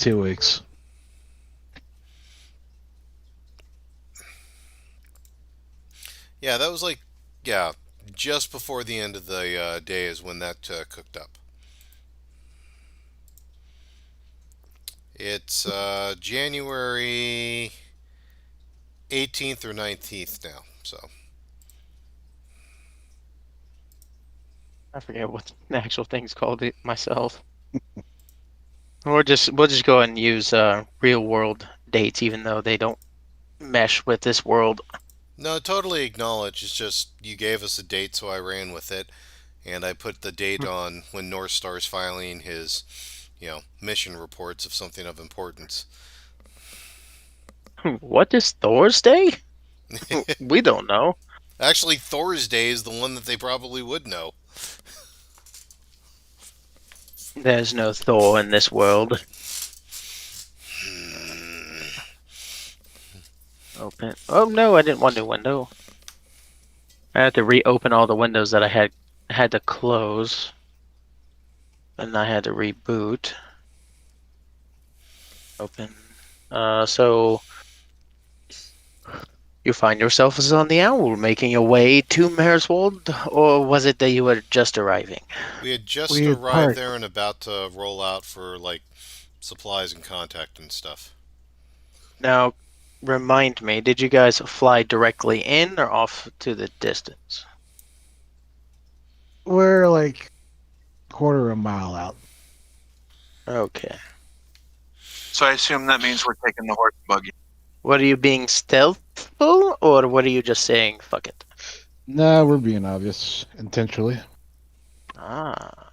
2 weeks. Yeah, that was like, yeah, just before the end of the day is when that cooked up. It's January 18th or 19th now. So, I forget what the actual thing's called it myself. We'll just go and use real world dates, even though they don't mesh with this world. no, totally acknowledge. It's just you gave us a date, so I ran with it. And I put the date on when North Star's filing his, mission reports of something of importance. What is Thursday? We don't know. Actually, Thor's Day is the one that they probably would know. There's no Thor in this world. Open. Oh no, I didn't want a new window. I had to reopen all the windows that I had to close, and I had to reboot. Open. So you find yourself as on the owl, making your way to Mareswold, or was it that you were just arriving? We had just Weird arrived part. there and about to roll out for, like, supplies and contact and stuff. Now, remind me, did you guys fly directly in or off to the distance? We're like quarter of a mile out. Okay. So I assume that means we're taking the horse and buggy. What are you being stealthful, or what are you just saying, fuck it? No, we're being obvious intentionally. Ah.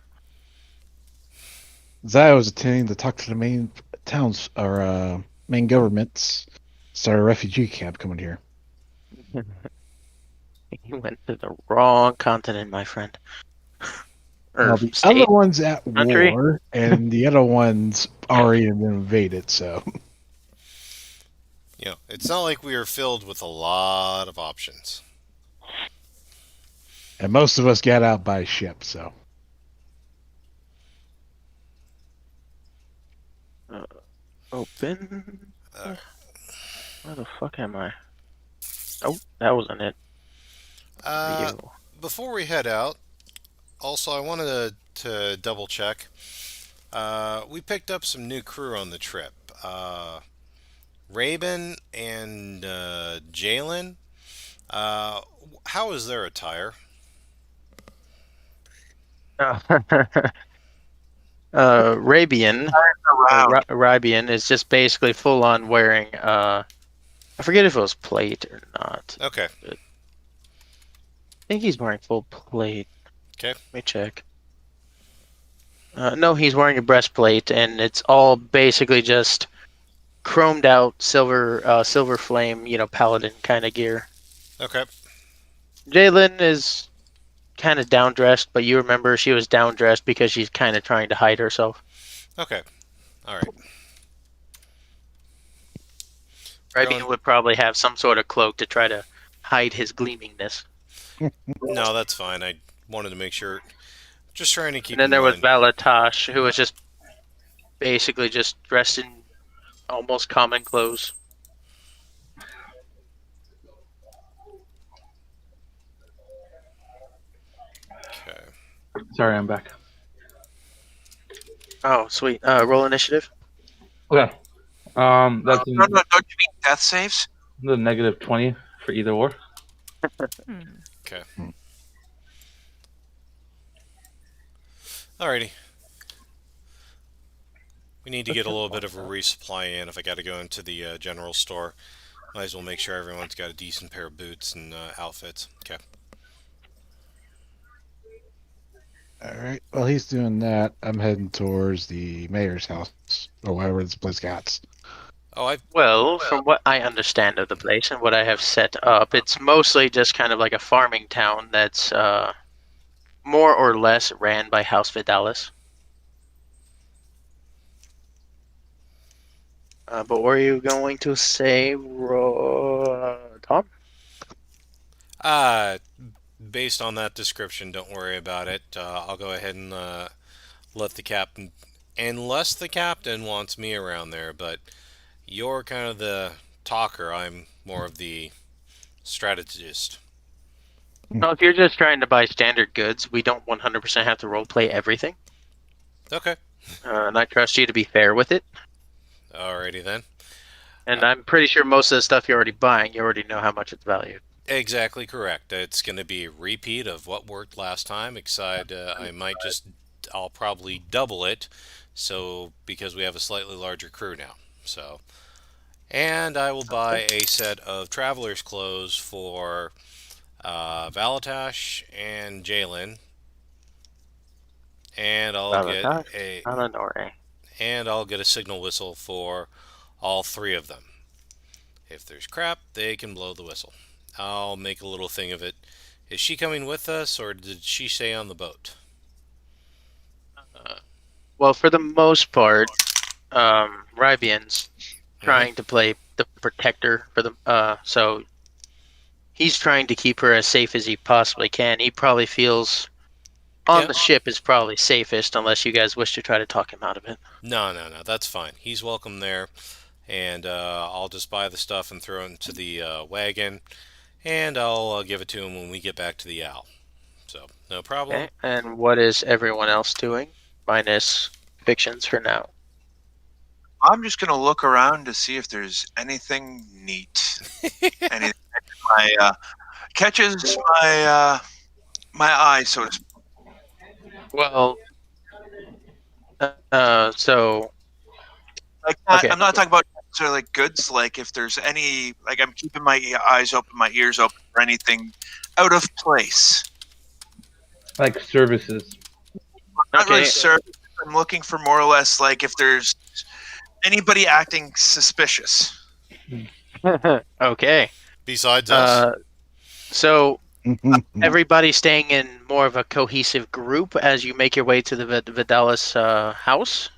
Zai was attending to talk to the main towns or main governments. Start a refugee camp coming here. You went to the wrong continent, my friend. Well, Or the other state, one's at country. war, and the other one's already been invaded. So, It's not like we are filled with a lot of options. and most of us got out by ship. So, Uh, open. Uh, Where the fuck am I? Oh, that wasn't it. uh, You. Before we head out, also I wanted to double check. We picked up some new crew on the trip. Raven and Jalen. Uh, how is their attire? Rabian, or Around. Rabian is just basically full on wearing. I forget if it was plate or not. Okay. But I think he's wearing full plate. Okay. Let me check. No, he's wearing a breastplate, and it's all basically just chromed out silver flame, paladin kind of gear. Okay. Jalen is kind of down dressed, but you remember she was down dressed because she's kind of trying to hide herself. Okay. All right. We're Rabian going. would probably have some sort of cloak to try to hide his gleamingness. No, that's fine. I wanted to make sure. Just trying to And keep then in there was mind. Valatash, who was just basically just dressed in almost common clothes. Okay. Sorry, I'm back. Oh, sweet. Roll initiative. Okay. That's No, don't you mean death saves? the negative 20 for either or. Okay. Alrighty. We need to get a little bit of a resupply in if I got to go into the general store. Might as well make sure everyone's got a decent pair of boots and outfits. Okay. all right. Well, he's doing that. I'm heading towards the mayor's house or whatever this place got. Oh, I. Well, from what I understand of the place and what I have set up, it's mostly just kind of like a farming town that's more or less ran by House Vidalis. But what were you going to say, Tom? Uh, Based on that description, don't worry about it. I'll go ahead and let the captain unless the captain wants me around there, but you're kind of the talker. I'm more of the strategist. Well, if you're just trying to buy standard goods, we don't 100% have to roleplay everything. Okay. And I trust you to be fair with it. Alrighty then. And I'm pretty sure most of the stuff you're already buying, you already know how much it's valued. Exactly correct. It's going to be a repeat of what worked last time, except I'll probably double it, so because we have a slightly larger crew now. So, and I will buy a set of traveler's clothes for Valatash and Jalen, and Valentine, Alanore. I'll get a signal whistle for all three of them. If there's crap, they can blow the whistle. I'll make a little thing of it. Is she coming with us, or did she stay on the boat? Well, for the most part, Rybian's Mm-hmm. trying to play the protector for the so he's trying to keep her as safe as he possibly can. He probably feels on Yeah. the ship is probably safest unless you guys wish to try to talk him out of it. No, no, no. That's fine. He's welcome there, and I'll just buy the stuff and throw it into the wagon, and I'll give it to him when we get back to the owl. So no problem. Okay. And what is everyone else doing? Minus fictions for now. I'm just gonna look around to see if there's anything neat, anything catches my eye, so to speak. Well, so Like okay. I'm not talking about necessarily like goods. Like if there's any, like I'm keeping my eyes open, my ears open for anything out of place. Like services. Not really Okay. service. I'm looking for more or less like if there's anybody acting suspicious. Okay. Besides us. So everybody staying in more of a cohesive group as you make your way to the Vidalis house.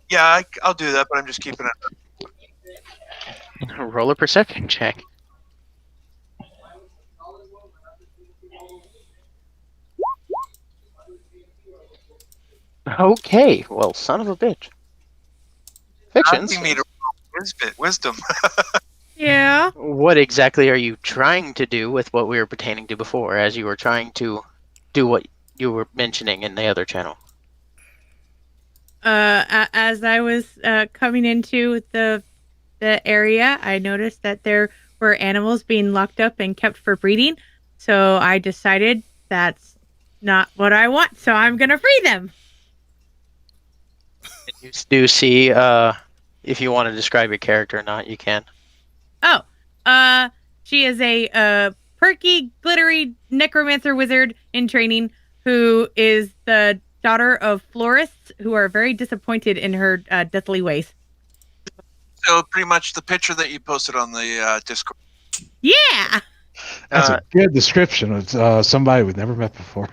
Yeah, I'll do that, but I'm just keeping it. Roll a perception check. Okay, well, son of a bitch. Fictions. Asking me to roll wisdom. Yeah. What exactly are you trying to do with what we were pertaining to before, as you were trying to do what you were mentioning in the other channel? As I was coming into the area, I noticed that there were animals being locked up and kept for breeding. So I decided that's not what I want. So I'm gonna free them. You do see, if you want to describe your character or not, you can. Oh, she is a perky, glittery necromancer wizard in training who is the daughter of florists who are very disappointed in her deathly ways. So pretty much the picture that you posted on the Discord. Yeah. That's a good description of somebody we've never met before.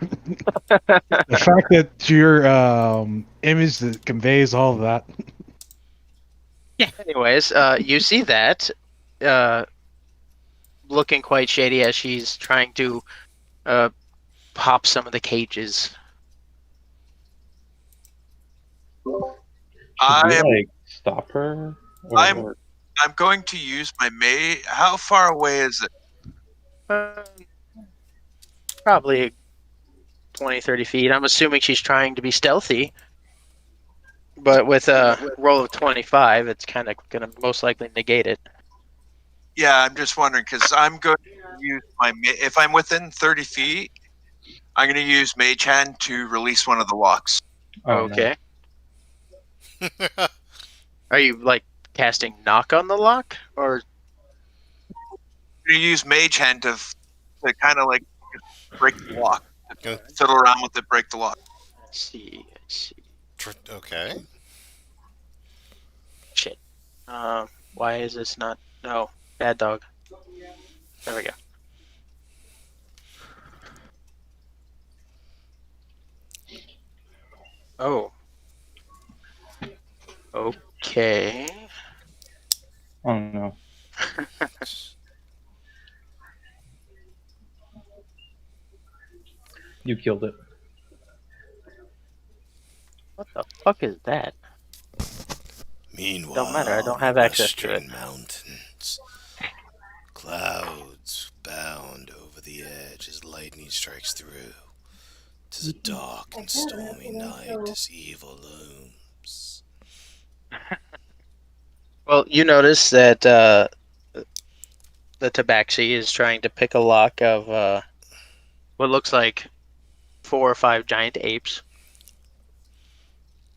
The fact that your image that conveys all of that. Anyways, you see that looking quite shady as she's trying to pop some of the cages. Should I we am like stop her? Or, I'm- or- I'm going to use my May. How far away is it? Probably 20, 30 feet. I'm assuming she's trying to be stealthy. But with a roll of 25, it's kind of going to most likely negate it. Yeah, I'm just wondering because I'm going to use my. If I'm within 30 feet, I'm going to use Mage Hand to release one of the locks. oh, no. Okay. Are you like casting knock on the lock, or I'm going to use Mage Hand to kind of like break the lock. Good. Fiddle around with it, break the lock. let's see. Okay. Shit. Why is this not? No, bad dog. There we go. Oh. Okay. Oh no. You killed it. What the fuck is that? Meanwhile, Don't matter, I don't in the have access to western it. mountains, clouds bound over the edge as lightning strikes through. 'Tis a dark and stormy night as evil looms. Well, you notice that the tabaxi is trying to pick a lock of what looks like 4 or 5 giant apes.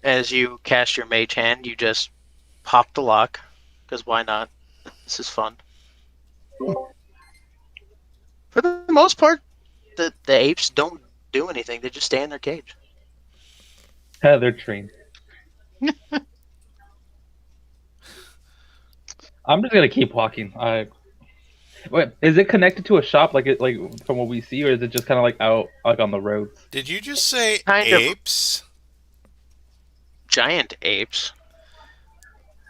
As you cast your mage hand, you just pop the lock, because why not? This is fun. For the most part, the apes don't do anything. They just stay in their cage. Yeah, they're trained. I'm just gonna keep walking. Wait, is it connected to a shop like from what we see, or is it just kind of like out like on the roads? Did you just say Kind of. apes? Giant apes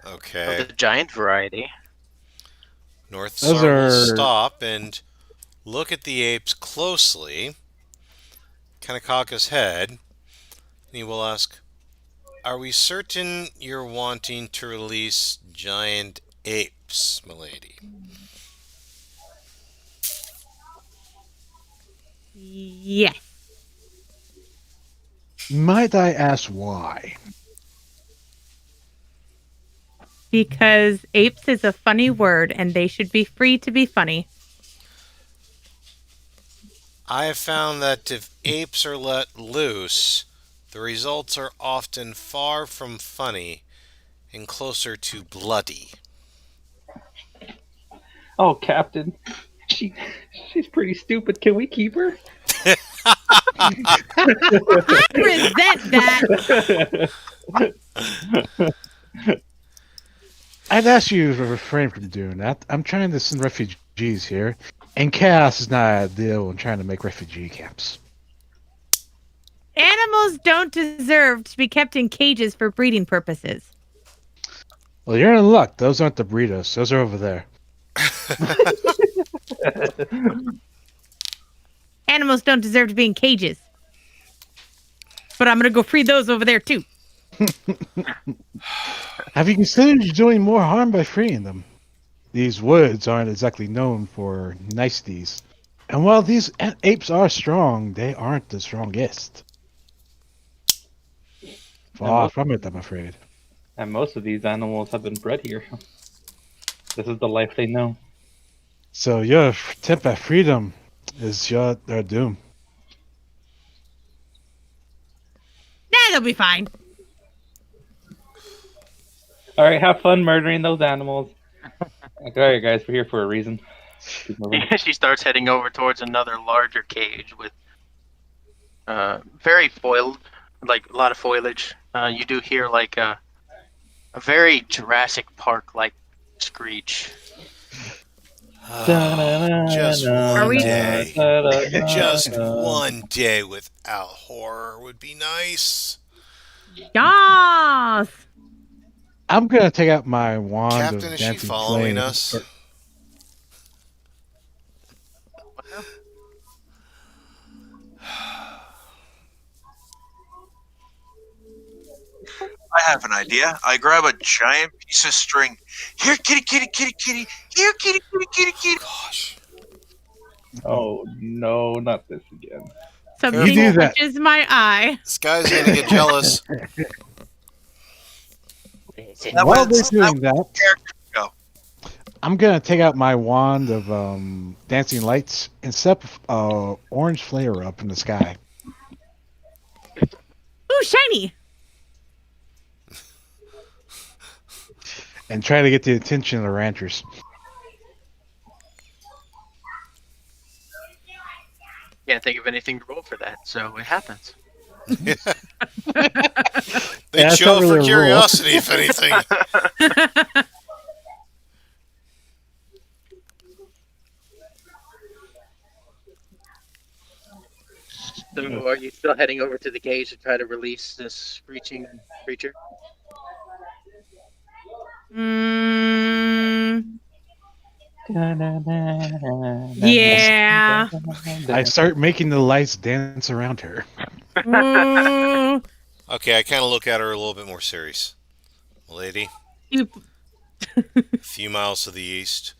Okay. of the giant variety. North Those Star will are- stop and look at the apes closely, kind of cock his head, and he will ask, "Are we certain you're wanting to release giant apes, milady?" Yes. Might I ask why? Because apes is a funny word and they should be free to be funny. I have found that if apes are let loose, the results are often far from funny and closer to bloody. Oh, Captain, she's pretty stupid. Can we keep her? I resent that. I'd ask you to refrain from doing that. I'm trying to send refugees here, and chaos is not ideal in trying to make refugee camps. Animals don't deserve to be kept in cages for breeding purposes. Well, you're in luck. Those aren't the burritos. Those are over there. Animals don't deserve to be in cages. But I'm going to go free those over there too. Have you considered doing more harm by freeing them? These woods aren't exactly known for niceties. And while these apes are strong, they aren't the strongest. Far from it, I'm afraid. And most of these animals have been bred here. This is the life they know. So your attempt at freedom is their doom. Nah, they'll be fine. All right, have fun murdering those animals. Like, all right, guys, we're here for a reason. Keep moving. She starts heading over towards another larger cage with very foiled, like a lot of foliage. You do hear like a very Jurassic Park like screech. Just Are one we- day. Just one day without horror would be nice. Yas! I'm gonna take out my wand Captain, of is she dancing following flame. us? I have an idea. I grab a giant piece of string. Here, kitty, kitty, kitty, kitty. Here, kitty, kitty, kitty, kitty. Gosh. Oh no, not this again. Something You do that. catches my eye. This guy's gonna get jealous. That While was- they're doing that, Go. I'm gonna take out my wand of dancing lights and set orange flare up in the sky. Ooh, shiny! And try to get the attention of the ranchers. Can't think of anything to roll for that, so it happens. They Yeah, that's show not for really a rule. curiosity, if anything. So are you still heading over to the cage to try to release this screeching creature? Yeah. I start making the lights dance around her. Ooh. Okay, I kind of look at her a little bit more serious. Lady, You, a few miles to the east,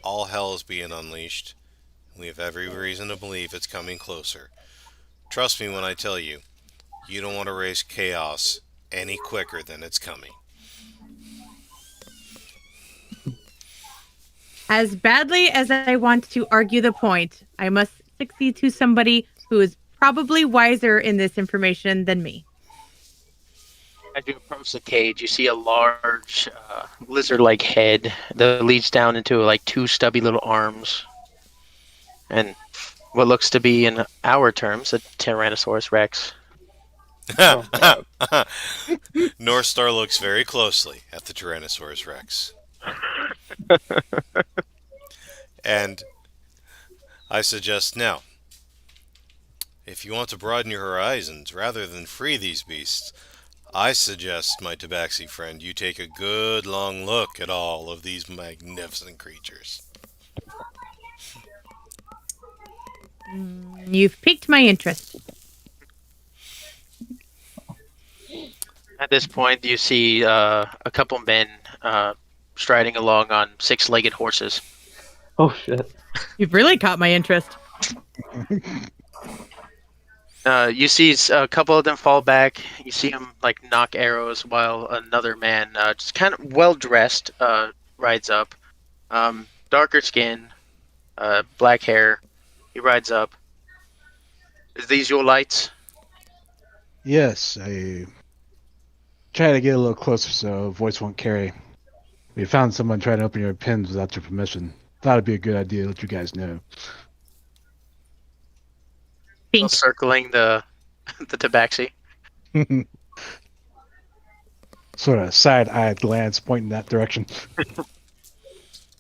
all hell is being unleashed. We have every reason to believe it's coming closer. Trust me when I tell you, you don't want to raise chaos any quicker than it's coming. as badly as I want to argue the point, I must succeed to somebody who is probably wiser in this information than me. As you approach the cage, you see a large lizard-like head that leads down into like two stubby little arms, and what looks to be, in our terms, a Tyrannosaurus Rex. Oh god. North Star looks very closely at the Tyrannosaurus Rex. And I suggest now, if you want to broaden your horizons rather than free these beasts, I suggest, my tabaxi friend, you take a good long look at all of these magnificent creatures. You've piqued my interest. At this point, you see a couple men striding along on six-legged horses. Oh shit. You've really caught my interest. You see a couple of them fall back. You see them like knock arrows while another man, just kind of well dressed, rides up. Darker skin, black hair. He rides up. Is these your lights? Yes, I try to get a little closer so voice won't carry. We found someone trying to open your pins without your permission. Thought it'd be a good idea to let you guys know. Pink. Circling the tabaxi. Sort of side-eyed glance pointing that direction.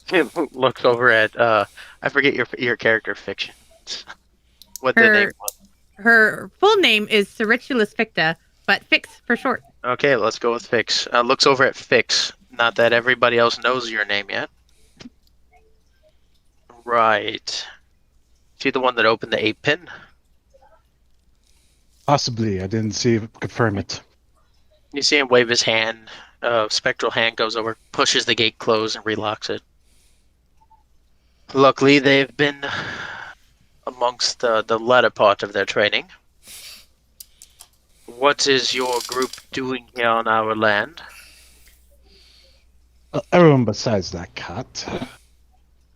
He looks over at I forget your character fiction. What the Her- name was. Her full name is Ceritulus Ficta, but Fix for short. Okay, let's go with Fix. Looks over at Fix. Not that everybody else knows your name yet. Right. See the one that opened the 8-pin? Possibly, I didn't see confirm it. You see him wave his hand. Spectral hand goes over, pushes the gate closed, and relocks it. Luckily, they've been amongst the latter part of their training. What is your group doing here on our land? Everyone besides that cat.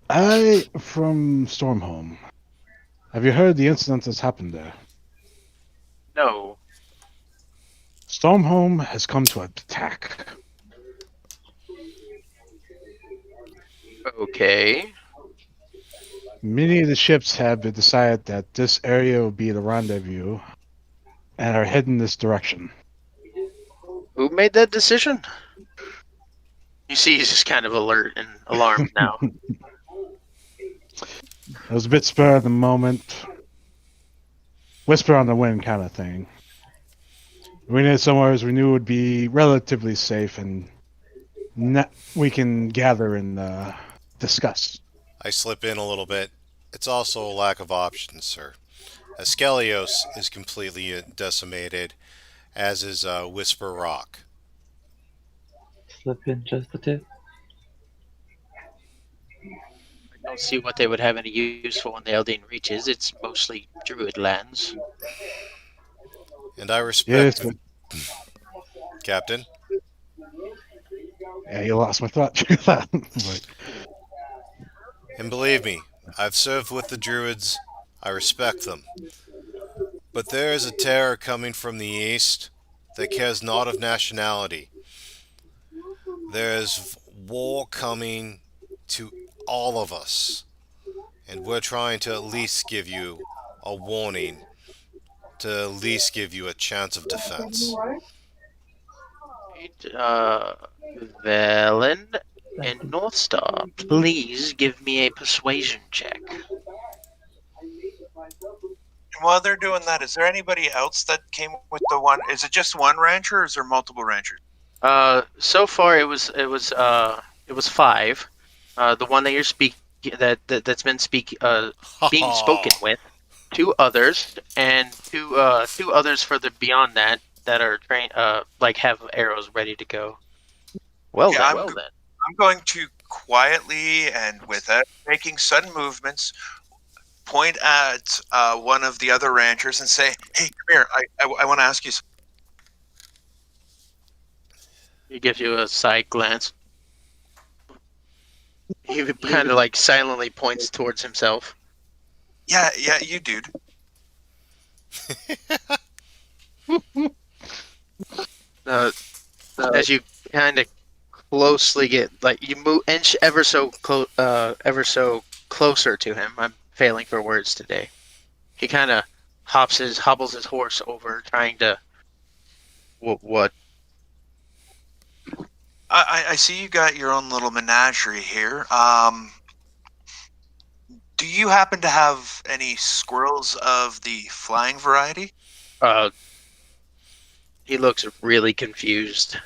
I from Stormhome. Have you heard the incident that's happened there? No. Stormhome has come to attack. Okay. Many of the ships have decided that this area will be the rendezvous and are heading this direction. Who made that decision? You see he's just kind of alert and alarmed now. It was a bit spur of the moment. Whisper on the wind kind of thing. We needed somewhere we knew would be relatively safe and we can gather and discuss. I slip in a little bit. It's also a lack of options, sir. Askelios is completely decimated, as is Whisper Rock. Slip in just a tip. I don't see what they would have any use for in the Eldeen Reaches. It's mostly druid lands. And I respect Yes, Captain. yeah, you lost my thought. But And believe me, I've served with the druids. I respect them. But there is a terror coming from the east that cares not of nationality. There is war coming to all of us. And we're trying to at least give you a warning, to at least give you a chance of defense. Velen and Northstar, please give me a persuasion check. While they're doing that, is there anybody else that came with the one? Is it just one rancher, or is there multiple ranchers? So far it was 5. The one that you're that's been being spoken with, 2 others, and two others further beyond that that are trained, like have arrows ready to go. Well Yeah, then. I'm going to quietly and without making sudden movements point at one of the other ranchers and say, "Hey, come here. I want to ask you something." He gives you a side glance. He kind of like silently points towards himself. Yeah, you dude. As you kind of closely get, like, you move inch ever so closer to him. I'm failing for words today. He kind of hobbles his horse over, trying to. What? I see you got your own little menagerie here. Do you happen to have any squirrels of the flying variety? He looks really confused.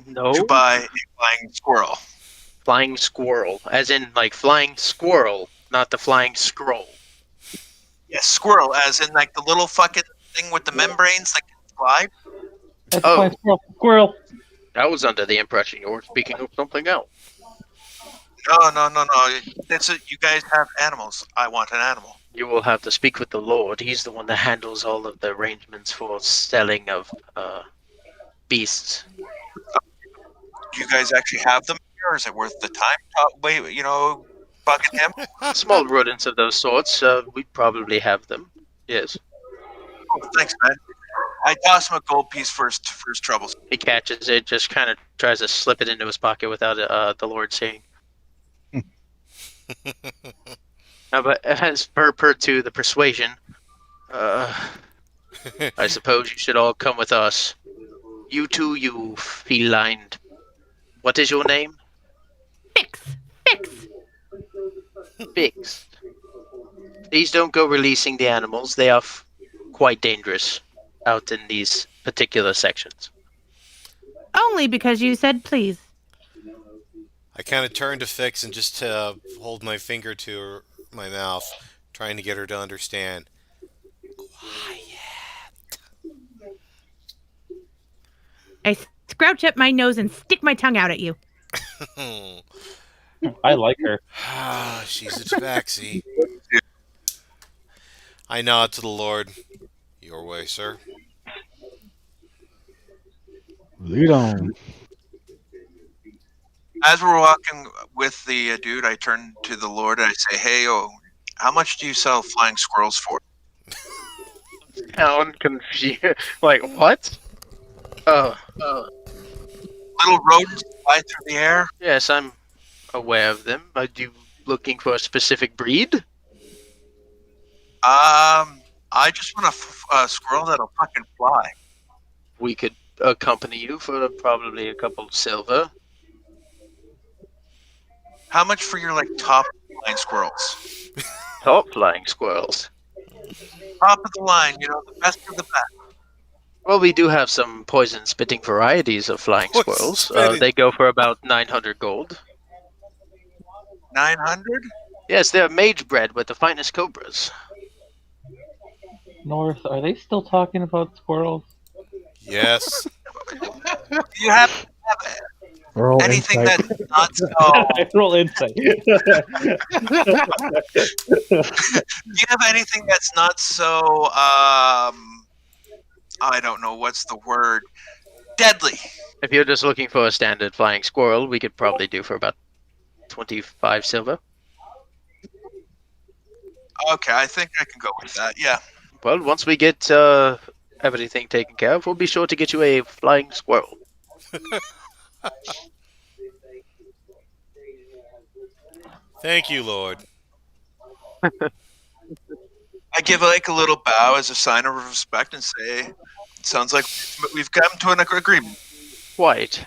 No. To buy a flying squirrel. Flying squirrel, as in like flying squirrel, not the flying scroll. Yes, squirrel, as in like the little fucking thing with the membranes that can fly. That's Oh. fine. Squirrel. I was under the impression you were speaking of something else. No. That's it. You guys have animals. I want an animal. You will have to speak with the Lord. He's the one that handles all of the arrangements for selling of beasts. Do you guys actually have them here, or is it worth the time? Bugging him? Small rodents of those sorts, we'd probably have them. Yes. Oh, thanks, man. I toss him a gold piece for his troubles. He catches it, just kind of tries to slip it into his pocket without the Lord seeing. But as per to the persuasion, I suppose you should all come with us. You two, you feline. What is your name? Fix. Please don't go releasing the animals. They are quite dangerous out in these particular sections. Only because you said please. I kind of turn to Fix and just hold my finger to my mouth, trying to get her to understand. I scrouch up my nose and stick my tongue out at you. I like her. She's a tabaxi. I nod to the Lord. Your way, sir. Lead on. As we're walking with the dude, I turn to the Lord and I say, "Hey, how much do you sell flying squirrels for?" Down, confused. Like, what? Little rodents fly through the air. Yes, I'm aware of them. Are you looking for a specific breed? I just want a squirrel that'll fucking fly. We could accompany you for probably a couple silver. How much for your top flying squirrels? Top flying squirrels. Top of the line, the best of the best. Well, we do have some poison-spitting varieties of flying squirrels. Poison-spitting. They go for about 900 gold. 900? Yes, they're mage bred with the finest cobras. North, are they still talking about squirrels? Yes. Do you have Roll anything insight. that's not so? I roll insight. Do you have anything that's not so? I don't know what's the word. Deadly. If you're just looking for a standard flying squirrel, we could probably do for about 25 silver. Okay, I think I can go with that. Yeah. Well, once we get everything taken care of, we'll be sure to get you a flying squirrel. Thank you, Lord. I give a little bow as a sign of respect and say, "It sounds like we've come to an agreement." Quite.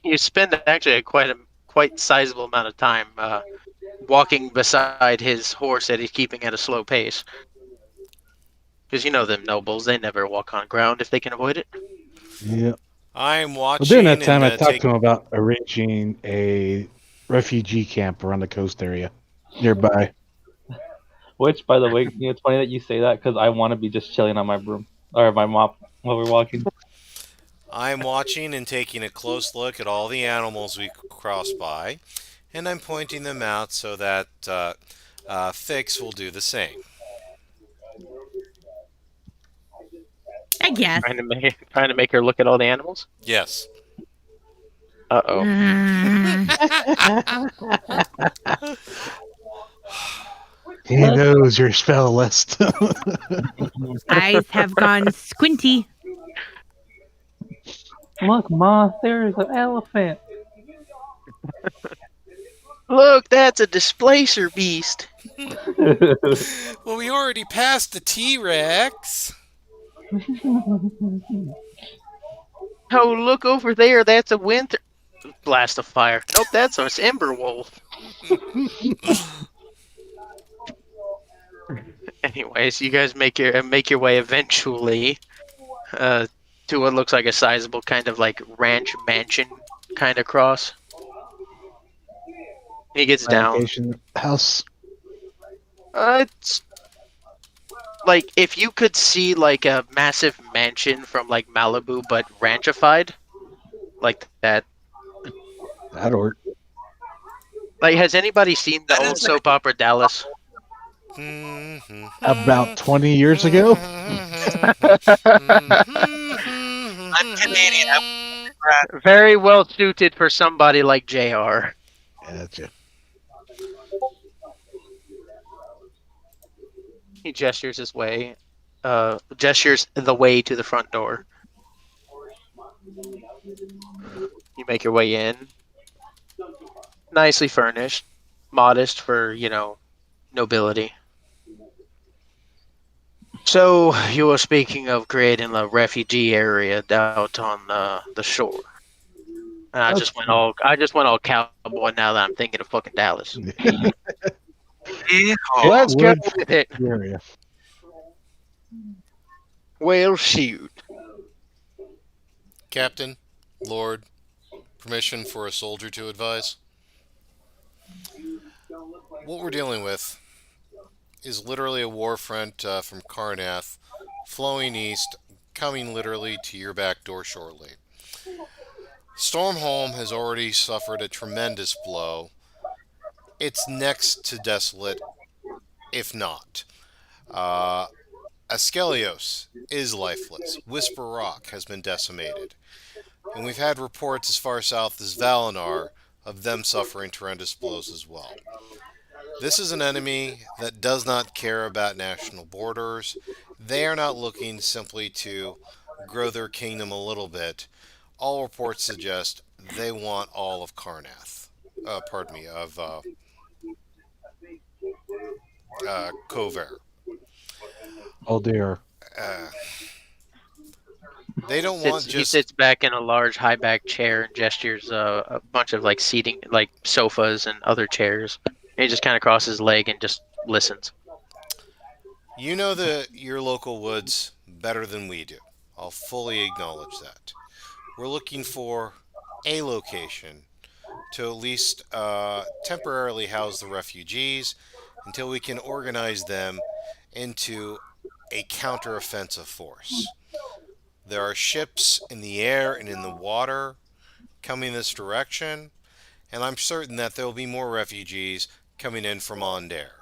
You spend actually a quite sizable amount of time walking beside his horse that he's keeping at a slow pace. Because you know them nobles, they never walk on ground if they can avoid it. Yeah. I'm Well, watching. during that time, I and, talked to him about arranging a refugee camp around the coast area nearby. Which, by the way, it's funny that you say that because I want to be just chilling on my broom or my mop while we're walking. I'm watching and taking a close look at all the animals we cross by, and I'm pointing them out so that Fix will do the same. I guess. Trying to make her look at all the animals. Yes. Uh oh. He knows your spell list. Eyes have gone squinty. Look, Ma, there's an elephant. Look, that's a displacer beast. Well, we already passed the T-Rex. Oh, look over there. That's a winter blast of fire. Nope, that's an ember wolf. Anyways, you guys make your way eventually to what looks like a sizable kind of like ranch mansion kind of cross. He gets down. Plantation house. It's like if you could see like a massive mansion from like Malibu, but ranchified, like that. That'd work. Like, has anybody seen the That old is soap opera Dallas? About 20 years ago. I'm Canadian. Very well suited for somebody like JR. Gotcha. He gestures the way to the front door. You make your way in. Nicely furnished. Modest for, nobility. So, you were speaking of creating a refugee area out on the shore. And I just went all cowboy now that I'm thinking of fucking Dallas. Let's go with it. Area. Well, shoot. Captain, Lord, permission for a soldier to advise. What we're dealing with is literally a war front from Karnath, flowing east, coming literally to your back door shortly. Stormholm has already suffered a tremendous blow. It's next to desolate, if not. Askelios is lifeless. Whisper Rock has been decimated. And we've had reports as far south as Valinar of them suffering horrendous blows as well. This is an enemy that does not care about national borders. They are not looking simply to grow their kingdom a little bit. All reports suggest they want all of Karnath. Kover. Oh dear. They don't want He just... sits back in a large high back chair and gestures a bunch of like seating, like sofas and other chairs. And he just kind of crosses his leg and just listens. You know your local woods better than we do. I'll fully acknowledge that. We're looking for a location to at least temporarily house the refugees until we can organize them into a counteroffensive force. There are ships in the air and in the water coming this direction, and I'm certain that there will be more refugees coming in from Ondare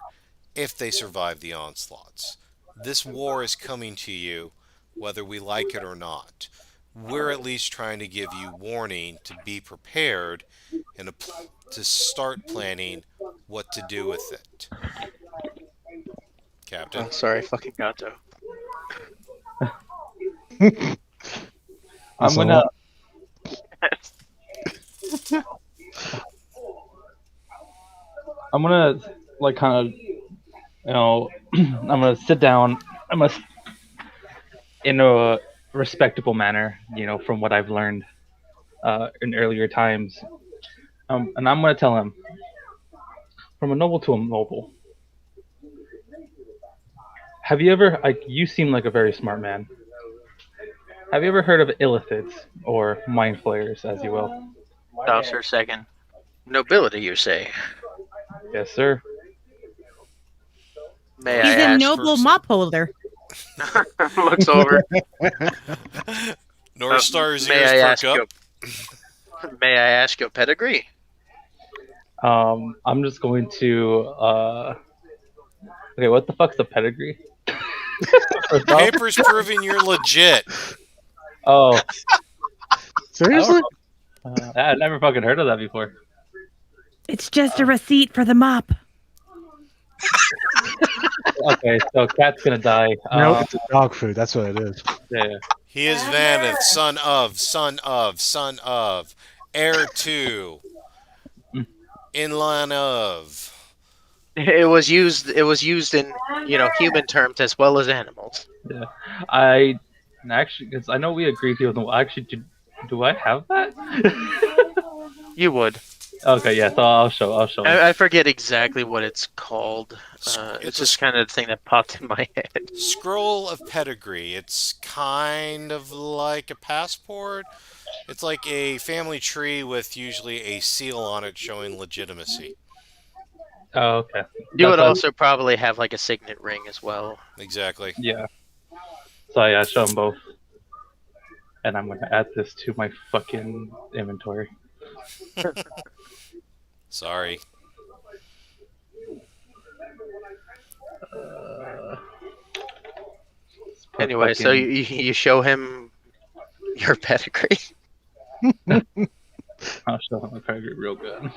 if they survive the onslaughts. This war is coming to you whether we like it or not. We're at least trying to give you warning to be prepared and to start planning what to do with it. Captain? Oh, sorry, fucking Gato. I'm gonna. I'm gonna like kind of, I'm gonna sit down. I'm gonna, in a respectable manner, from what I've learned in earlier times, and I'm gonna tell him, from a noble to a noble. Have you ever, you seem like a very smart man. Have you ever heard of illithids, or mind flayers, as you will? Stops for a second. Nobility, you say? Yes, sir. May He's I a ask? noble mop holder. Looks over. North Star's May ears I perk ask up. May I ask your pedigree? I'm just going to. Okay, what the fuck's the pedigree? First off? Papers proving you're legit. Oh, Seriously? I never fucking heard of that before. It's just a receipt for the mop. Okay, so cat's gonna die. No, it's a dog food. That's what it is. Yeah. He is Vaneth, son of, heir to, inline of. It was used in human terms as well as animals. Yeah, I actually, because I know we agreed to it. Actually, do I have that? You would. Okay, yeah. So I'll show. I forget exactly what it's called. It's It's a just kind of the thing that popped in my head. Scroll of pedigree. It's kind of like a passport. It's like a family tree with usually a seal on it showing legitimacy. Oh, okay. You would That's- also probably have like a signet ring as well. Exactly. Yeah. So yeah, show them both, and I'm gonna add this to my fucking inventory. Sorry. Anyway, so you show him your pedigree. I'll show him my pedigree real good.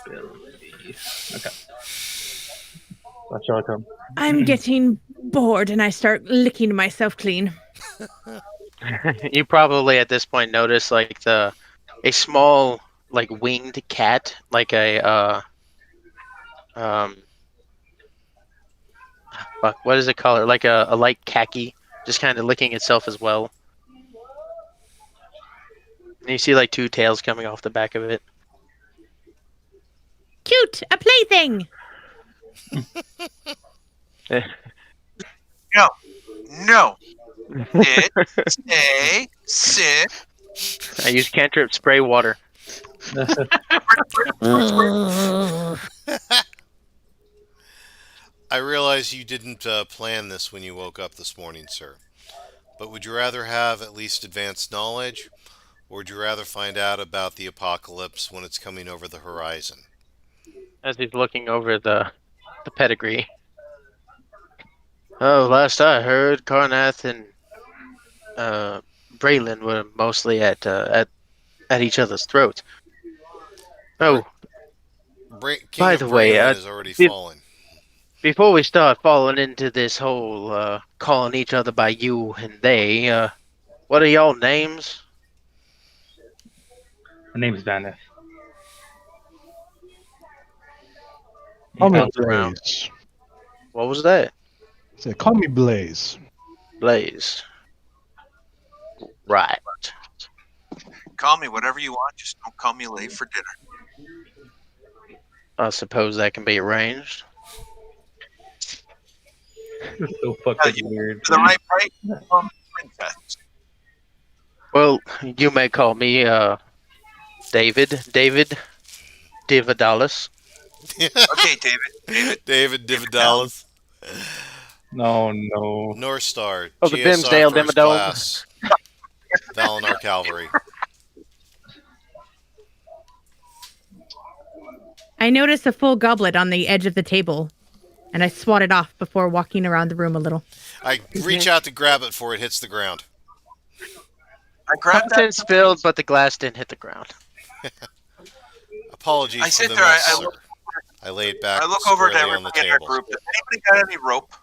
Okay. That's all I come. I'm getting bored and I start licking myself clean. You probably at this point notice like a small like winged cat, like a fuck, what is it called? Like a light khaki, just kind of licking itself as well. And you see like two tails coming off the back of it. Cute, a plaything. No. Sit. I use cantrip spray water. I realize you didn't plan this when you woke up this morning, sir. But would you rather have at least advanced knowledge, or would you rather find out about the apocalypse when it's coming over the horizon? As he's looking over the pedigree. Oh, last I heard, Karnath and Braylon were mostly at each other's throats. Oh, King By of the way, Braylon has already did- fallen. before we start falling into this whole calling each other by you and they, what are y'all names? My name's Vaneth. Call me Bounce around. Blaze. What was that? Say, call me Blaze. Blaze. Right. Call me whatever you want. Just don't call me late for dinner. I suppose that can be arranged. It's so fucking weird. For the right price, princess. Well, you may call me David Dividalis. Okay, David. David Dividalis. No. North Star. Oh, the GSR Dimsdale First Dimmadome. Class. Valinar Cavalry. I notice a full goblet on the edge of the table, and I swat it off before walking around the room a little. I reach out to grab it before it hits the ground. I grabbed that. Content spilled, but the glass didn't hit the ground. Apologies I for sit the there, mess, I sir. look- I lay it back I look over at squarely on the everybody in our table. group. Does anybody got any rope?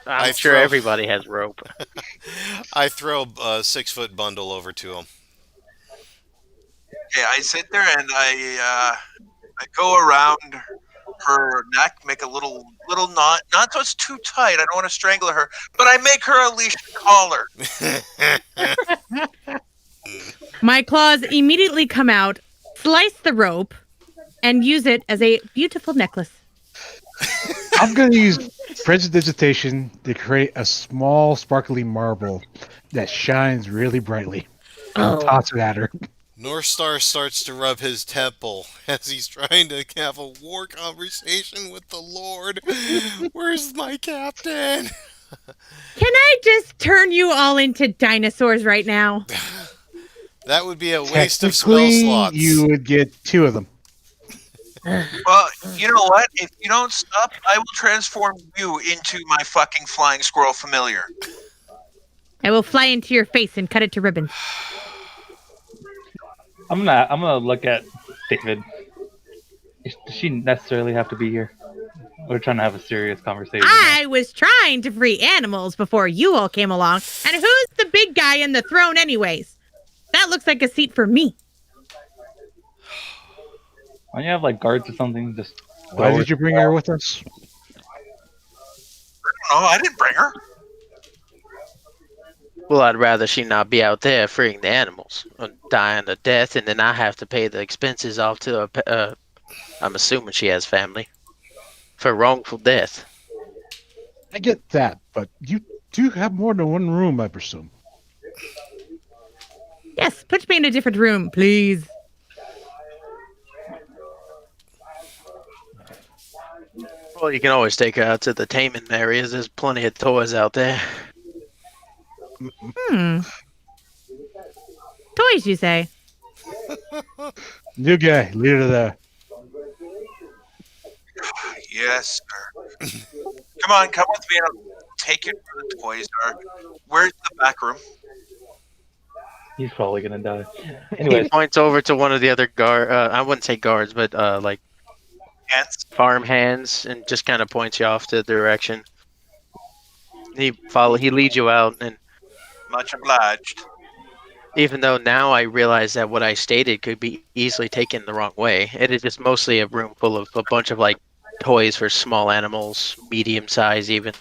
I'm I sure throw- everybody has rope. I throw a 6-foot bundle over to him. Okay, I sit there and I go around her neck, make a little knot, not so it's too tight. I don't want to strangle her, but I make her a leash collar. My claws immediately come out, slice the rope, and use it as a beautiful necklace. I'm going to use prestidigitation to create a small, sparkly marble that shines really brightly. And Oh. toss it at her. North Star starts to rub his temple as he's trying to have a war conversation with the Lord. Where's my captain? Can I just turn you all into dinosaurs right now? That would be a waste of spell Technically, slots. you would get 2 of them. Well, you know what? If you don't stop, I will transform you into my fucking flying squirrel familiar. I will fly into your face and cut it to ribbons. I'm gonna look at David. Does she necessarily have to be here? We're trying to have a serious conversation. I was trying to free animals before you all came along. And who's the big guy in the throne, anyways? That looks like a seat for me. Why don't you have like guards or something? Just Why did you bring her with us? No, I didn't bring her. Well, I'd rather she not be out there freeing the animals, or dying a death, and then I have to pay the expenses off to her. I'm assuming she has family for wrongful death. I get that, but you do have more than one room, I presume. Yes, put me in a different room, please. Well, you can always take her out to the taming areas. There's plenty of toys out there. Toys, you say? New guy, leader of the. Yes, sir. Come on, come with me and I'll take you to where the toys are. Where's the back room? He's probably gonna die. He Anyways, points over to one of the other I wouldn't say guards, but like Ants? farm hands, and just kind of points you off to the direction. He leads you out, and Much obliged. even though now I realize that what I stated could be easily taken the wrong way, it is just mostly a room full of a bunch of like toys for small animals, medium size even.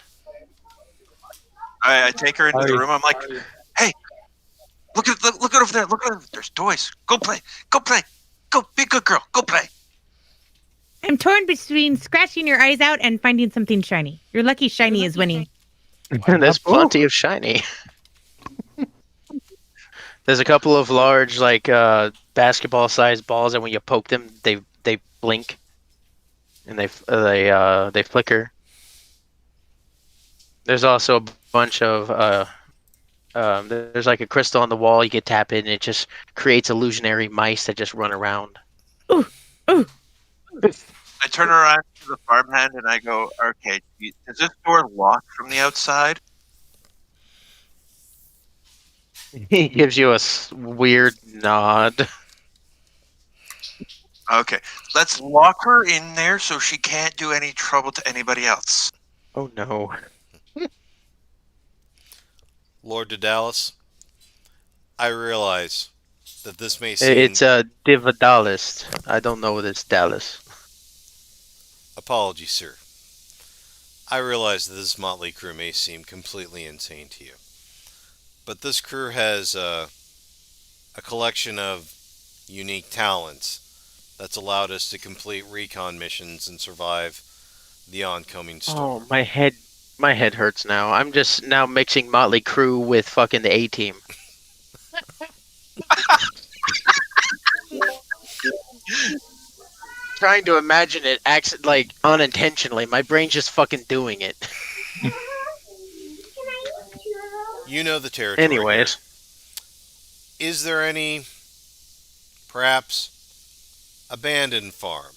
I take her into the Sorry. room. I'm like, hey, look at over there. Look at there's toys. Go play. Go play. Go be a good girl. Go play. I'm torn between scratching your eyes out and finding something shiny. Your lucky shiny is winning. There's plenty of shiny. There's a couple of large, like basketball-sized balls that when you poke them, they blink, and they flicker. There's also a bunch of there's like a crystal on the wall. You can tap it, and it just creates illusionary mice that just run around. Ooh, ooh. I turn around to the farmhand and I go, okay, is this door locked from the outside? He gives you a weird nod. Okay, let's lock her in there so she can't do any trouble to anybody else. Oh no. Lord de Dallas, I realize that this may seem... It's a Divadalist. I don't know what it's Dallas. Apologies, sir. I realize that this motley crew may seem completely insane to you. But this crew has a collection of unique talents that's allowed us to complete recon missions and survive the oncoming storm. Oh, my head hurts now. I'm just now mixing Motley Crue with fucking the A-Team. Trying to imagine it like unintentionally. My brain's just fucking doing it. You know the territory. Anyways, Is there any, perhaps, abandoned farm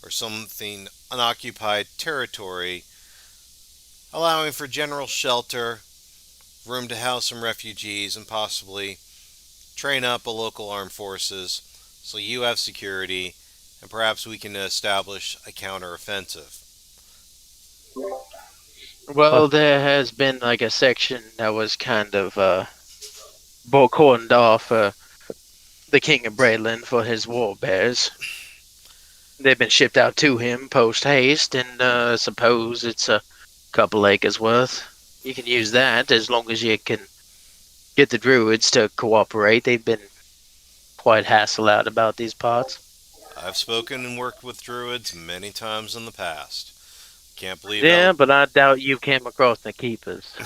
or something unoccupied territory allowing for general shelter, room to house some refugees, and possibly train up a local armed forces so you have security and perhaps we can establish a counteroffensive? well, there has been like a section that was kind of cordoned off the King of Breadland for his war bears. They've been shipped out to him post haste, and suppose it's a couple acres worth. You can use that as long as you can get the druids to cooperate. They've been quite hassle out about these parts. I've spoken and worked with druids many times in the past. Can't believe Yeah, but I doubt you came across the keepers.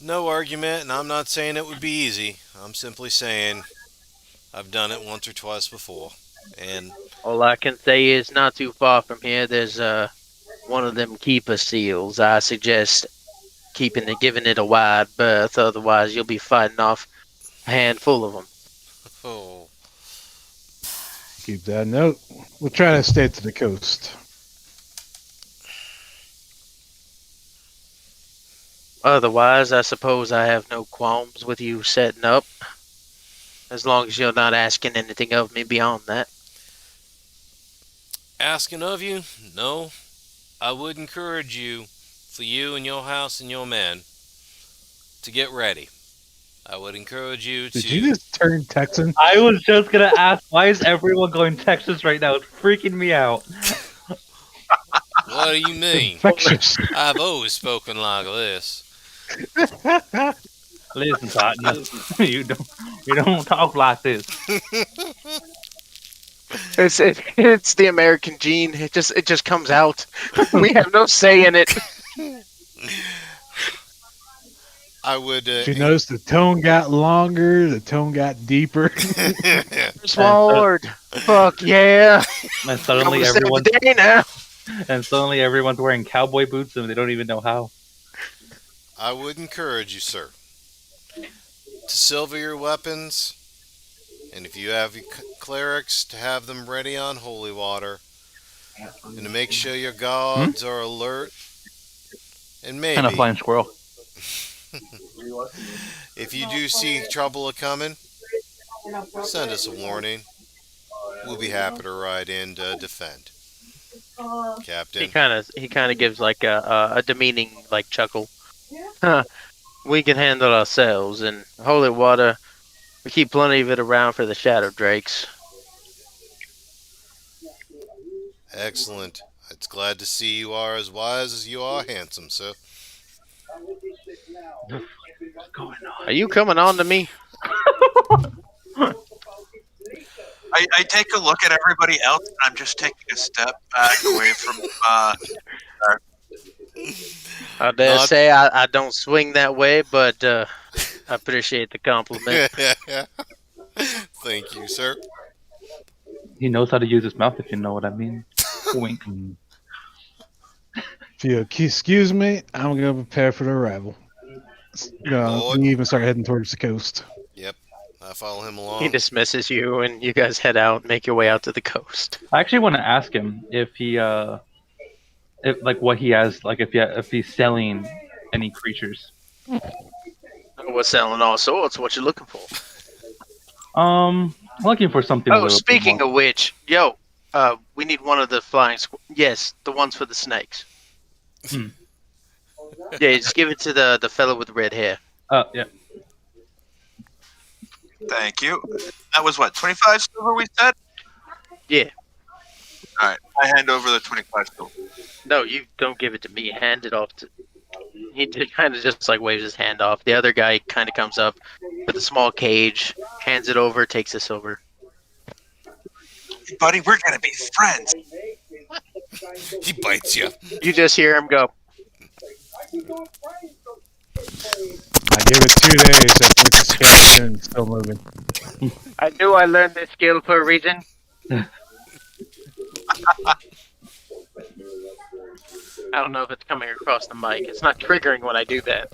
No argument, and I'm not saying it would be easy. I'm simply saying I've done it once or twice before. And All I can say is not too far from here. There's one of them keeper seals. I suggest giving it a wide berth. Otherwise, you'll be fighting off a handful of them. oh, Keep that note. We'll try to stay to the coast. Otherwise, I suppose I have no qualms with you setting up, as long as you're not asking anything of me beyond that. asking of you? No, I would encourage you, for you and your house and your men, to get ready. I would encourage you Did to. you just turn Texan? I was just gonna ask, why is everyone going Texas right now? It's freaking me out. What do you mean? Infectious. I've always spoken like this. Listen, partner, you don't talk like this. It's the American gene. It just comes out. We have no say in it. I would. Did you notice the tone got longer? The tone got deeper. Sword. Fuck yeah. And suddenly Almost every everyone's day now. wearing cowboy boots and they don't even know how. I would encourage you, sir, to silver your weapons, and if you have your clerics, to have them ready on holy water, and to make sure your guards are alert. And maybe, And a flying squirrel. if you do see trouble a coming, send us a warning. We'll be happy to ride in to defend. Captain. He kind of gives like a demeaning like chuckle. Huh. We can handle ourselves, and holy water, we keep plenty of it around for the shadow drakes. Excellent. It's glad to see you are as wise as you are handsome, sir. What's going on? Are you coming on to me? I take a look at everybody else, and I'm just taking a step back away from. I dare Not- say I don't swing that way, but I appreciate the compliment. Thank you, sir. He knows how to use his mouth, if you know what I mean. Wink. If you excuse me, I'm going to prepare for the arrival. Lord. We even start heading towards the coast. Yep. I follow him He along. dismisses you, and you guys head out and make your way out to the coast. I actually want to ask him if he, if like what he has, like if he's selling any creatures. We're selling all sorts. What you looking for? I'm looking for something. a Oh, little bit speaking more. of which, we need one of the flying yes, the ones for the snakes. Hmm. Yeah, just give it to the fellow with the red hair. Yeah. Thank you. That was what, 25 silver we said? Yeah. All right. I hand over the 25 silver. No, you don't give it to me. Hand it off to. He kind of just like waves his hand off. The other guy kind of comes up with a small cage, hands it over, takes the silver. Hey, buddy, we're going to be friends. He bites you. You just hear him go. I give it 2 days after the skeleton is still moving. I knew I learned this skill for a reason. I don't know if it's coming across the mic. It's not triggering when I do that.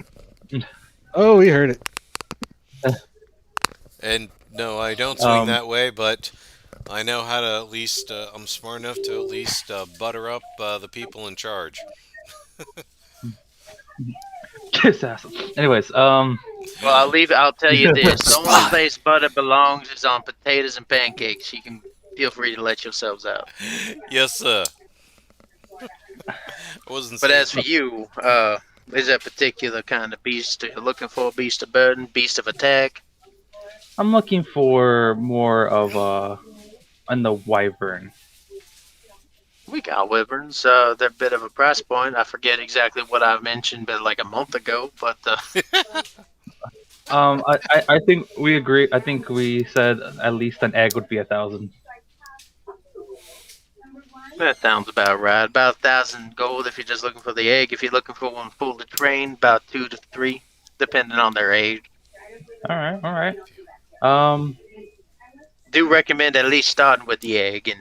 Oh, we heard it. And no, I don't swing Um, that way, but I know how to at least, I'm smart enough to at least butter up the people in charge. Kiss ass. Anyways, Well, I'll tell you this. The only Spy. place butter belongs is on potatoes and pancakes. You can feel free to let yourselves out. Yes, sir. I wasn't But saying- as for you, is that particular kind of beast you're looking for? Beast of burden, beast of attack? I'm looking for more of on the wyvern. We got wyverns. They're a bit of a price point. I forget exactly what I mentioned, but like a month ago. But I think we agree. I think we said at least an egg would be 1,000. that sounds about right. About 1,000 gold if you're just looking for the egg. If you're looking for one fully trained, about 2 to 3. depending on their age. All right. Um, Do recommend at least starting with the egg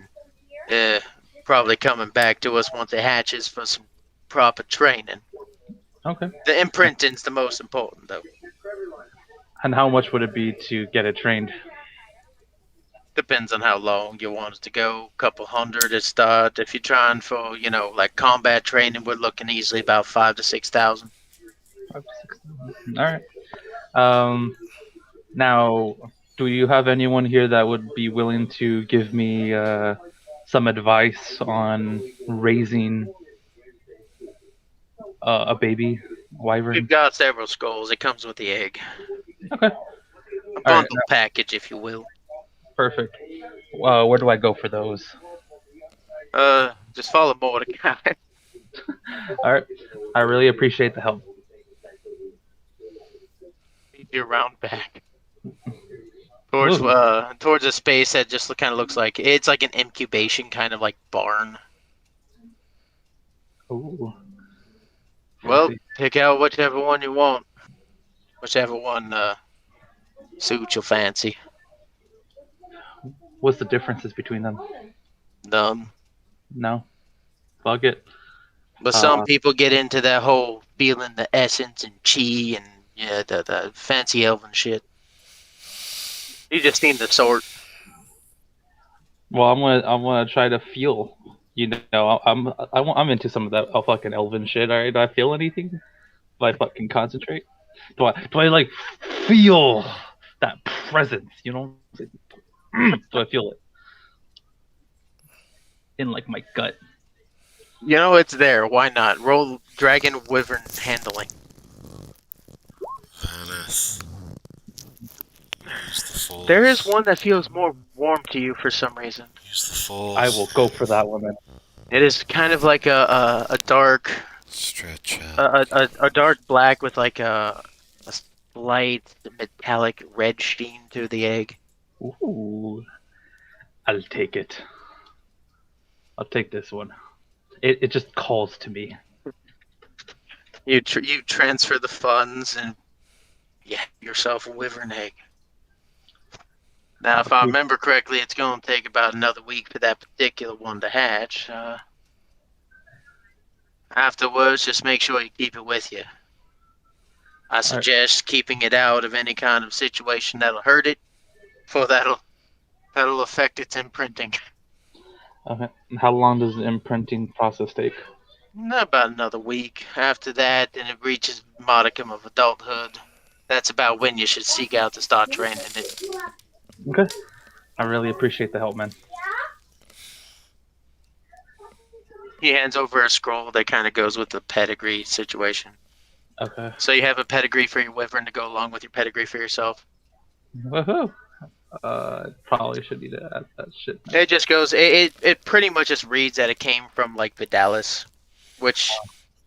and probably coming back to us once it hatches for some proper training. okay. The imprinting's the most important, though. And how much would it be to get it trained? Depends on how long you want it to go. Couple hundred to start. If you're trying for, like combat training, we're looking easily about 5 to 6,000. 5 to 6. All right. Now, do you have anyone here that would be willing to give me some advice on raising a baby wyvern? We've got several skulls. It comes with the egg. Okay. A All right. bundle package, if you will. Perfect. Where do I go for those? Just follow Mordecai. All right. I really appreciate the help. You're round back. Towards a space that just kind of looks like it's like an incubation kind of like barn. Ooh. Well, Fancy. pick out whichever one you want. Whichever one suits your fancy. What's the differences between them? None. No. Fuck it. But some people get into that whole feeling the essence and chi and the fancy elven shit. You just need the sort. Well, I'm gonna try to feel. I'm into some of that fucking elven shit. All right. Do I feel anything? Do I fucking concentrate? Do I like feel that presence? Do I feel it in like my gut? It's there. Why not? Roll Dragon Wyvern handling. Venice. Use the fulls. There is one that feels more warm to you for some reason. Use the fulls. I will go for that one then. It is kind of like a dark, Stretch out. a dark black with like a slight metallic red sheen to the egg. Ooh, I'll take it. I'll take this one. It just calls to me. You transfer the funds and you have yourself a wyvern egg. Now, if I remember correctly, it's going to take about another week for that particular one to hatch. Afterwards, just make sure you keep it with you. I suggest keeping it out of any kind of situation that'll hurt it, for that'll affect its imprinting. Okay. How long does the imprinting process take? About another week. After that, then it reaches modicum of adulthood. That's about when you should seek out to start training it. Okay. I really appreciate the help, man. He hands over a scroll that kind of goes with the pedigree situation. Okay. So you have a pedigree for your wyvern to go along with your pedigree for yourself. Woohoo! Probably should need to add that shit. It just goes. It pretty much just reads that it came from like Vidalis, which,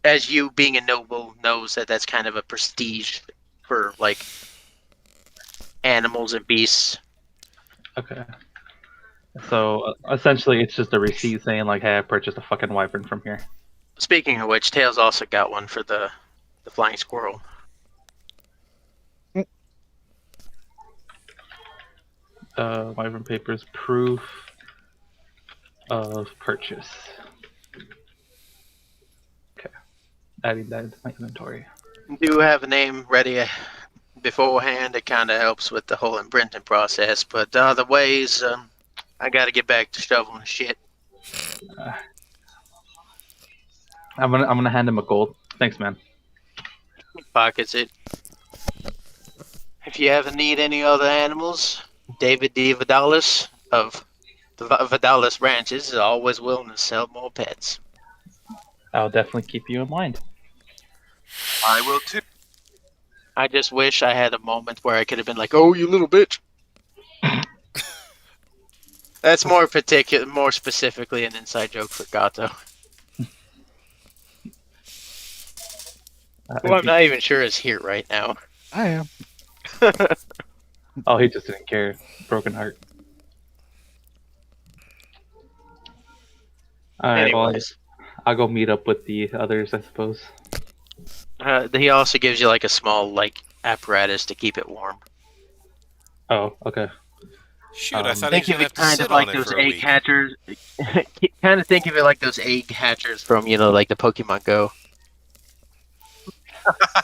as you being a noble knows that's kind of a prestige for like animals and beasts. Okay. So essentially, it's just a receipt saying like, "Hey, I purchased a fucking wyvern from here." Speaking of which, Tails also got one for the flying squirrel. Wyvern papers, proof of purchase. Okay, adding that into my inventory. Do have a name ready beforehand. It kind of helps with the whole imprinting process. But the other ways, I got to get back to shoveling shit. I'm gonna hand him a gold. Thanks, man. Pockets it. If you ever need any other animals, David D. Vidalis of the Vidalis Ranches is always willing to sell more pets. I'll definitely keep you in mind. I will too. I just wish I had a moment where I could have been like, "Oh, you little bitch." That's more specifically an inside joke for Gato. Who I'm not even sure is here right now. I am. Oh, he just didn't care. Broken heart. Alright, well, Anyways, I'll go meet up with the others, I suppose. He also gives you like a small like apparatus to keep it warm. Oh, okay. Shoot, I thought he was Think going of to it have to kind sit of on like it those for a egg week. hatchers. Kind of think of it like those egg hatchers from like the Pokemon Go.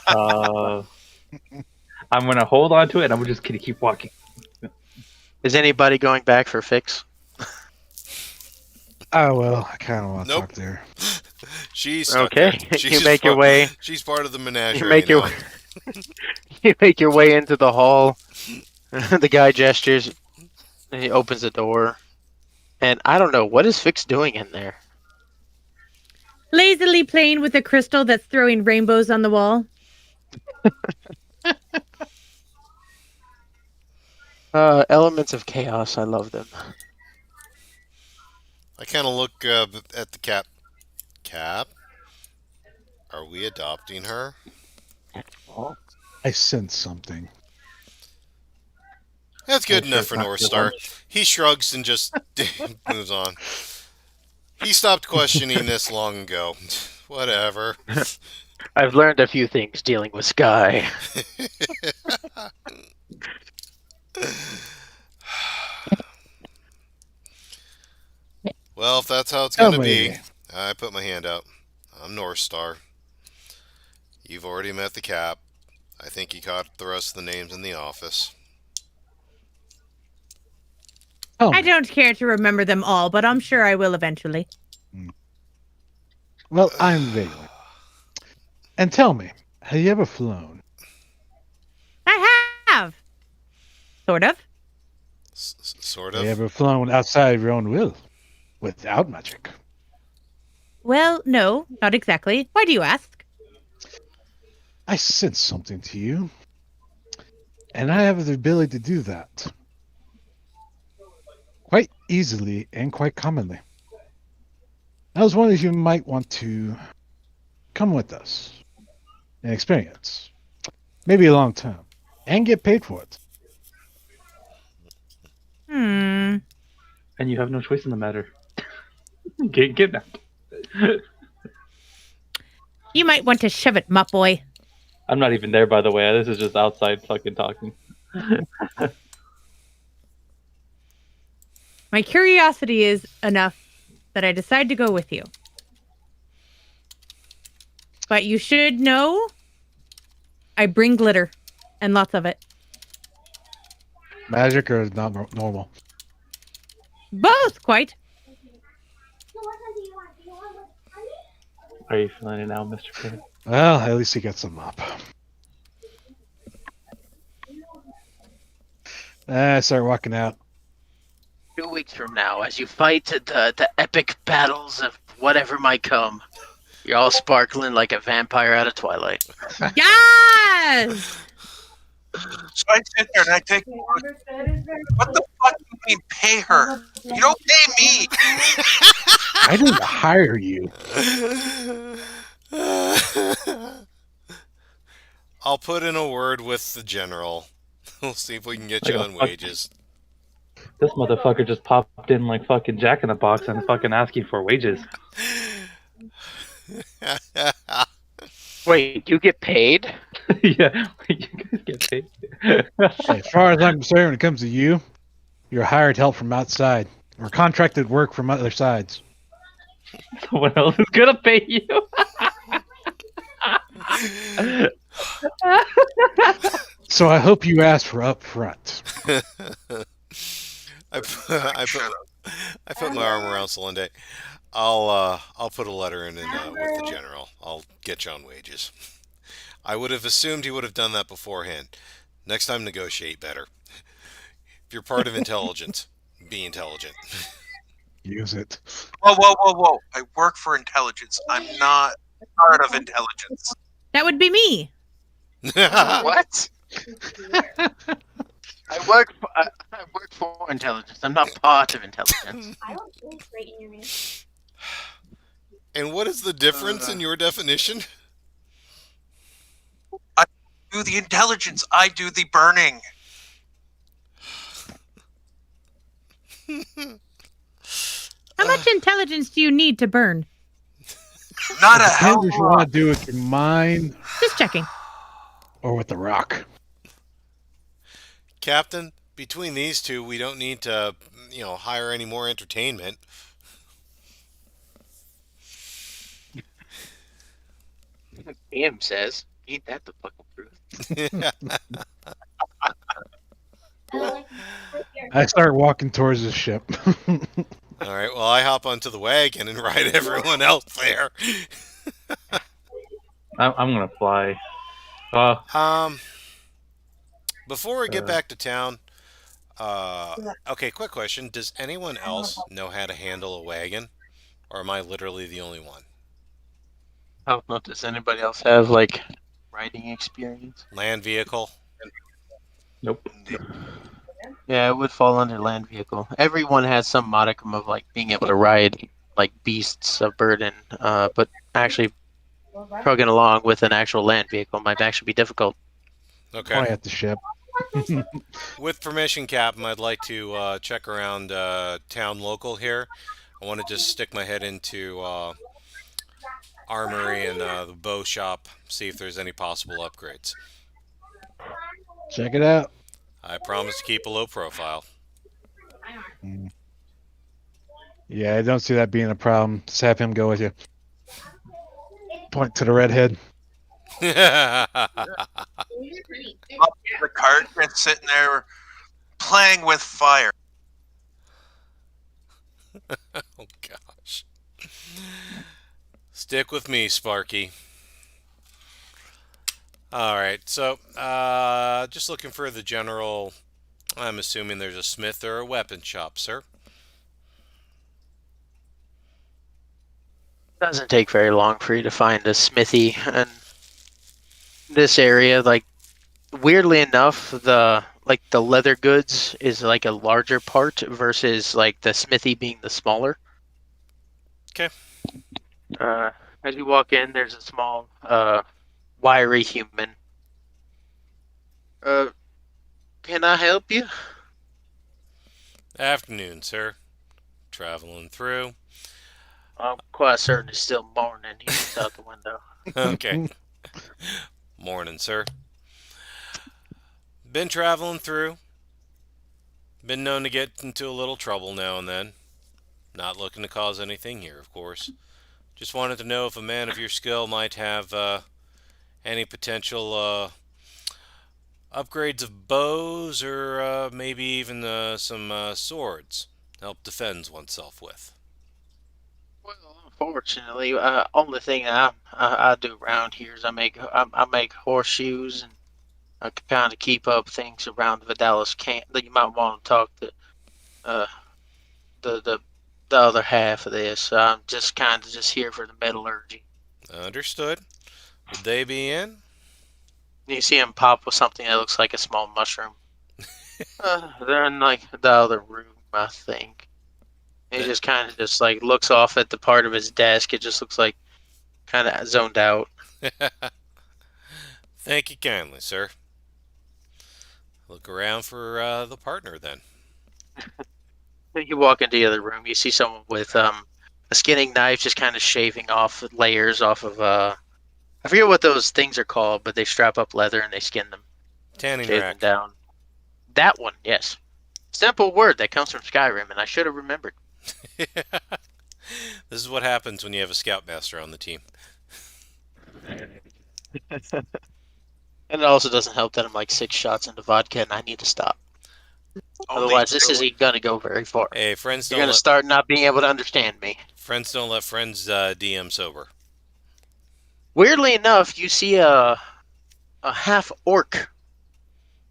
Uh, I'm gonna hold on to it, and I'm just gonna keep walking. Is anybody going back for fix? Oh, well, I kind of want to Nope. talk there. She's stuck Okay, there. She's you just make your part- way. She's part of the menagerie You make your now. you make your way into the hall. The guy gestures. And he opens the door, and I don't know what is Fix doing in there. Lazily playing with a crystal that's throwing rainbows on the wall. Elements of chaos. I love them. I kind of look at the Cap. Cap? Are we adopting her? I sense something. That's good Are you enough sure for it's not North your Star. lunch? He shrugs and just moves on. He stopped questioning this long ago. Whatever. I've learned a few things dealing with Sky. Well, if that's how it's Tell going to me. be, I put my hand out. I'm North Star. You've already met the Cap. I think you caught the rest of the names in the office. Tell I me. don't care to remember them all, but I'm sure I will eventually. Well, I'm Valen. And tell me, have you ever flown? I have. Sort of. Sort Have you of. ever flown outside of your own will? Without magic? Well, no, not exactly. Why do you ask? I sense something to you. And I have the ability to do that. Quite easily and quite commonly. I was wondering if you might want to come with us and experience. Maybe a long term. And get paid for it. Hmm. And you have no choice in the matter. Get kidnapped. You might want to shove it, mutt boy. I'm not even there, by the way. This is just outside fucking talking. My curiosity is enough that I decide to go with you. But you should know I bring glitter and lots of it. Magic or not normal? Both, quite. Are you feeling it now, Mr. Critter? Well, at least he got some up. I start walking out. 2 weeks from now, as you fight the epic battles of whatever might come, you're all sparkling like a vampire out of Twilight. Yes! So I sit there and I take. What the fuck do you mean pay her? You don't pay me. I didn't hire you. I'll put in a word with the general. We'll see if we can get Like you a on fuck- wages. This motherfucker just popped in like fucking Jack in the Box and fucking asking for wages. Wait, you get paid? Yeah, you guys get paid. As far as I'm concerned, when it comes to you, you're hired help from outside. Or contracted work from other sides. Someone else is gonna pay you. So I hope you ask for upfront. I put my arm around Celende. I'll put a letter in with the general. I'll get you on wages. I would have assumed he would have done that beforehand. Next time, negotiate better. If you're part of intelligence, be intelligent. Use it. Whoa. I work for intelligence. I'm not part of intelligence. That would be me. What? I work for intelligence. I'm not part of intelligence. I don't think right in your man. And what is the difference in your definition? Do the intelligence. I do the burning. How much intelligence do you need to burn? Not a It hell depends of if a you want to lot. do it with your mind Just checking. or with the rock. Captain, between these two, we don't need to, hire any more entertainment. PM says, "Ain't that the fucking truth?" I start walking towards the ship. All right, well, I hop onto the wagon and ride everyone else there. I'm gonna fly. Um, Before we get Uh, back to town, okay, quick question. Does anyone else know how to handle a wagon? Or am I literally the only one? I don't know. Does anybody else have like riding experience? Land vehicle? nope. Yeah, it would fall under land vehicle. Everyone has some modicum of like being able to ride like beasts of burden, but actually trucking along with an actual land vehicle might actually be difficult. Okay. Probably at the ship. With permission, Captain, I'd like to check around town local here. I want to just stick my head into armory and the bow shop, see if there's any possible upgrades. Check it out. I promise to keep a low profile. Mm. Yeah, I don't see that being a problem. Just have him go with you. Point to the redhead. The cart that's sitting there playing with fire. Oh gosh. Stick with me, Sparky. Alright, so just looking for the general. I'm assuming there's a smith or a weapon shop, sir. Doesn't take very long for you to find a smithy in this area. Like weirdly enough, the leather goods is like a larger part versus like the smithy being the smaller. 'Kay. As you walk in, there's a small, wiry human. Uh, can I help you? Afternoon, sir. Traveling through. I'm quite certain it's still morning. He looks out the window. Okay. Morning, sir. Been traveling through. Been known to get into a little trouble now and then. Not looking to cause anything here, of course. Just wanted to know if a man of your skill might have any potential upgrades of bows or maybe even some swords to help defend oneself with. Well, unfortunately, only thing I do around here is I make horseshoes and I kind of keep up things around the Dallas camp that you might want to talk to uh the the the other half of this. I'm just kind of just here for the metallurgy. Understood. Would they be in? You see him pop with something that looks like a small mushroom. They're in like the other room, I think. He Th- just kind of just like looks off at the part of his desk. It just looks like kind of zoned out. Thank you kindly, sir. Look around for the partner then. You walk into the other room. You see someone with a skinning knife, just kind of shaving off layers off of I forget what those things are called, but they strap up leather and they skin them, Tanning shave them rack. down. That one, yes. Simple word that comes from Skyrim, and I should have remembered. This is what happens when you have a scoutmaster on the team. And it also doesn't help that I'm like 6 shots into vodka and I need to stop. Only Otherwise, this two. isn't gonna go very far. Hey, friends You're don't gonna let start not being able to understand me. friends DM sober. Weirdly enough, you see a half orc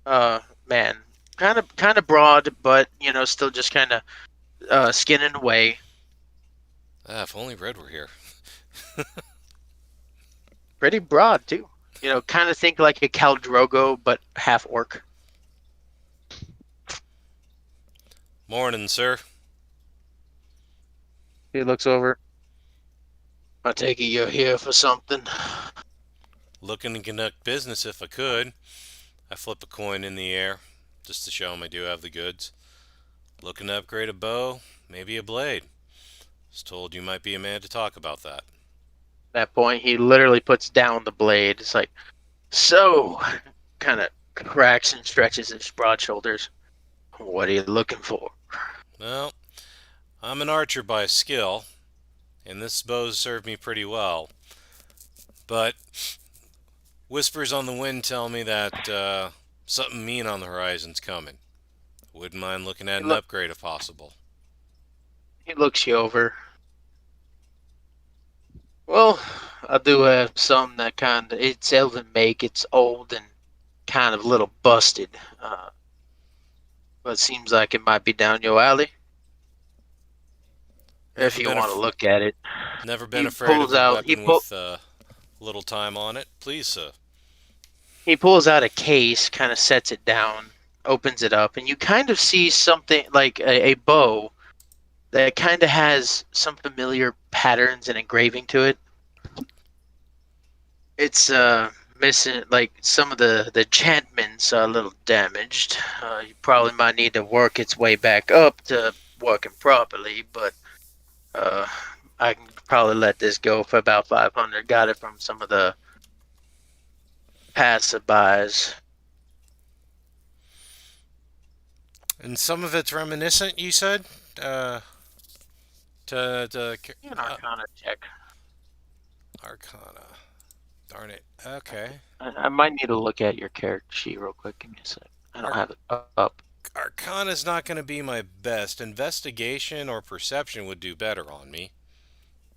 man, kind of broad, but still just kind of skinning away. If only Red were here. Pretty broad too. Kind of think like a Khal Drogo, but half orc. Morning, sir. He looks over. I take it you're here for something. Looking to conduct business if I could. I flip a coin in the air just to show him I do have the goods. Looking to upgrade a bow, maybe a blade. Was told you might be a man to talk about that. that point, he literally puts down the blade. It's like, so, kind of cracks and stretches his broad shoulders. What are you looking for? Well, I'm an archer by skill, and this bow's served me pretty well. But whispers on the wind tell me that something mean on the horizon's coming. Wouldn't mind looking at He, an look, upgrade if possible. he looks you over. Well, I do have some that kind of, it's elven make, it's old and kind of a little busted. But seems like it might be down your alley. If Never you been want to af- look at it. Never been He afraid of pulls a out, weapon with little time on it. Please, sir. he pulls out a case, kind of sets it down, opens it up, and you kind of see something like a bow that kind of has some familiar patterns and engraving to it. It's missing, like some of the enchantments are a little damaged. You probably might need to work its way back up to working properly, but uh, I can probably let this go for about 500. Got it from some of the passerbys. And some of it's reminiscent, you said? To An Arcana check. Arcana. Darn it. Okay. I might need to look at your character sheet real quick. Give me a sec. I don't have it up. Arcana's not going to be my best. Investigation or perception would do better on me.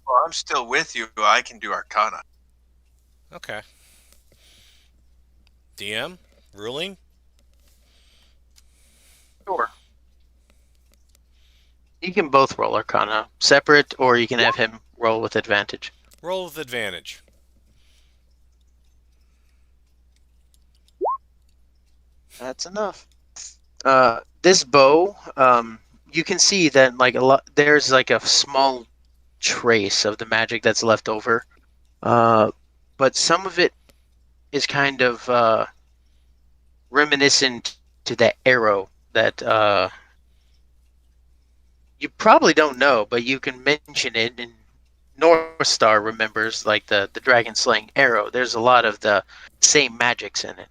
Well, I'm still with you. I can do Arcana. Okay. DM? Ruling? Sure. You can both roll Arcana separate, or you can have him roll with advantage. Roll with advantage. That's enough. This bow, you can see that like a lot. There's like a small trace of the magic that's left over, but some of it is kind of reminiscent to that arrow that you probably don't know, but you can mention it. And North Star remembers like the dragon slaying arrow. There's a lot of the same magics in it.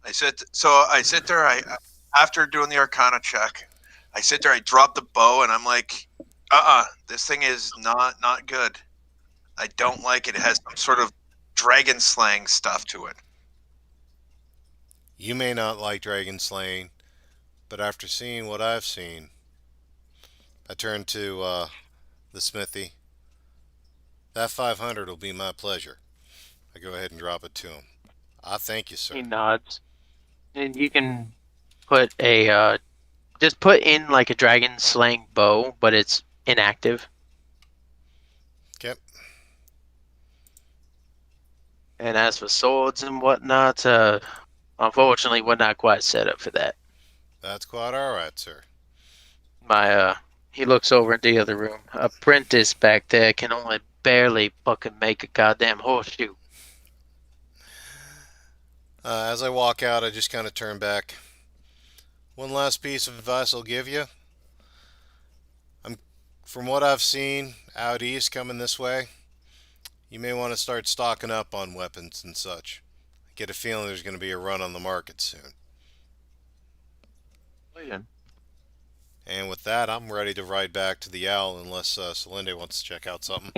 I sit there. After doing the Arcana check, I sit there. I drop the bow, and I'm like, this thing is not good. I don't like it. It has some sort of dragon slaying stuff to it. You may not like dragon slaying, but after seeing what I've seen, I turn to the smithy. That 500 will be my pleasure. I go ahead and drop it to him. I thank you, sir. He nods, and you can put a just put in like a dragon slaying bow, but it's inactive. Okay. And as for swords and whatnot, unfortunately, we're not quite set up for that. That's quite alright, sir. He looks over into the other room. Apprentice back there can only barely fucking make a goddamn horseshoe. As I walk out, I just kind of turn back. One last piece of advice I'll give you. From what I've seen out east coming this way, you may want to start stocking up on weapons and such. I get a feeling there's going to be a run on the market soon. And with that, I'm ready to ride back to the Owl unless Celinde wants to check out something.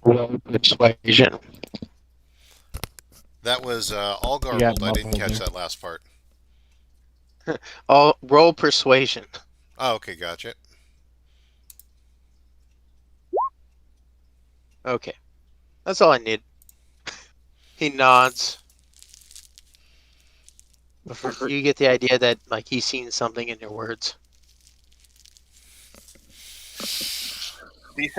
Persuasion. That was all got garbled. I didn't muffled catch there. that last part. Roll persuasion. Oh, okay, gotcha. Okay, that's all I need. He nods. You get the idea that like he's seen something in your words. These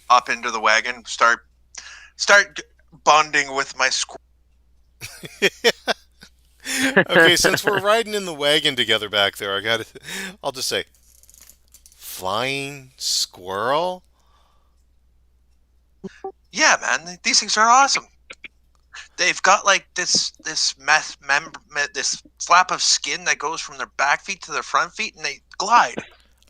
hop into the wagon. Start bonding with my squirrel. Okay, since we're riding in the wagon together back there, I'll just say, flying squirrel? Yeah, man, these things are awesome. They've got like this slap of skin that goes from their back feet to their front feet, and they glide.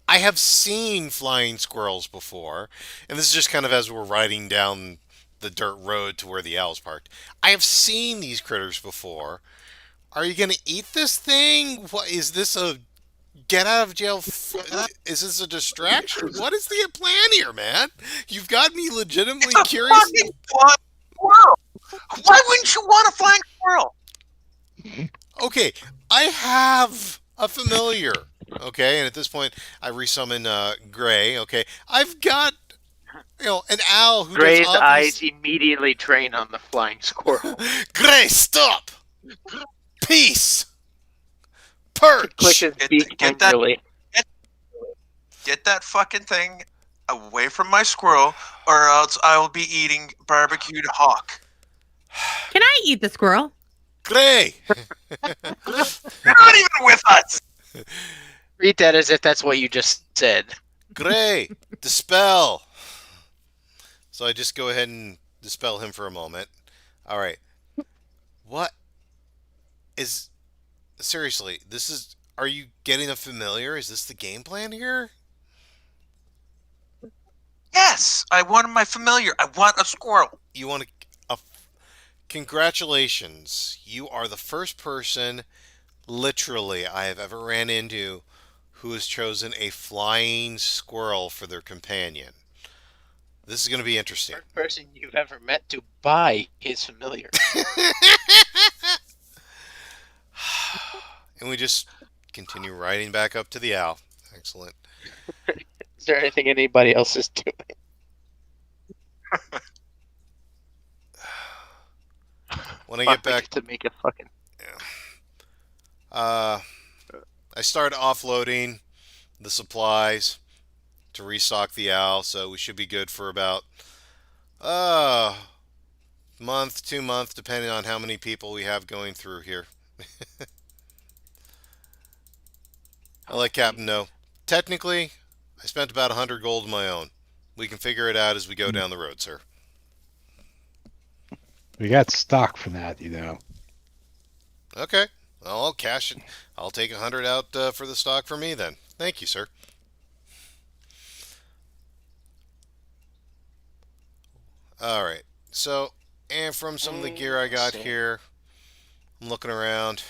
I have seen flying squirrels before, and this is just kind of as we're riding down the dirt road to where the owl's parked. I have seen these critters before. Are you gonna eat this thing? What is this a get out of jail? Is this a distraction? What is the plan here, man? You've got me legitimately It's a curious. fucking flying squirrel. Why wouldn't you want a flying squirrel? Okay, I have a familiar. Okay, and at this point, I resummon Gray. Okay, I've got an owl who does Gray's obvious. eyes immediately train on the flying squirrel. Gray, stop! Peace! Click Perch! his Get, beak get that angrily. get that fucking thing away from my squirrel, or else I will be eating barbecued hawk. Can I eat the squirrel? Gray! You're not even with us. Read that as if that's what you just said. Gray! Dispel! So I just go ahead and dispel him for a moment. Alright. What is. Seriously, this is. Are you getting a familiar? Is this the game plan here? Yes, I want my familiar. I want a squirrel. You want a. Congratulations. You are the first person, literally, I have ever ran into who has chosen a flying squirrel for their companion. This is going to be interesting. First person you've ever met to buy his familiar. And we just continue riding back up to the owl. Excellent. Is there anything anybody else is doing? When I get Fuck, we back, get to make a fucking. I start offloading the supplies to restock the owl, so we should be good for about month, 2 months, depending on how many people we have going through here. I'll let Captain know. Technically, I spent about 100 gold of my own. We can figure it out as we go down the road, sir. We got stock for that. Okay. Well, I'll cash it. I'll take 100 out for the stock for me then. Thank you, sir. Alright. So, and from some of the gear I got here, I'm looking around.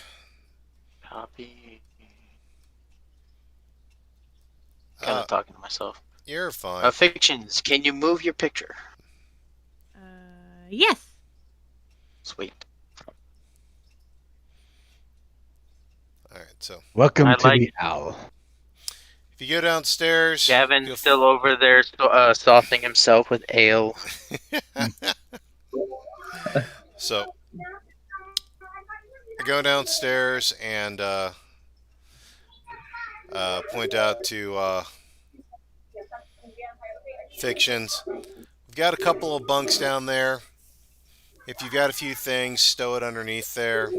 Copy. Kind of talking to myself. You're fine. Fictions, can you move your picture? Yes. Sweet. Alright, so Welcome I to like the it. owl. if you go downstairs, Gavin's you'll still over there saucing himself with ale. So, I go downstairs and point out to Fictions. We've got a couple of bunks down there. If you've got a few things, stow it underneath there.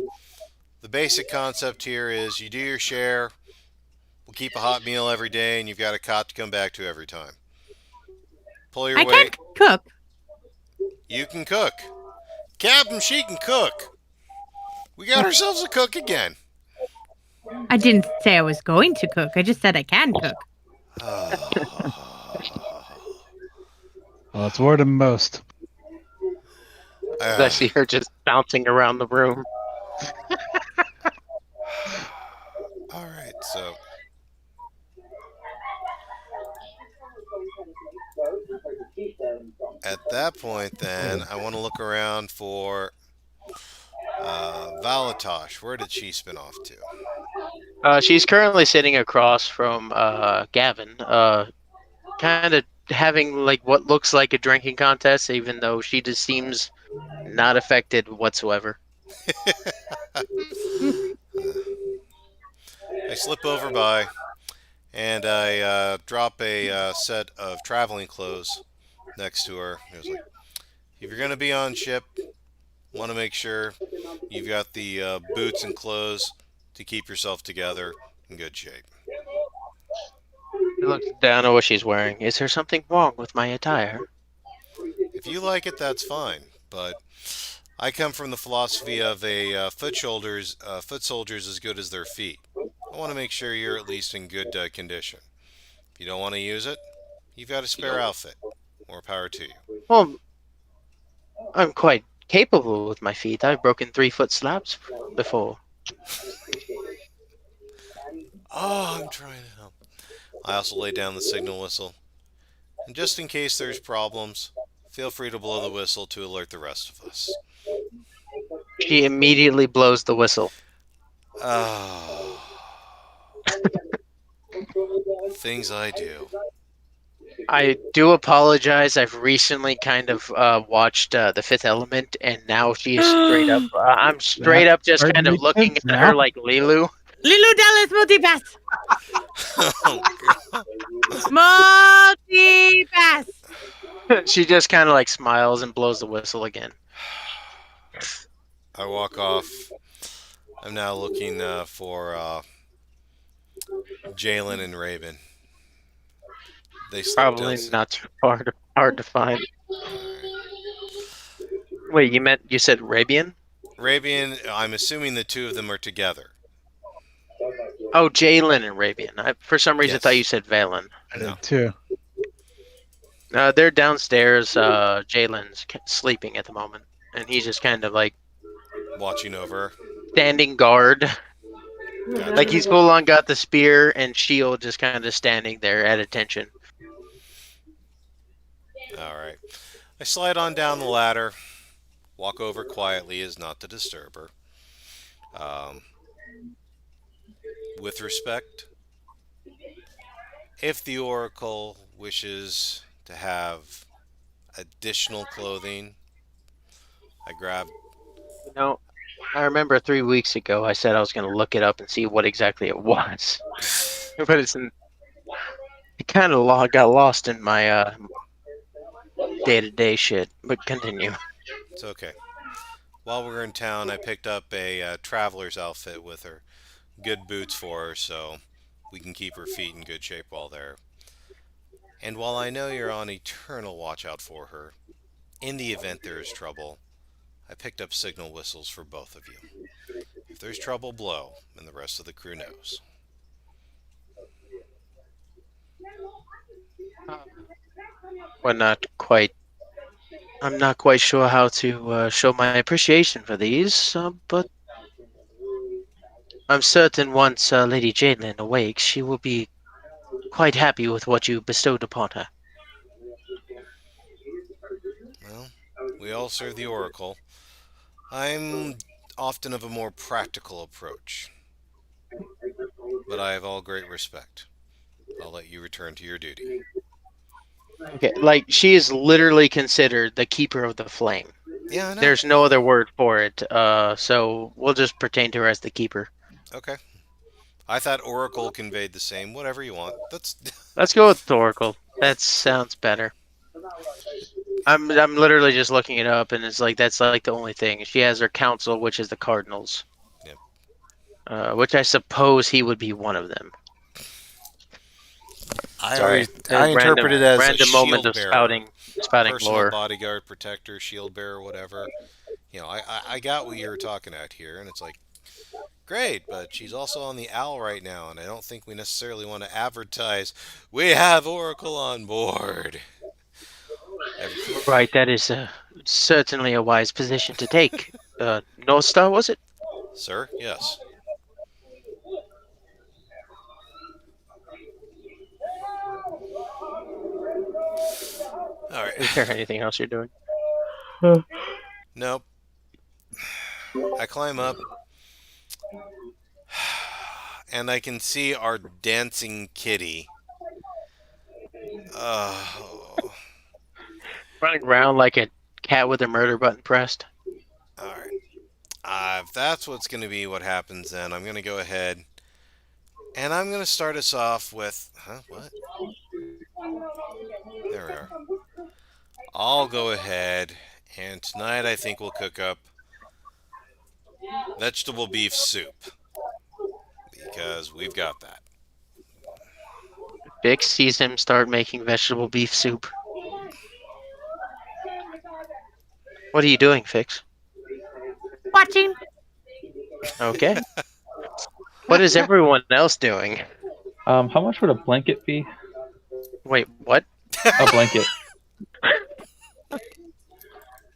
The basic concept here is you do your share. We'll keep a hot meal every day, and you've got a cot to come back to every time. Pull your I weight. can't cook. You can cook. Captain, she can cook. We got ourselves a cook again. I didn't say I was going to cook. I just said I can cook. Well, it's more than most. I see her just bouncing around the room. Alright, so at that point then, I want to look around for Valatosh. Where did she spin off to? She's currently sitting across from Gavin, kind of having like what looks like a drinking contest, even though she just seems not affected whatsoever. I slip over by and I drop a set of traveling clothes next to her. It was like, if you're going to be on ship, want to make sure you've got the boots and clothes to keep yourself together in good shape. She looks down at what she's wearing. Is there something wrong with my attire? If you like it, that's fine. But I come from the philosophy of a foot soldier's as good as their feet. I want to make sure you're at least in good condition. If you don't want to use it, you've got a spare outfit. More power to you. Well, I'm quite capable with my feet. I've broken 3-foot slabs before. Oh, I'm trying to help. I also lay down the signal whistle. And just in case there's problems, feel free to blow the whistle to alert the rest of us. She immediately blows the whistle. Oh, things I do. I do apologize. I've recently kind of watched The Fifth Element, and now she is straight up. I'm straight up just starting kind to of make looking sense at her now. like Lilu. Lilu Dallas multipass. Oh, God. Multipass. She just kind of like smiles and blows the whistle again. I walk off. I'm now looking for Jalen and Raven. They slipped Probably down. not too hard to find. Alright. Wait, you said Arabian? Rabian, I'm assuming the two of them are together. Oh, Jalen and Arabian. I for some reason thought you Yes. said Valen. I No. did too. They're downstairs. Jalen's sleeping at the moment, and he's just kind of like Watching over. standing guard. Gotcha. Like he's full on got the spear and shield just kind of standing there at attention. Alright. I slide on down the ladder. Walk over quietly as not to disturb her. With respect, if the Oracle wishes to have additional clothing, I grab. You know, I remember 3 weeks ago I said I was going to look it up and see what exactly it was, but it kind of got lost in my day-to-day shit. But continue. It's okay. While we were in town, I picked up a traveler's outfit with her. Good boots for her, so we can keep her feet in good shape while there. And while I know you're on eternal watch out for her, in the event there is trouble, I picked up signal whistles for both of you. If there's trouble, blow, and the rest of the crew knows. Well, not quite. I'm not quite sure how to show my appreciation for these, but I'm certain once Lady Jadelyn awakes, she will be quite happy with what you bestowed upon her. Well, we all serve the Oracle. I'm often of a more practical approach, but I have all great respect. I'll let you return to your duty. Okay, like she is literally considered the keeper of the flame. Yeah, I know. There's no other word for it, so we'll just pertain to her as the keeper. Okay. I thought Oracle conveyed the same. Whatever you want. That's Let's go with Oracle. That sounds better. I'm literally just looking it up, and it's like that's like the only thing. She has her council, which is the Cardinals. Yep. Which I suppose he would be one of them. Sorry, I interpret it as a random moment shield of bearer, spouting personal lore. bodyguard, protector, shield bearer, whatever. You know, I got what you were talking at here, and it's like, great, but she's also on the owl right now, and I don't think we necessarily want to advertise we have Oracle on board. Right, that is certainly a wise position to take. North Star, was it? Sir, yes. All right. Is there anything else you're doing? Nope. I climb up, and I can see our dancing kitty. Oh. Running around like a cat with a murder button pressed. All right. If that's what's going to be what happens, then I'm going to go ahead and I'm going to start us off with. Huh? What? There we are. I'll go ahead, and tonight I think we'll cook up vegetable beef soup because we've got that. Fix sees him start making vegetable beef soup. What are you doing, Fix? Watching. Okay. What is everyone else doing? How much would a blanket be? Wait, what? A blanket.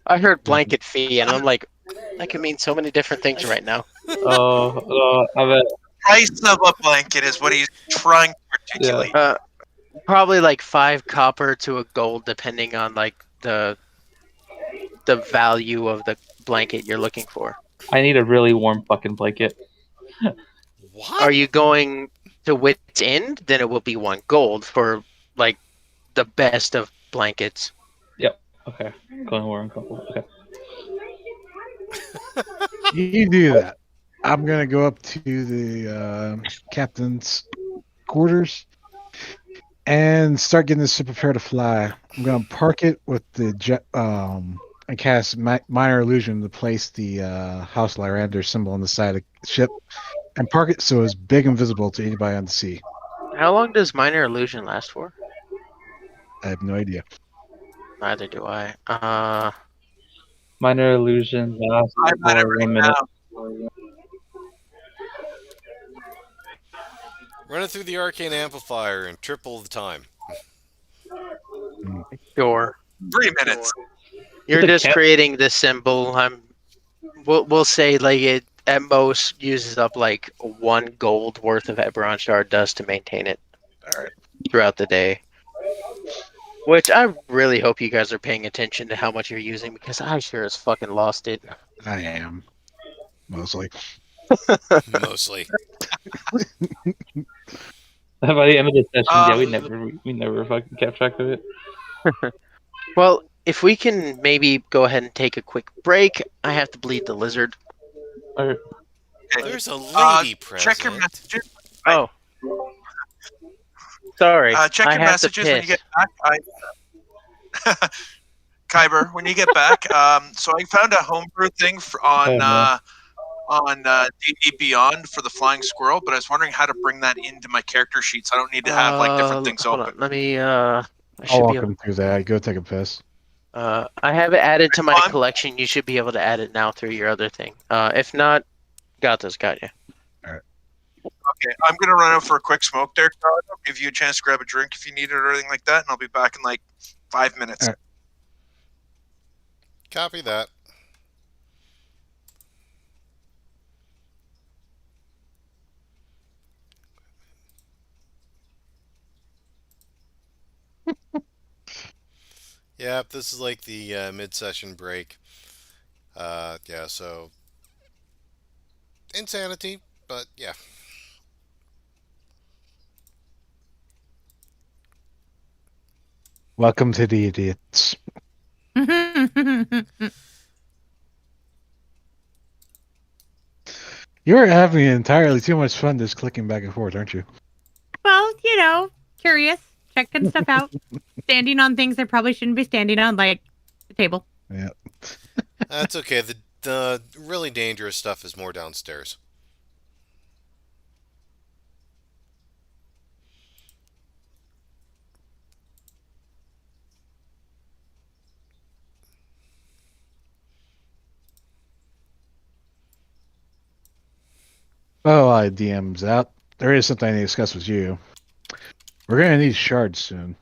I heard blanket fee, and I'm like, that could mean so many different things right now. I bet. Price of a blanket is what he's trying to Yeah. articulate. Probably like 5 copper to a gold, depending on like the value of the blanket you're looking for. I need a really warm fucking blanket. What? Are you going to Wit's End? Then it will be 1 gold for like the best of blankets. Okay. Going warm couple. Okay. You do that. I'm gonna go up to the captain's quarters and start getting this to prepare to fly. I'm gonna park it with the jet, and cast minor illusion to place the House Lyrander symbol on the side of the ship, and park it so it's big and visible to anybody on the sea. How long does minor illusion last for? I have no idea. Neither do I. Minor illusion lasts I'm at it for right 1 minute. now. Run it through the arcane amplifier and triple the time. Sure. 3 minutes. You're The just cat- creating this symbol. We'll say like it at most uses up like 1 gold worth of Eberron shard dust to maintain it. All right. Throughout the day. Which I really hope you guys are paying attention to how much you're using, because I sure as fucking lost it. I am mostly. Mostly. By the end of the session, yeah, Um, we never fucking kept track of it. Well, if we can maybe go ahead and take a quick break, I have to bleed the lizard. Or, There's a lady check your present. messages. Oh. Sorry. Check I your have messages to when you piss. get back. Kyber, when you get back, so I found a homebrew thing on D&D Beyond for the flying squirrel, but I was wondering how to bring that into my character sheet, so I don't need to have like different things hold open. on. Let me I'll walk him through that. Go take a piss. I have it added to my Fun. collection. You should be able to add it now through your other thing. If not, got you. Okay, I'm gonna run out for a quick smoke there, Todd. I'll give you a chance to grab a drink if you need it or anything like that, and I'll be back in like 5 minutes. All right. Copy that. Yep, this is like the mid-session break. Yeah, so insanity, but yeah. Welcome to the idiots. You're having entirely too much fun just clicking back and forth, aren't you? Well, curious, checking stuff out, standing on things I probably shouldn't be standing on, like the table. Yeah. That's okay. The really dangerous stuff is more downstairs. Oh, I DM's out. There is something I need to discuss with you. We're gonna need shards soon.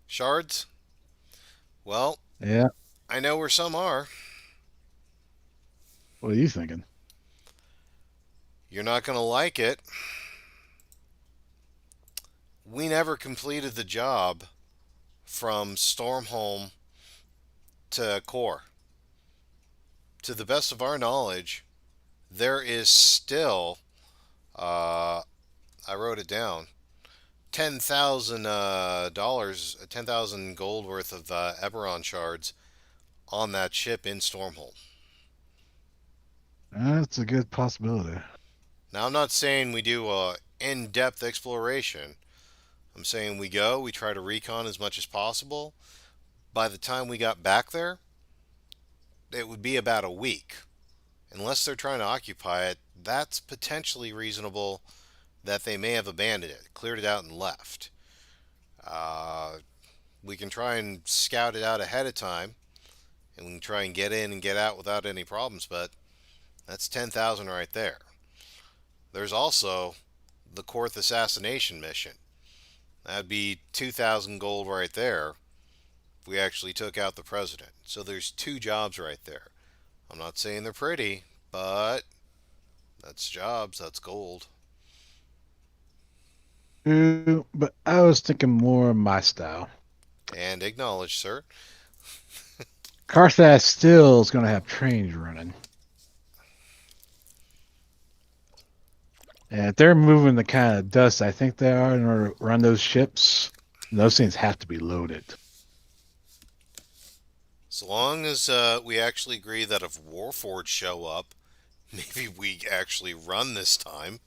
Shards? Well, Yeah. I know where some are. What are you thinking? You're not going to like it. We never completed the job from Stormholm to Core. To the best of our knowledge, there is still, I wrote it down, $10,000, 10,000 gold worth of Eberron shards on that ship in Stormholm. That's a good possibility. Now, I'm not saying we do in-depth exploration. I'm saying we go, we try to recon as much as possible. By the time we got back there, it would be about a week. Unless they're trying to occupy it, that's potentially reasonable that they may have abandoned it, cleared it out, and left. We can try and scout it out ahead of time, and we can try and get in and get out without any problems, but that's 10,000 right there. There's also the Korth assassination mission. That'd be 2,000 gold right there if we actually took out the president. So there's two jobs right there. I'm not saying they're pretty, but that's jobs, that's gold. But I was thinking more of my style. And acknowledge, sir. Carthage still is going to have trains running. And if they're moving the kind of dust I think they are in order to run those ships, those things have to be loaded. So long as we actually agree that if Warforged show up, maybe we actually run this time.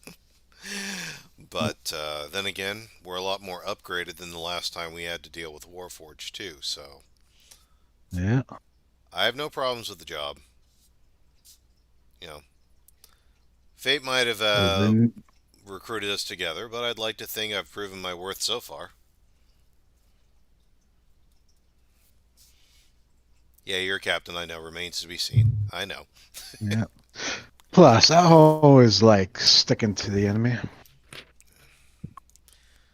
But then again, we're a lot more upgraded than the last time we had to deal with Warforged too. So Yeah. I have no problems with the job. You know, Fate might have So then, recruited us together, but I'd like to think I've proven my worth so far. Yeah, your captain, I know, remains to be seen. I know. yeah. Plus, I always like sticking to the enemy.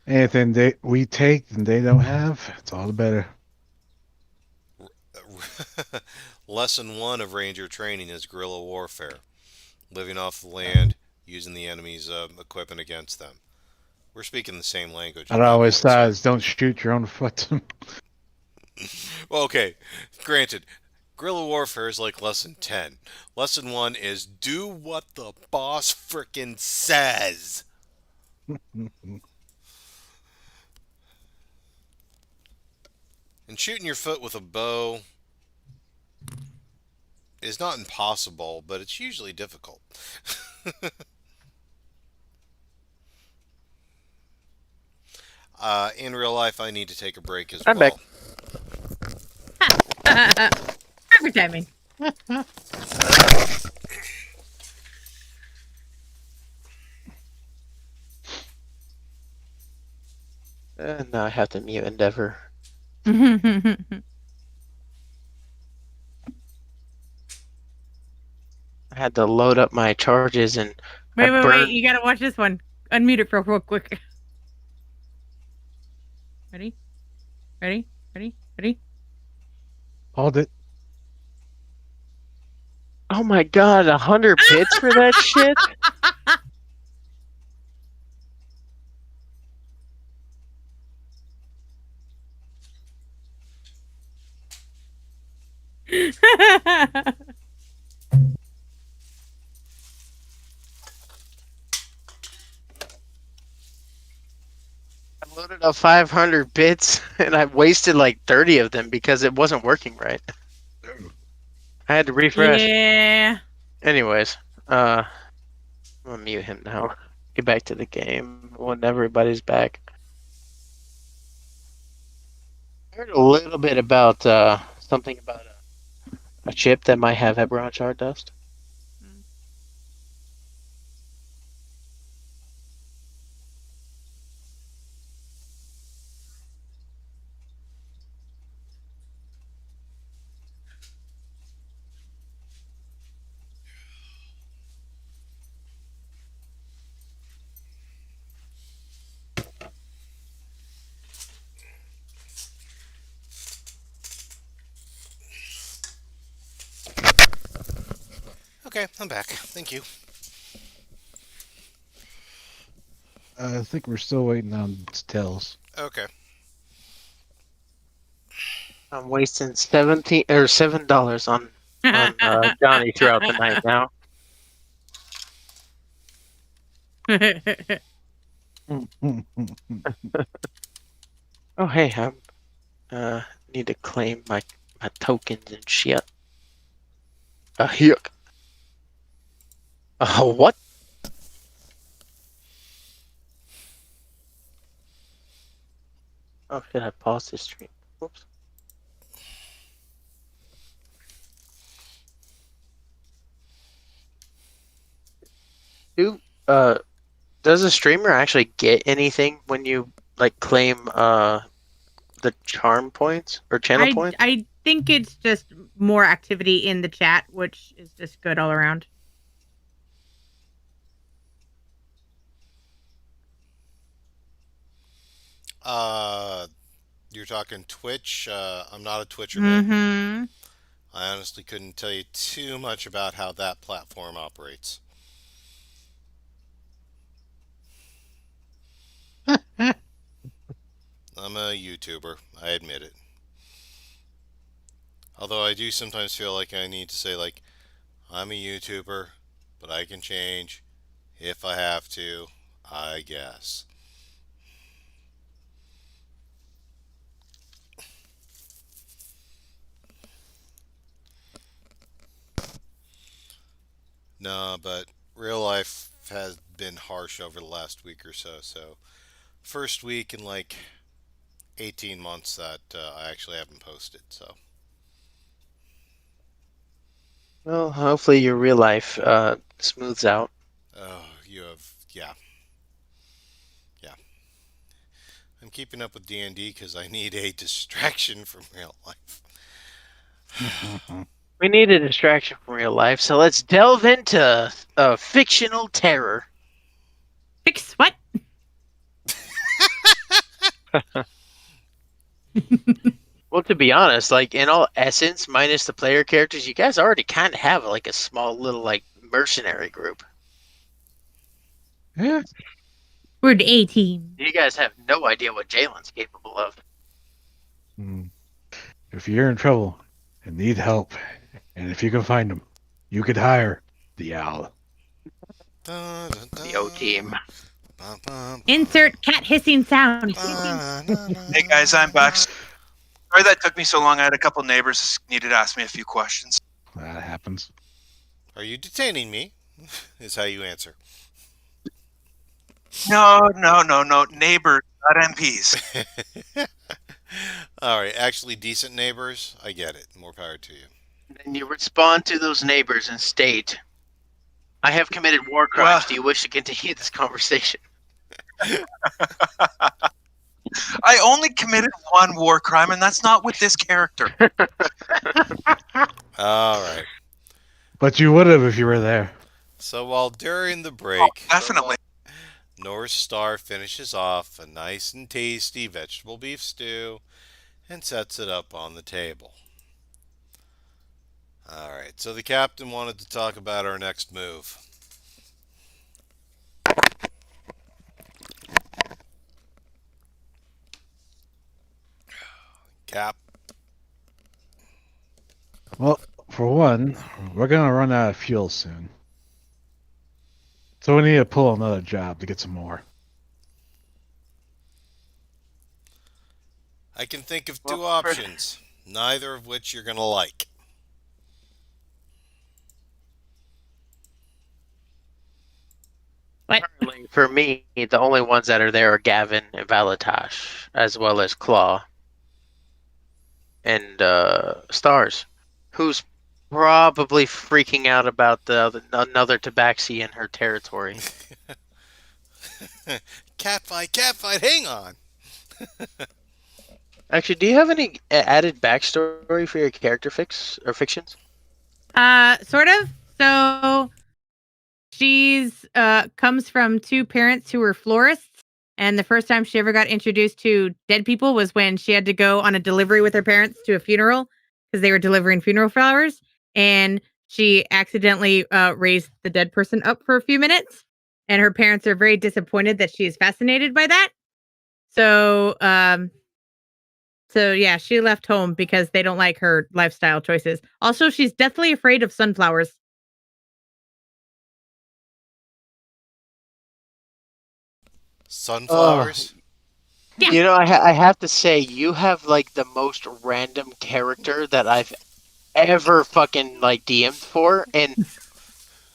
Anything we take and they don't have, it's all the better. Lesson 1 of Ranger training is guerrilla warfare. Living off the land, using the enemy's equipment against them. We're speaking the same language at I that always point, thought sir. is don't shoot your own foot. Well, okay, granted, guerrilla warfare is like lesson 10. Lesson 1 is do what the boss frickin' says. And shooting your foot with a bow is not impossible, but it's usually difficult. In real life, I need to take a break as I'm well. back. Perfect timing. Now I have to mute Endeavor. Wait, I had to load up my charges and wait. burned- You gotta watch this one. Unmute it real quick. Ready? Hold it. Oh my god, 100 bits for that shit? I loaded up 500 bits and I wasted like 30 of them because it wasn't working right. I had to refresh. Yeah. Anyways, I'm gonna mute him now. Get back to the game when everybody's back. I heard a little bit about something about a chip that might have Hebron shard dust. Okay, I'm back. Thank you. I think we're still waiting on Tails. Okay. I'm wasting $7 on Johnny throughout the night now. Oh hey, I need to claim my tokens and shit. Here. What? Oh shit! I paused this stream. Oops. Do does a streamer actually get anything when you like claim the charm points or channel points? I think it's just more activity in the chat, which is just good all around. Uh, you're talking Twitch. I'm not a Twitcher, man. Mm-hmm. I honestly couldn't tell you too much about how that platform operates. I'm a YouTuber. I admit it. Although I do sometimes feel like I need to say like I'm a YouTuber, but I can change if I have to. I guess. No, but real life has been harsh over the last week or so. So first week in like 18 months that I actually haven't posted. So Well, hopefully your real life smooths out. you have yeah. Yeah, I'm keeping up with D&D because I need a distraction from real life. We need a distraction from real life, so let's delve into fictional terror. Fix what? Well, to be honest, like in all essence, minus the player characters, you guys already kind of have like a small little like mercenary group. Yeah. We're the A team. You guys have no idea what Jalen's capable of. Mm. If you're in trouble and need help, and if you can find them, you could hire the owl. Dun, dun, The O team. dun. Bum, bum, Insert cat hissing sound. Hey guys, I'm back. Sorry that took me so long. I had a couple neighbors who needed to ask me a few questions. That happens. Are you detaining me? Is how you answer. No. Neighbors, not MPs. All right, actually decent neighbors. I get it. More power to you. Then you respond to those neighbors and state, I have committed war crimes. Well- Do you wish to continue this conversation? I only committed one war crime, and that's not with this character. All right. But you would have if you were there. So while during the break, Definitely. North Star finishes off a nice and tasty vegetable beef stew and sets it up on the table. All right. So the captain wanted to talk about our next move. Cap. Well, for one, we're gonna run out of fuel soon. So we need to pull another job to get some more. I can think of two Well, options, neither of which you're going to like. What? Currently, for me, the only ones that are there are Gavin and Valatash, as well as Claw and Stars, who's probably freaking out about another tabaxi in her territory. Catfight, hang on. Actually, do you have any added backstory for your character fictions? Sort of. So she's comes from two parents who were florists, and the first time she ever got introduced to dead people was when she had to go on a delivery with her parents to a funeral because they were delivering funeral flowers, and she accidentally raised the dead person up for a few minutes, and her parents are very disappointed that she is fascinated by that. So yeah, she left home because they don't like her lifestyle choices. Also, she's deathly afraid of sunflowers. Sunflowers? Yeah. You know, I have to say, you have like the most random character that I've ever fucking like DM'd for, and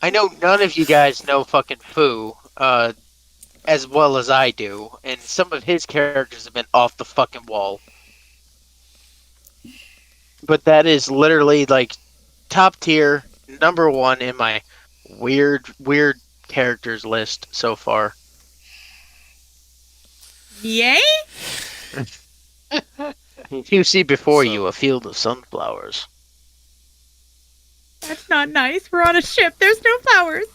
I know none of you guys know fucking Fu, as well as I do, and some of his characters have been off the fucking wall. But that is literally like top tier, number one in my weird characters list so far. Yay? You see before So- you a field of sunflowers. That's not nice. We're on a ship. There's no flowers.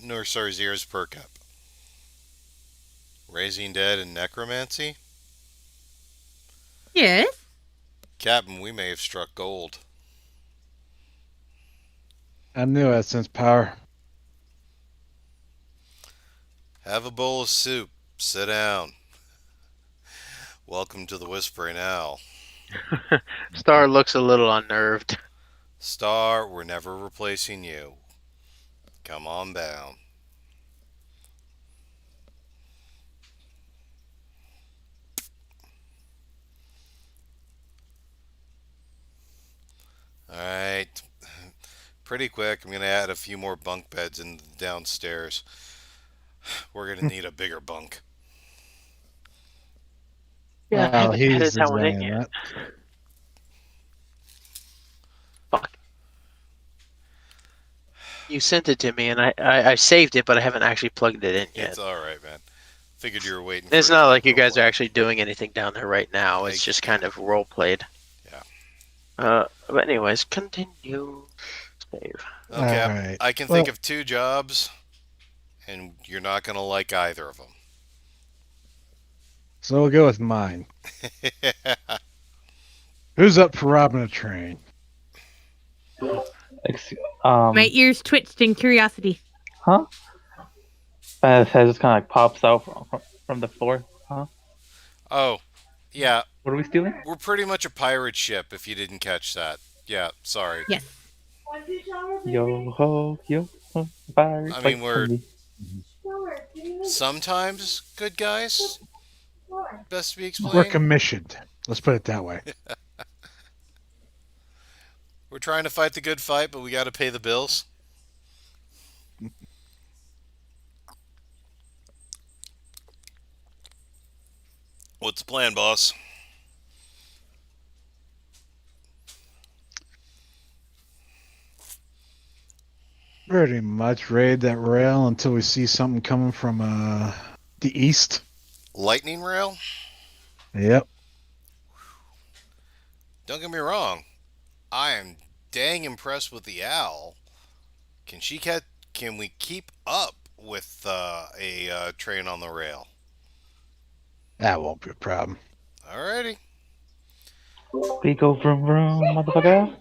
North Star's ears perk up. Raising dead and necromancy? Yes. Captain, we may have struck gold. I knew I sensed power. Have a bowl of soup. Sit down. Welcome to the Whispering Owl. Star looks a little unnerved. Star, we're never replacing you. Come on down. Alright. Pretty quick, I'm going to add a few more bunk beds in downstairs. We're going to need a bigger bunk. Yeah, I Well, haven't headed he's that one in designing yet. that. Fuck. You sent it to me, and I saved it, but I haven't actually plugged it in yet. It's alright, man. Figured you were waiting It's for it not to like you guys are roll. actually doing anything down there right now. It's just kind of role played. Yeah. But anyways, continue. Save. Okay, Alright. I can Well, think of 2 jobs, and you're not going to like either of them. so we'll go with mine. Who's up for robbing a train? My ears twitched in curiosity. Huh? His head just kind of like pops out from the floor. Huh? Oh, yeah, What are we stealing? we're pretty much a pirate ship if you didn't catch that. Yeah, sorry. Yes. Yo ho, yo ho, fire. I mean, we're sometimes good guys. Best to be We're explained. commissioned. Let's put it that way. We're trying to fight the good fight, but we got to pay the bills. What's the plan, boss? Pretty much raid that rail until we see something coming from the east. Lightning rail? Yep. Don't get me wrong. I am dang impressed with the owl. Can we keep up with a train on the rail? That won't be a problem. Alrighty. We go vroom vroom, motherfucker.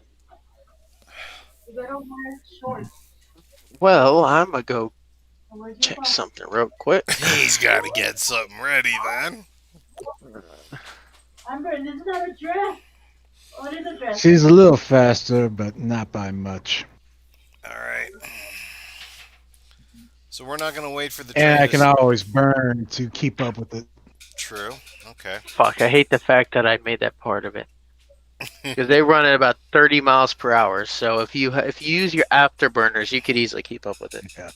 Well, I'm gonna go check something real quick. He's got to get something ready then. She's a little faster, but not by much. Alright. So we're not going to wait for the train. And I can always burn to keep up with it. True. Okay. Fuck, I hate the fact that I made that part of it. Because they run at about 30 miles per hour, so if you use your afterburners, you could easily keep up with it. Yeah.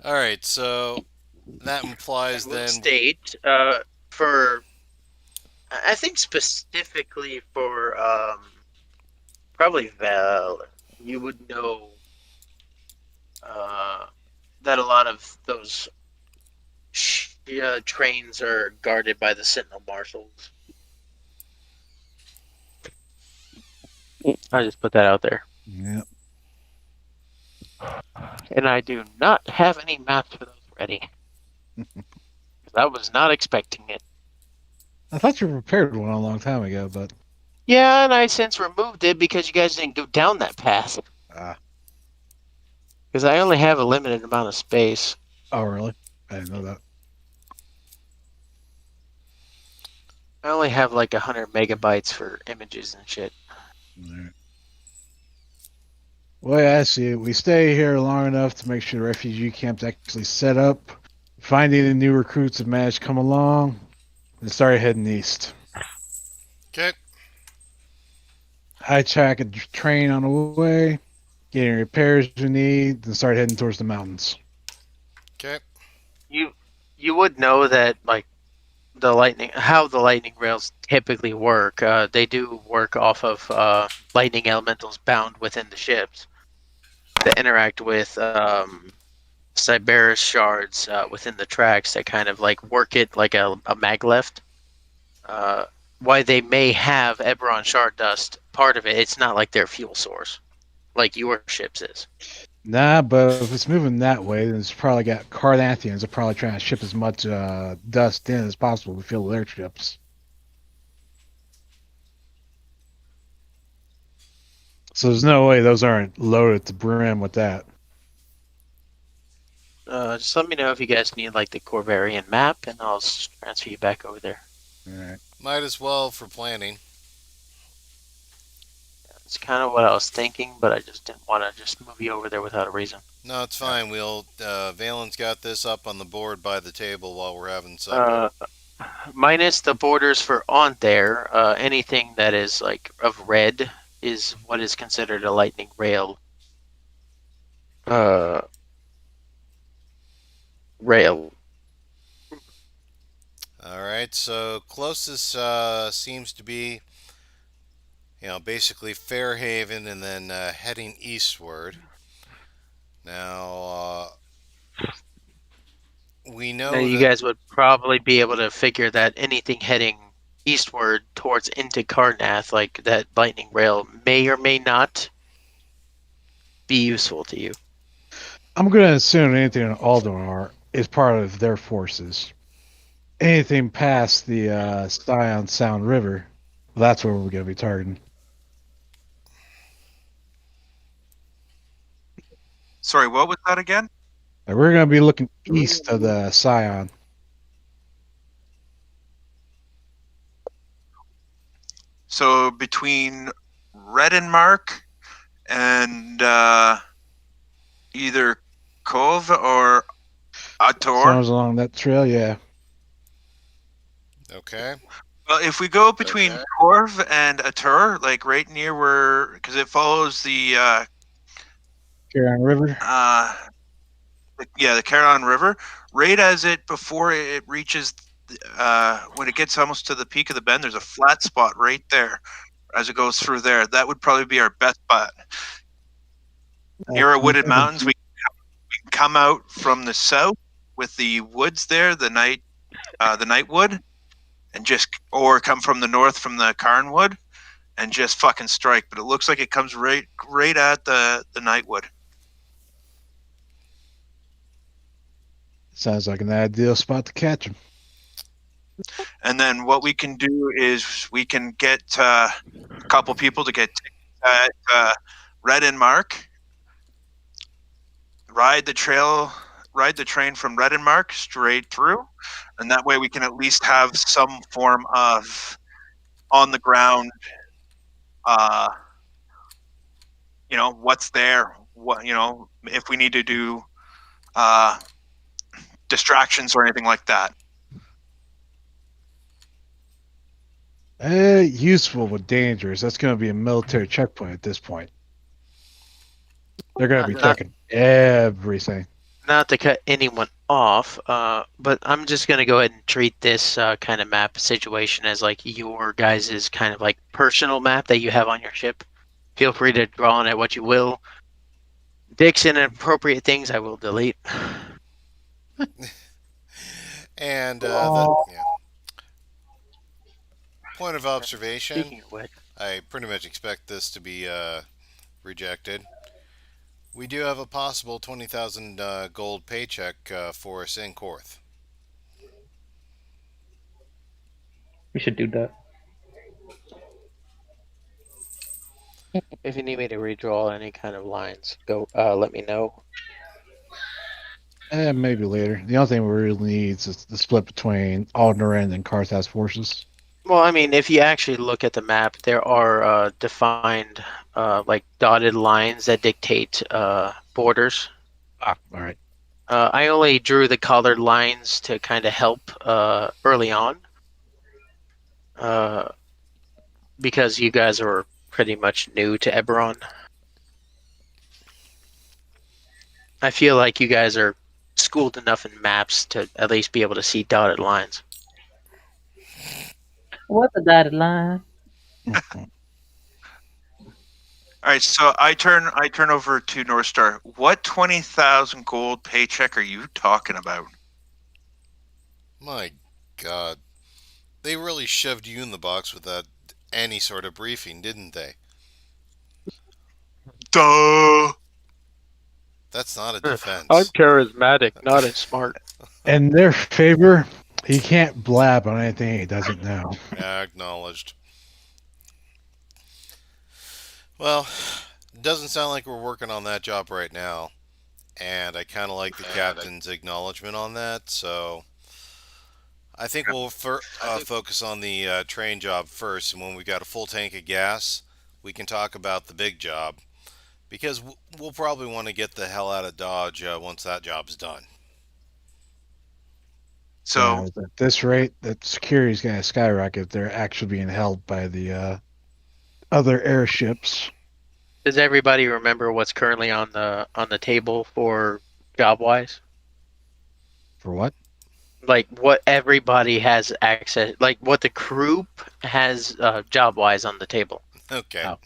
Alright, so that implies I will then. state, for, I think specifically for, probably Val, you would know, that a lot of those trains are guarded by the Sentinel Marshals. I just put that out there. Yep. And I do not have any maps for those ready. I was not expecting it. I thought you prepared one a long time ago, but Yeah, and I since removed it because you guys didn't go down that path. Because I only have a limited amount of space. Oh, really? I didn't know that. I only have like 100 megabytes for images and shit. All right. Well, I see it. We stay here long enough to make sure the refugee camp's actually set up. Find any new recruits that managed to come along, and start heading east. Okay. Hijack a train on the way, get any repairs we need, then start heading towards the mountains. Okay. You would know that like how the lightning rails typically work. They do work off of lightning elementals bound within the ships that interact with Cyberus shards within the tracks that kind of like work it like a maglev. Why they may have Eberron shard dust part of it, it's not like their fuel source, like your ships is. Nah, but if it's moving that way, then it's probably got Cardathians are probably trying to ship as much dust in as possible to fill their ships. So there's no way those aren't loaded to brim with that. Just let me know if you guys need like the Corvarian map, and I'll transfer you back over there. All right. Might as well for planning. It's kind of what I was thinking, but I just didn't want to just move you over there without a reason. No, it's fine. We'll Valen's got this up on the board by the table while we're having supper. Uh, minus the borders for on there, anything that is like of red is what is considered a lightning rail. Uh, rail. All right. So closest seems to be, basically Fairhaven, and then heading eastward. Now we Now know you that. guys would probably be able to figure that anything heading eastward towards into Karnath, like that lightning rail, may or may not be useful to you. I'm going to assume anything in Aldonar is part of their forces. Anything past the Scion Sound River, that's where we're going to be targeting. Sorry, what was that again? And we're going to be looking east of the Scion. So between Redenmark and either Cove or Ator. Sounds along that trail, yeah. Okay. Well, if we go between Corv and Atur, like right near where, because it follows the Caron River. the Caron River, right as it before it reaches, when it gets almost to the peak of the bend, there's a flat spot right there as it goes through there. That would probably be our best bet. Near our wooded mountains, we can come out from the south with the woods there, the nightwood, and or come from the north from the Carnwood and just fucking strike. But it looks like it comes right at the nightwood. Sounds like an ideal spot to catch them. And then what we can do is we can get a couple people to get Red and Mark, ride the train from Red and Mark straight through, and that way we can at least have some form of on the ground, what's there, what, if we need to do distractions or anything like that. Useful but dangerous. That's going to be a military checkpoint at this point. They're going to be checking everything. Not to cut anyone off, but I'm just going to go ahead and treat this kind of map situation as like your guys' kind of like personal map that you have on your ship. Feel free to draw on it what you will. Dicks and inappropriate things I will delete. And point of observation, Speaking of which, I pretty much expect this to be rejected. We do have a possible 20,000 gold paycheck for us in Korth. We should do that. if you need me to redraw any kind of lines, go let me know. Maybe later. The only thing we really need is the split between Alderaan and Karthas forces. Well, I mean, if you actually look at the map, there are defined like dotted lines that dictate borders. All right. I only drew the colored lines to kind of help early on, because you guys are pretty much new to Eberron. I feel like you guys are schooled enough in maps to at least be able to see dotted lines. What's a dotted line? All right, so I turn over to North Star. What 20,000 gold paycheck are you talking about? My God. They really shoved you in the box without any sort of briefing, didn't they? Duh. That's not a I'm defense. charismatic, not as smart. In their favor, he can't blab on anything he doesn't know. Acknowledged. Well, it doesn't sound like we're working on that job right now, and I kind of like the captain's acknowledgement on that. So I think we'll focus on the train job first, and when we got a full tank of gas, we can talk about the big job because we'll probably want to get the hell out of Dodge once that job's done. So At this rate, that security's going to skyrocket if they're actually being held by the other airships. Does everybody remember what's currently on the table for job wise? For what? Like what everybody has access, like what the group has job wise on the table. Okay. Oh.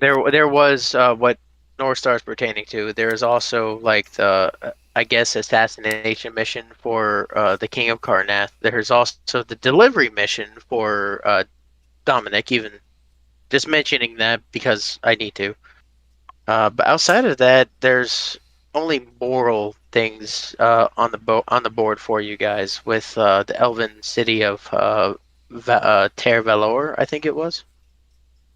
There was what North Star is pertaining to. There is also like the I guess assassination mission for the King of Karnath. There's also the delivery mission for Dominic. Even just mentioning that because I need to. But outside of that, there's only moral things on the board for you guys with the Elven city of Ter Valor, I think it was.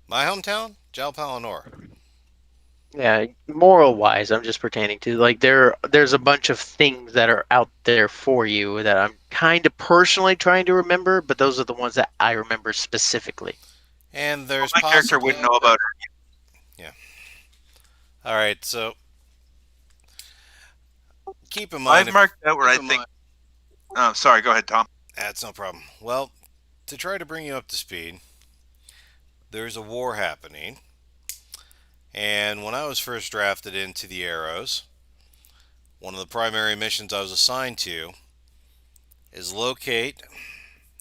My hometown, Jal Palanor. Yeah, moral wise, I'm just pertaining to like there's a bunch of things that are out there for you that I'm kind of personally trying to remember, but those are the ones that I remember specifically. And there's my character possibly. wouldn't know about All right, so keep in it. mind I've if marked out where I think. Oh, sorry. Go ahead, Tom. that's no problem. Well, to try to bring you up to speed, there's a war happening, and when I was first drafted into the Arrows, one of the primary missions I was assigned to is locate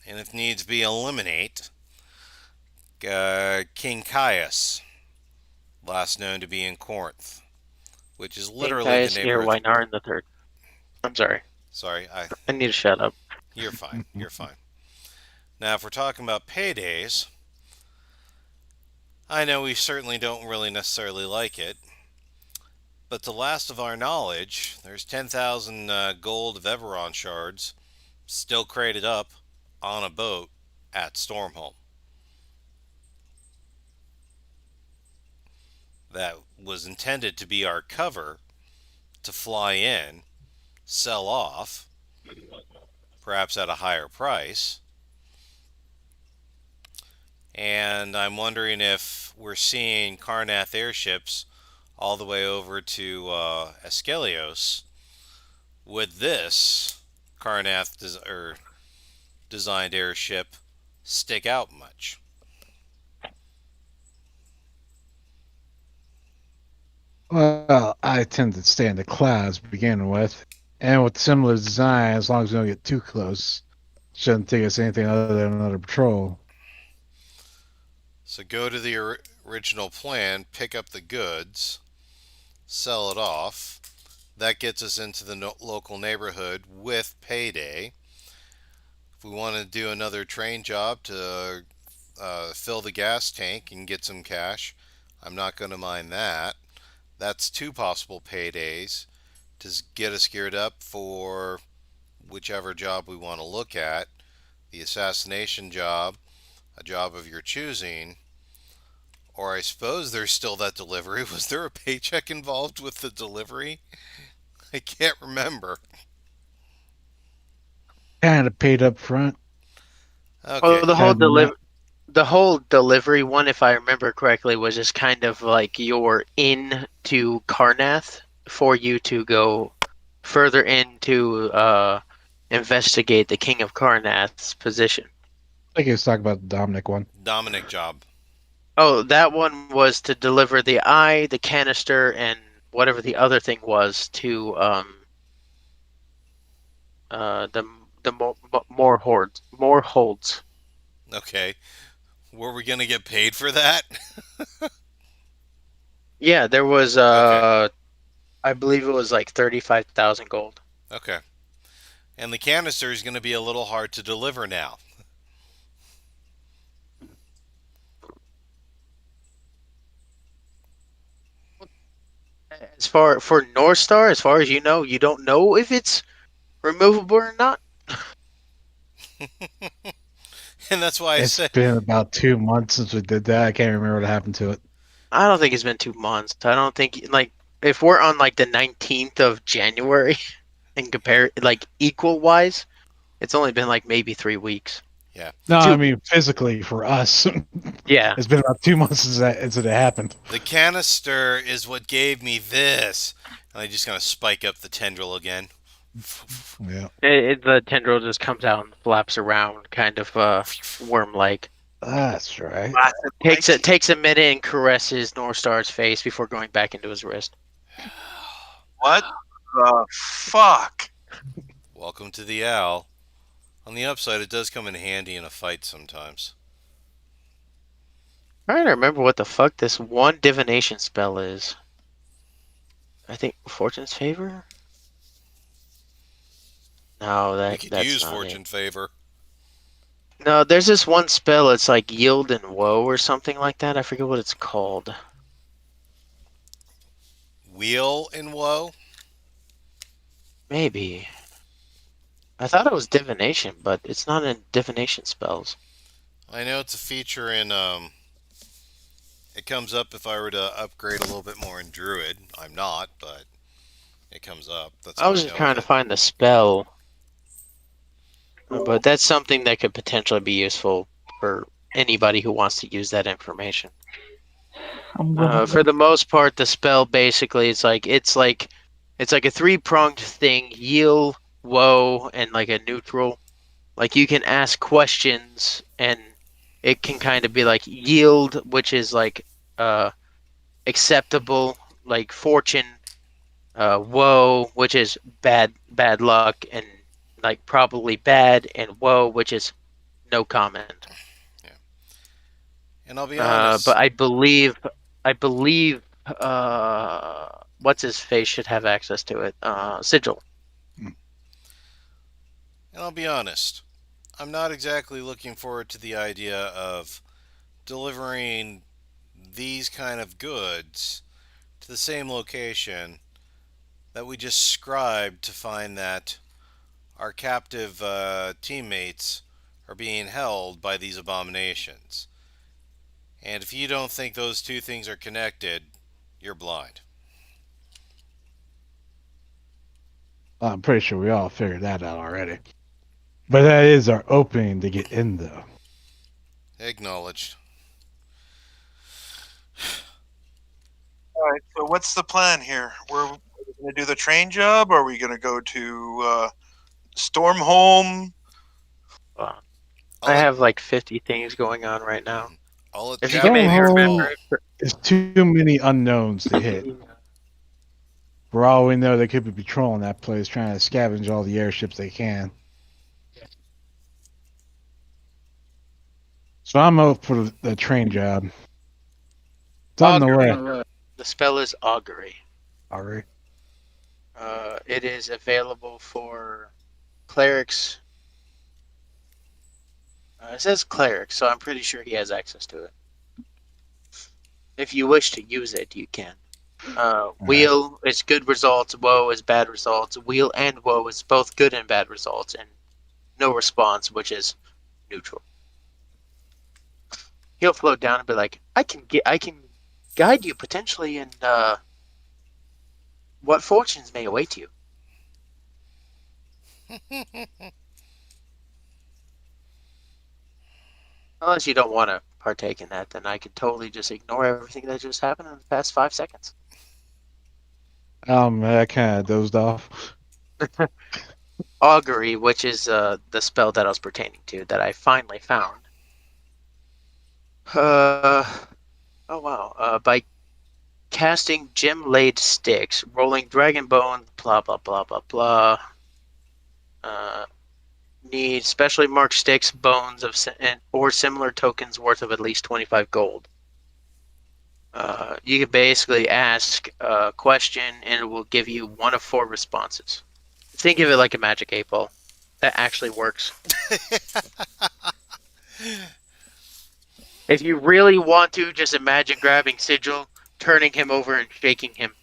and, if needs be, eliminate King Caius, last known to be in Corinth, which is literally the Caius near neighborhood. Wynarin the Third. I'm sorry, Sorry, I need to shut up. you're fine. You're fine. Now, if we're talking about paydays, I know we certainly don't really necessarily like it, but to last of our knowledge, there's 10,000 gold of Everon shards still crated up on a boat at Stormholm. That was intended to be our cover to fly in, sell off, perhaps at a higher price. And I'm wondering if we're seeing Karnath airships all the way over to Askelios. Would this Karnath designed airship stick out much? Well, I tend to stay in the clouds to begin with, and with similar design, as long as we don't get too close, shouldn't take us anything other than another patrol. So go to the original plan, pick up the goods, sell it off. That gets us into the local neighborhood with payday. If we want to do another train job to fill the gas tank and get some cash, I'm not going to mind that. That's two possible paydays to get us geared up for whichever job we want to look at. The assassination job, a job of your choosing, or I suppose there's still that delivery. Was there a paycheck involved with the delivery? I can't remember. Kind of paid up front. Okay. Well, the whole delivery one, if I remember correctly, was just kind of like your in to Karnath for you to go further into investigate the King of Karnath's position. I think he was talking about the Dominic one. Dominic job. Oh, that one was to deliver the eye, the canister, and whatever the other thing was to the more holds. Okay. Were we gonna get paid for that? Yeah, there was Okay. I believe it was like 35,000 gold. Okay. And the canister is gonna be a little hard to deliver now. As far for North Star, as far as you don't know if it's removable or not. And that's why I It's say been about 2 months since we did that. I can't remember what happened to it. I don't think it's been 2 months. I don't think like if we're on like the 19th of January and compare like equal wise, it's only been like maybe 3 weeks. yeah. No, I Two. mean physically for us. Yeah. It's been about 2 months since it happened. The canister is what gave me this. And I just gonna spike up the tendril again. Yeah, The tendril just comes out and flaps around, kind of worm-like. that's right. Takes a minute and caresses North Star's face before going back into his wrist. What the fuck? Welcome to the owl. On the upside, it does come in handy in a fight sometimes. I'm trying to remember what the fuck this one divination spell is. I think Fortune's Favor? No, We could that's use not fortune it. favor. No, there's this one spell, it's like Yield and Woe or something like that. I forget what it's called. Wheel in woe. Maybe. I thought it was divination, but it's not in divination spells. I know it's a feature in It comes up if I were to upgrade a little bit more in druid. I'm not, but it comes up. That's I how was I just know of trying to it. find the spell, but that's something that could potentially be useful for anybody who wants to use that information. I'm gonna. For the most part, the spell basically it's like a three-pronged thing: heal, woe, and like a neutral. Like you can ask questions, and it can kind of be like yield, which is like uh acceptable, like fortune, woe, which is bad luck, and like probably bad, and woe, which is no comment. Yeah. And I'll be But honest. I believe what's his face should have access to it. Sigil. And I'll be honest. I'm not exactly looking forward to the idea of delivering these kind of goods to the same location that we just scribed to find that our captive teammates are being held by these abominations. And if you don't think those two things are connected, you're blind. I'm pretty sure we all figured that out already. But that is our opening to get in, though. Acknowledged. All right. So what's the plan here? We're going to do the train job? Or are we going to go to Stormholm? Uh, I'll I let have like 50 things going on right now. I'll let If you can Captain maybe make the remember Stormhold call. it. is too many unknowns to hit. For all we know, they could be patrolling that place, trying to scavenge all the airships they can. So I'm up for the train job. It's on the Augury. way. The spell is augury. Alright. It is available for clerics. It says cleric, so I'm pretty sure he has access to it. If you wish to use it, you can. Wheel is good results, woe is bad results. Wheel and woe is both good and bad results, and no response, which is neutral. He'll float down and be like, I can guide you potentially in what fortunes may await you. Unless you don't want to partake in that, then I could totally just ignore everything that just happened in the past 5 seconds. I kind of dozed off. Augury, which is the spell that I was pertaining to, that I finally found. Oh wow. By casting gem-laid sticks, rolling dragon bone, blah blah blah blah blah. Need specially marked sticks, bones of or similar tokens worth of at least 25 gold. You can basically ask a question and it will give you one of 4 responses. Think of it like a magic 8-ball. That actually works. If you really want to, just imagine grabbing Sigil, turning him over, and shaking him.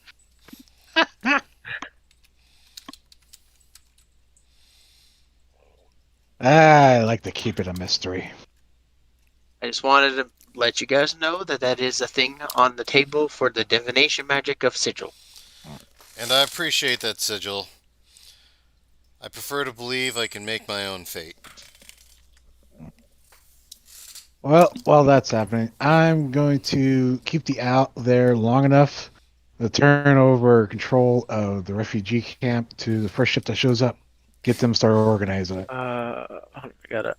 I like to keep it a mystery. I just wanted to let you guys know that that is a thing on the table for the divination magic of sigil. And I appreciate that, Sigil. I prefer to believe I can make my own fate. Well, while that's happening, I'm going to keep the out there long enough to turn over control of the refugee camp to the first ship that shows up. Get them started organizing it. I gotta.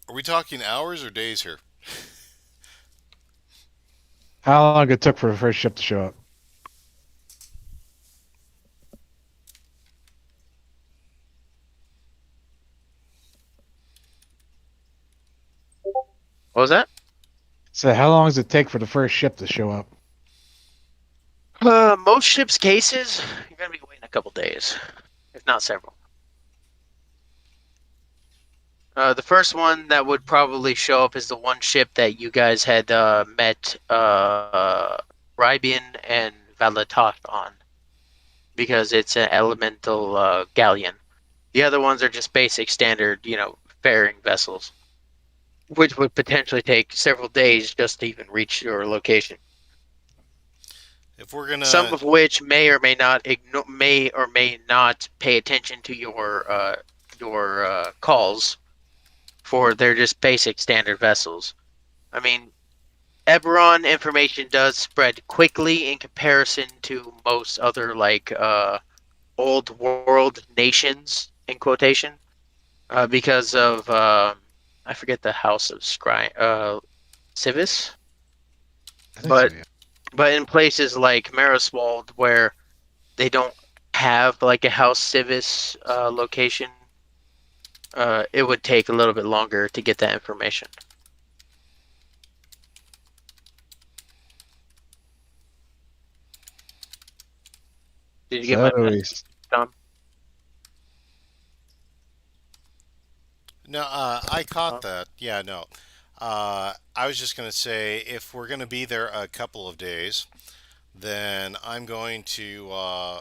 Are we talking hours or days here? How long it took for the first ship to show up? What was that? So how long does it take for the first ship to show up? Most ships' cases, you're gonna be waiting a couple days, if not several. The first one that would probably show up is the one ship that you guys had met Rybian and Valatot on, because it's an elemental galleon. The other ones are just basic standard, faring vessels, which would potentially take several days just to even reach your location. If we're gonna, Some of which may or may not pay attention to your calls, for they're just basic standard vessels. I mean, Eberron information does spread quickly in comparison to most other old world nations in quotation, because of I forget the house of Civis, I think so, but yeah. but in places like Mariswald where they don't have like a house Civis location, it would take a little bit longer to get that information. Did you get my So message, Tom? no, I caught that. Yeah, no. I was just gonna say if we're gonna be there a couple of days, then I'm going to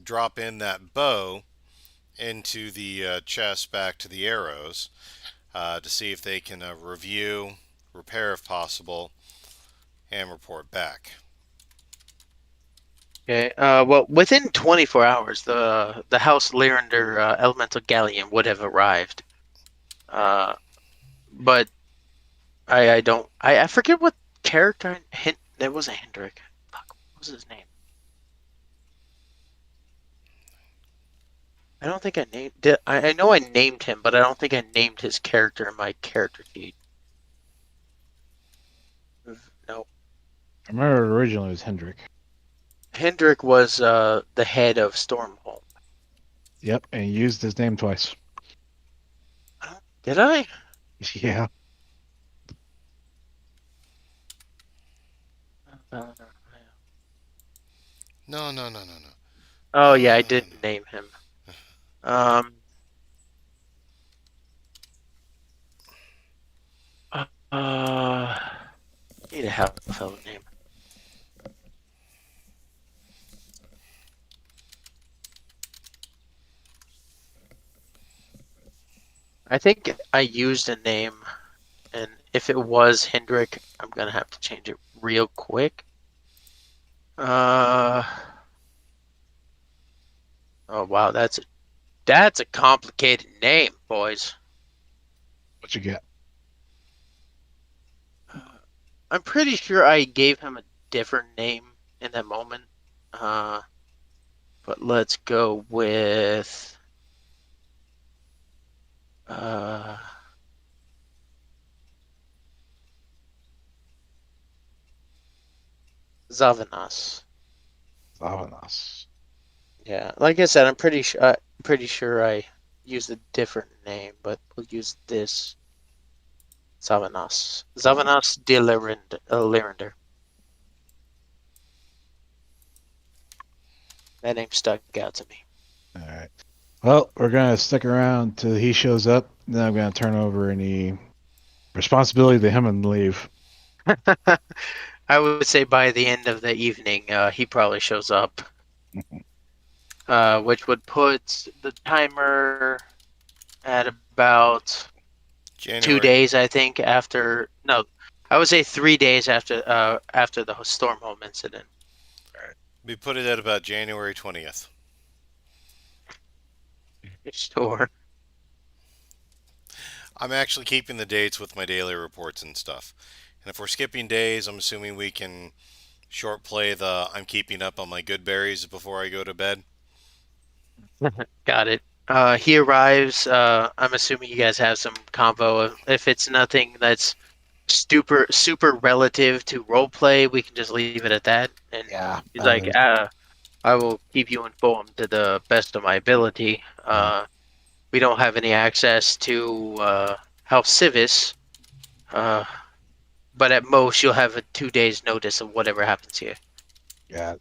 drop in that bow into the chest back to the arrows to see if they can review, repair if possible, and report back. Okay. Well, within 24 hours, the House Lyrander elemental galleon would have arrived. But I don't I forget what character hint. There was a Hendrik. Fuck, what was his name? I don't think I named. I know I named him, but I don't think I named his character in my character sheet. No, I remember originally it was Hendrik. Hendrik was the head of Stormhold. Yep, and he used his name twice. Did I? Yeah. No, no, no, no, no. Oh yeah, I No, no, did no. name him. Um. Uh. Need to have a fellow name. I think I used a name, and if it was Hendrik, I'm gonna have to change it real quick. Uh. Oh wow, that's a complicated name, boys. What you get? I'm pretty sure I gave him a different name in that moment. Uh, but let's go with uh, Zavanas. Savanas. Yeah, like I said, I'm pretty sure I used a different name, but we'll use this Zavanas. Zavanas de Lyrander. That name stuck out to me. Alright. Well, we're gonna stick around till he shows up. Then I'm gonna turn over any responsibility to him and leave. I would say by the end of the evening, he probably shows up. Which would put the timer at about 2 January. days, I think. After no, I would say 3 days after the storm home incident. We put it at about January 20th. Sure. I'm actually keeping the dates with my daily reports and stuff. And if we're skipping days, I'm assuming we can short play the I'm keeping up on my good berries before I go to bed. Got it. He arrives. I'm assuming you guys have some convo. If it's nothing that's super relative to role play, we can just leave it at that. And Yeah. he's like, I will keep you informed to the best of my ability. We don't have any access to House Civis, but at most you'll have a 2 days notice of whatever happens here. Yeah.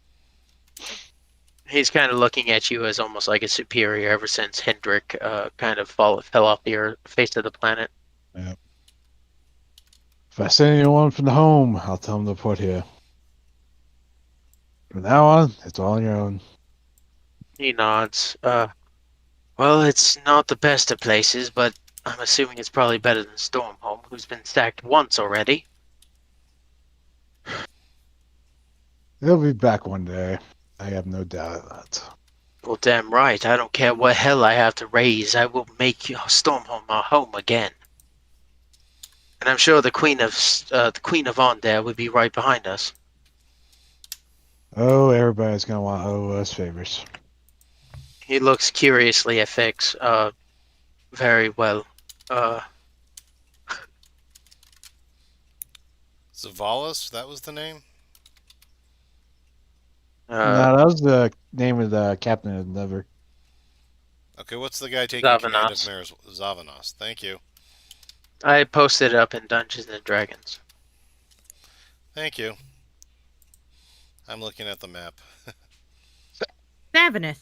He's kind of looking at you as almost like a superior ever since Hendrik kind of fell off the face of the planet. Yeah. If I send anyone from the home, I'll tell them to put here. From now on, it's all on your own. He nods. Well, it's not the best of places, but I'm assuming it's probably better than Stormhome, who's been sacked once already. They'll be back one day. I have no doubt of that. Well, damn right. I don't care what hell I have to raise. I will make Stormhome our home again. And I'm sure the Queen of Ondare would be right behind us. Oh, everybody's gonna want to owe us favors. He looks curiously at Fix. Very well. Zavalis, that was the name? No, that was the name of the captain of Never. Okay, what's the guy taking command of Zavanos. Maris Zavanos? Thank you. I posted it up in Dungeons and Dragons. Thank you. I'm looking at the map. Savinus.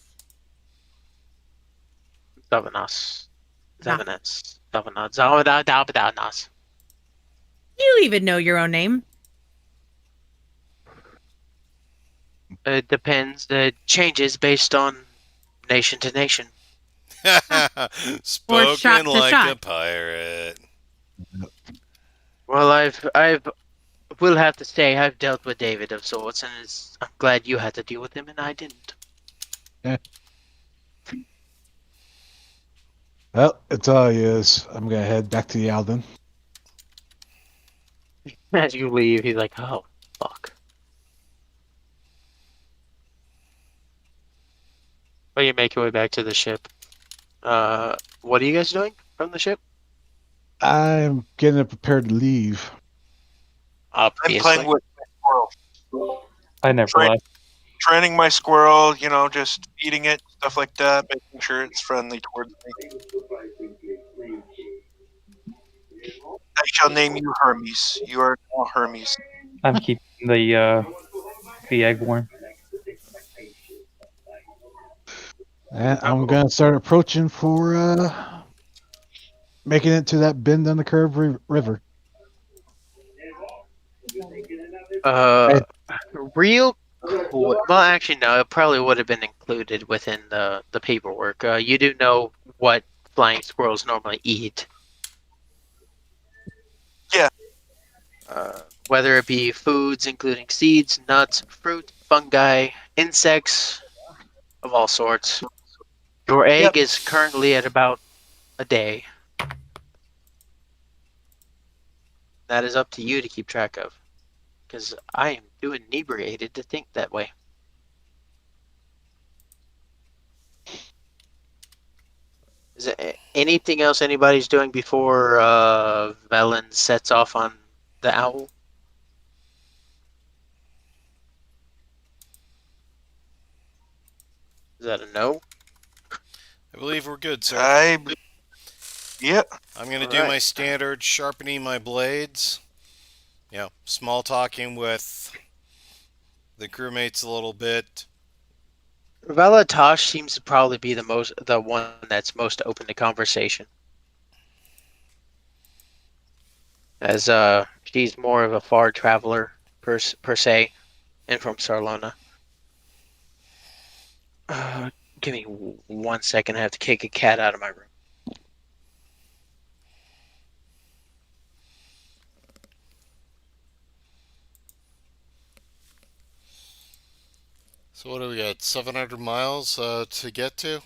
Zavanos. Nah. Zavanos. Zavanos. You even know your own name. It depends. It changes based on nation to nation. Spoken shot to like shot. a pirate. Well, I've will have to say I've dealt with David of sorts, and I'm glad you had to deal with him and I didn't. Well, it's all yours. I'm gonna head back to Yalden. As you leave, he's like, "Oh, fuck." Well, you make your way back to the ship. What are you guys doing from the ship? I'm getting prepared to leave. I'm Obviously. playing with my squirrel, I never Right. left. training my squirrel. Just feeding it, stuff like that, making sure it's friendly towards me. I shall name you Hermes. You are now Hermes. I'm keeping the egg warm. And I'm gonna start approaching for making it to that bend on the curve river. Real quick. Well, actually, no. It probably would have been included within the paperwork. You do know what flying squirrels normally eat. Yeah. Whether it be foods including seeds, nuts, fruit, fungi, insects of all sorts. Your egg is currently at about a day. That is up to you to keep track of. Because I am too inebriated to think that way. Is there anything else anybody's doing before Velen sets off on the owl? Is that a no? I believe we're good, sir. Yeah. I'm going to do my standard sharpening my blades. Small talking with the crewmates a little bit. Velatosh seems to probably be the one that's most open to conversation. As she's more of a far traveler. per se, and from Sarlona. Give me 1 second. I have to kick a cat out of my room. So what do we got? 700 miles to get to?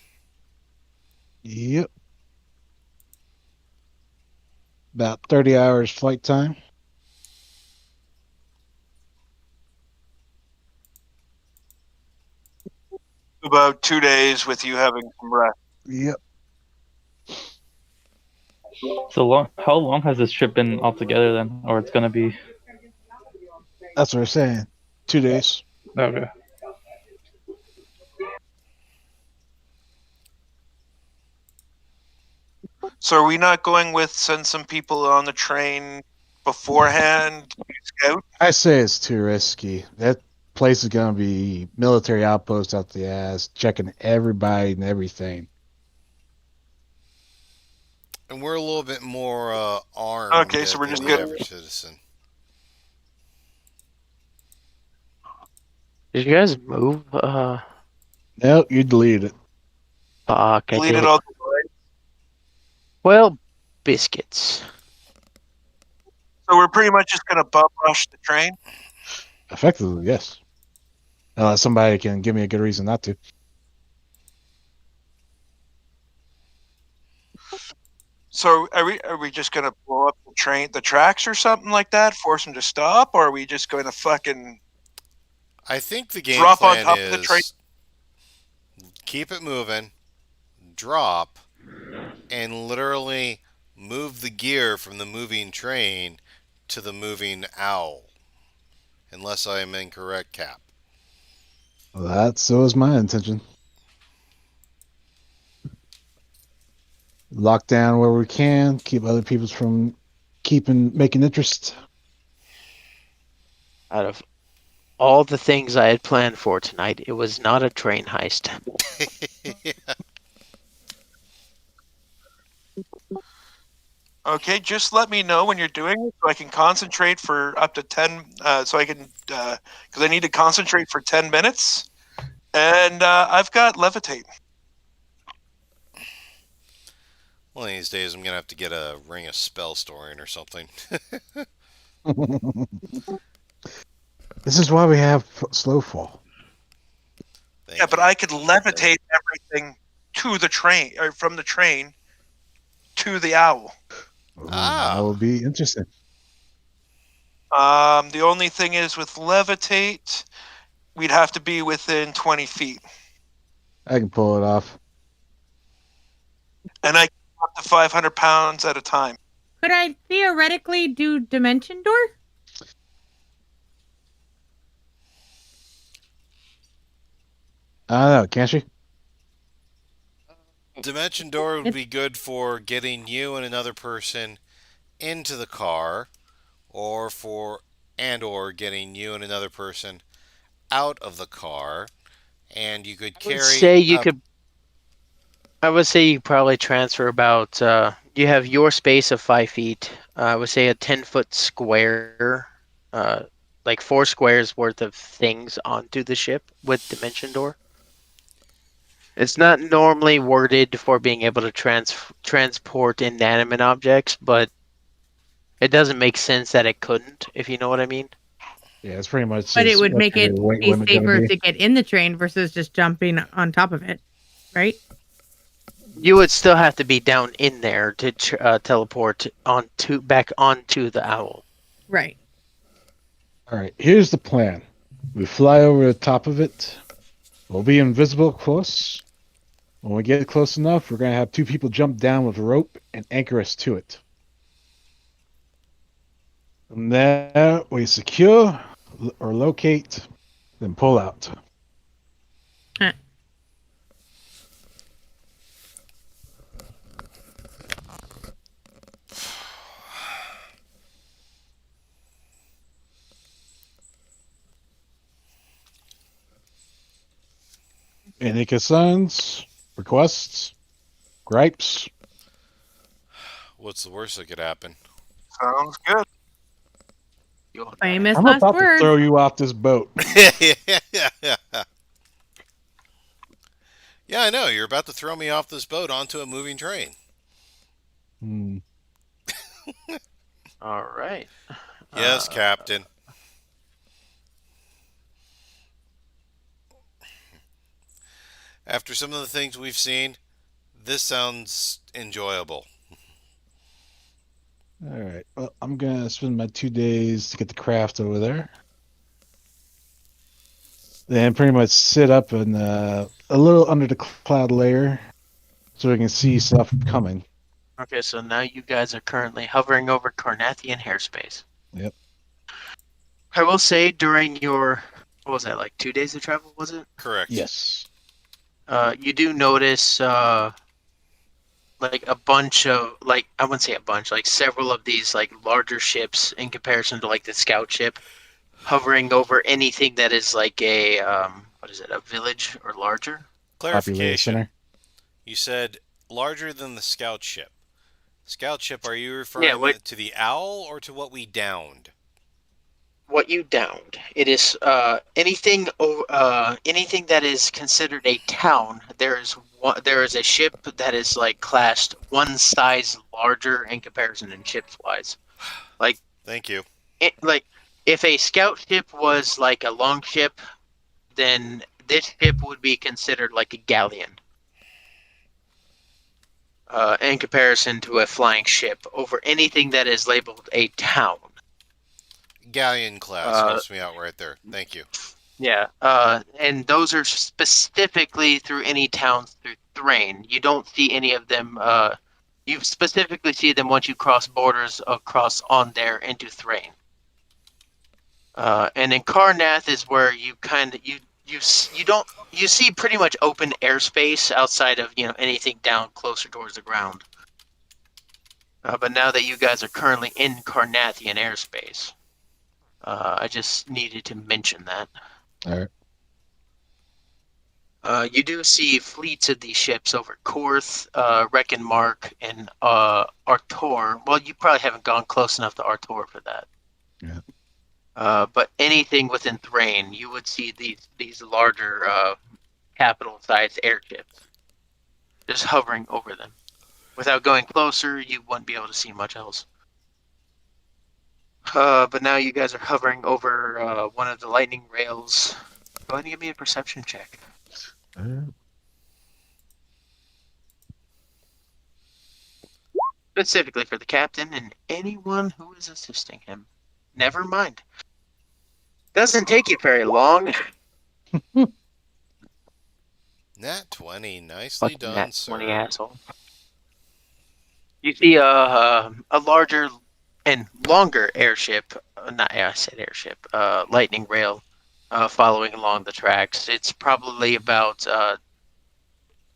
Yep. About 30 hours flight time. About 2 days with you having some rest. Yep. So how long has this trip been altogether then, or it's gonna be? That's what we're saying. 2 days. Okay. So are we not going with send some people on the train beforehand? Scout? I say it's too risky. That place is gonna be military outpost out the ass, checking everybody and everything. And we're a little bit more armed Okay, so we're than just the good. average citizen. Did you guys move? Nope, you deleted it. Fuck, I Deleted did. all the noise. Well, biscuits. So we're pretty much just gonna bum rush the train. Effectively, yes. Unless somebody can give me a good reason not to. So are we just gonna blow up the tracks or something like that? Force them to stop, or are we just going to fucking I think the game drop on plan top of the train? is keep it moving, drop, and literally move the gear from the moving train to the moving owl. Unless I am incorrect, Cap. That so is my intention. Lock down where we can, keep other people from making interest. Out of all the things I had planned for tonight, it was not a train heist. Okay, just let me know when you're doing it so I can concentrate for up to 10. So I can because I need to concentrate for 10 minutes, and I've got levitate. One of these days, I'm gonna have to get a ring of spell storing or something. This is why we have slow fall. Thank Yeah, but you. I could levitate everything to the train or from the train to the owl. Ooh, that Ah, would be interesting. The only thing is with levitate, we'd have to be within 20 feet, I can pull it off. and I can go up to 500 pounds at a time. Could I theoretically do Dimension Door? I don't know, can't she? Dimension Door would be good for getting you and another person into the car, or getting you and another person out of the car, and you could I would carry say you up. could. I would say you probably transfer about. You have your space of 5 feet. I would say a 10-foot square, uh, like 4 squares worth of things onto the ship with Dimension Door. It's not normally worded for being able to transport inanimate objects, but it doesn't make sense that it couldn't, if you know what I mean. Yeah, it's pretty much But it just would what's make your it weight be limit gonna safer be? to get in the train versus just jumping on top of it, right? You would still have to be down in there to teleport back onto the owl. Right. All right, here's the plan. We fly over the top of it. We'll be invisible close. When we get close enough, we're gonna have two people jump down with a rope and anchor us to it. From there, we secure or locate, then pull out. Huh. Any concerns, requests, gripes? What's the worst that could happen? Sounds good. You'll die. Famous I'm last about to words. throw you off this boat. Yeah, I know. You're about to throw me off this boat onto a moving train. Hmm. All right. Yes, Captain. After some of the things we've seen, this sounds enjoyable. All right. Well, I'm gonna spend my 2 days to get the craft over there. Then pretty much sit up and a little under the cloud layer, so we can see stuff coming. Okay, so now you guys are currently hovering over Carnathian airspace. Yep. I will say during your, what was that, like 2 days of travel, was it? Correct. Yes. You do notice like a bunch of, like, I wouldn't say a bunch, like several of these like larger ships in comparison to like the scout ship hovering over anything that is like a what is it, a village or larger? Populated Clarification. center. You said larger than the scout ship. Scout ship, are you Yeah, referring what to the owl or to what we downed? what you downed. It is anything anything that is considered a town. There is a ship that is like classed one size larger in comparison in ships wise. Like Thank you. like if a scout ship was like a long ship, then this ship would be considered like a galleon. In comparison to a flying ship over anything that is labeled a town. Galleon class Uh, helps me out right there. Thank you. Yeah, and those are specifically through any towns through Thrain. You don't see any of them. You specifically see them once you cross borders across on there into Thrain. And in Karnath is where you kind of you see pretty much open airspace outside of anything down closer towards the ground. But now that you guys are currently in Carnathian airspace, I just needed to mention that. All right. You do see fleets of these ships over Korth, Reckenmark, and Artor. Well, you probably haven't gone close enough to Artor for that. Yeah. But anything within Thrain, you would see these larger capital-sized airships just hovering over them. Without going closer, you wouldn't be able to see much else. But now you guys are hovering over one of the lightning rails. Go ahead and give me a perception check. Specifically for the captain and anyone who is assisting him. Never mind. Doesn't take you very long. Nat 20. Nicely Fucking done, that sir. 20 asshole. You see a larger and longer airship, I said airship, lightning rail following along the tracks. It's probably about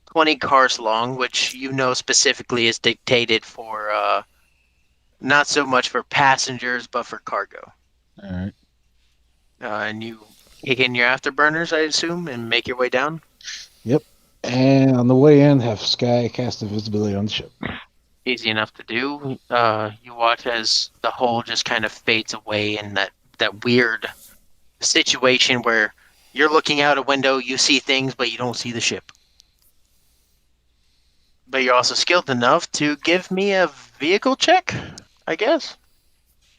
20 cars long, which you know specifically is dictated for not so much for passengers, but for cargo. All right. And you kick in your afterburners, I assume, and make your way down? Yep. And on the way in, have Sky cast invisibility on the ship. Easy enough to do. You watch as the hull just kind of fades away in that weird situation where you're looking out a window, you see things, but you don't see the ship. But you're also skilled enough to give me a vehicle check, I guess.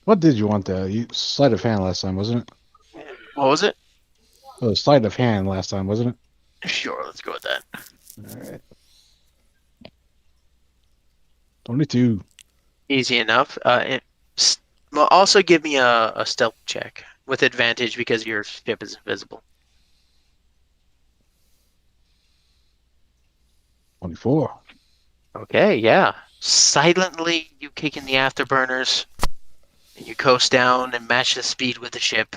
What did you want there? Sleight of hand last time, wasn't it? What was it? Oh, sleight of hand last time, wasn't it? Sure, let's go with that. All right. 22. Easy enough. Well, also give me a stealth check with advantage because your ship is invisible. 24. Okay, yeah. Silently, you kick in the afterburners, and you coast down and match the speed with the ship.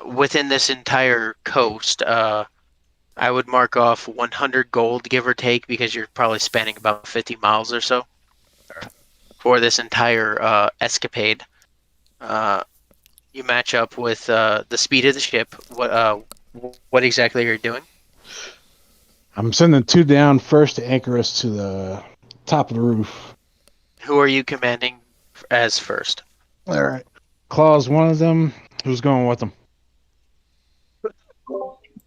Within this entire coast, I would mark off 100 gold, give or take, because you're probably spanning about 50 miles or so for this entire escapade. You match up with the speed of the ship. What exactly are you doing? I'm sending 2 down first to anchor us to the top of the roof. Who are you commanding as first? All right. Claw's one of them. Who's going with them? So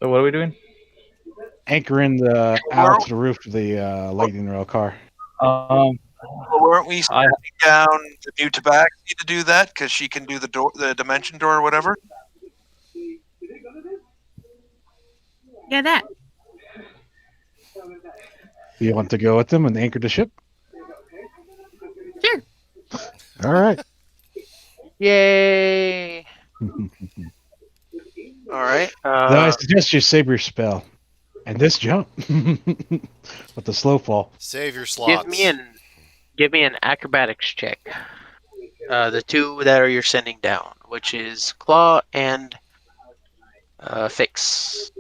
what are we doing? Anchoring the out to the roof of the lightning rail car. Um, Well, weren't we I sending down the new tabaxi to do that because she can do the door, the dimension door, or whatever? Yeah, that. Do you want to go with them and anchor the ship? Sure. All right. Yay! All right. Though I suggest you save your spell and this jump with the slow fall. Save your slots. give me an acrobatics check. The two that are you're sending down, which is claw and fix.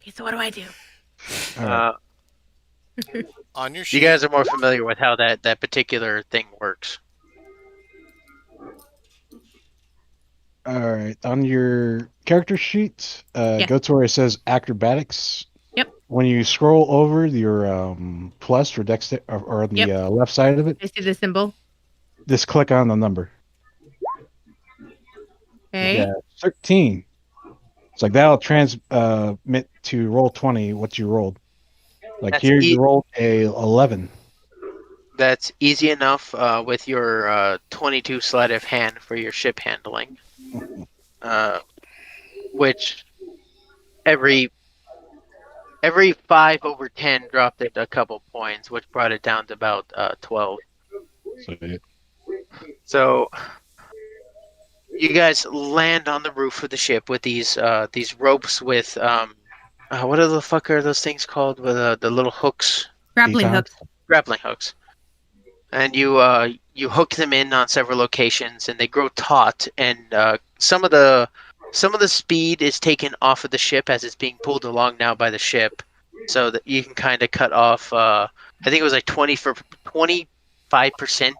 Okay, so what do I do? All right. On your You sheet, guys are more familiar with how that particular thing works. All right. On your character sheet, Yeah. go to where it says acrobatics. Yep. When you scroll over your plus or dex or on the Yep. left side of it, I see the symbol. just click on the number. Okay. Yeah, 13. It's like that'll transmit to roll 20 what you rolled. Like That's here, you rolled a 11. That's easy enough with your 22 sleight of hand for your ship handling, which every 5 over 10 dropped it a couple points, which brought it down to about 12. So you guys land on the roof of the ship with these ropes with what the fuck are those things called with the little hooks? Grappling Pitons. hooks. Grappling hooks. And you hook them in on several locations, and they grow taut. And some of the speed is taken off of the ship as it's being pulled along now by the ship, so that you can kind of cut off. I think it was like 25%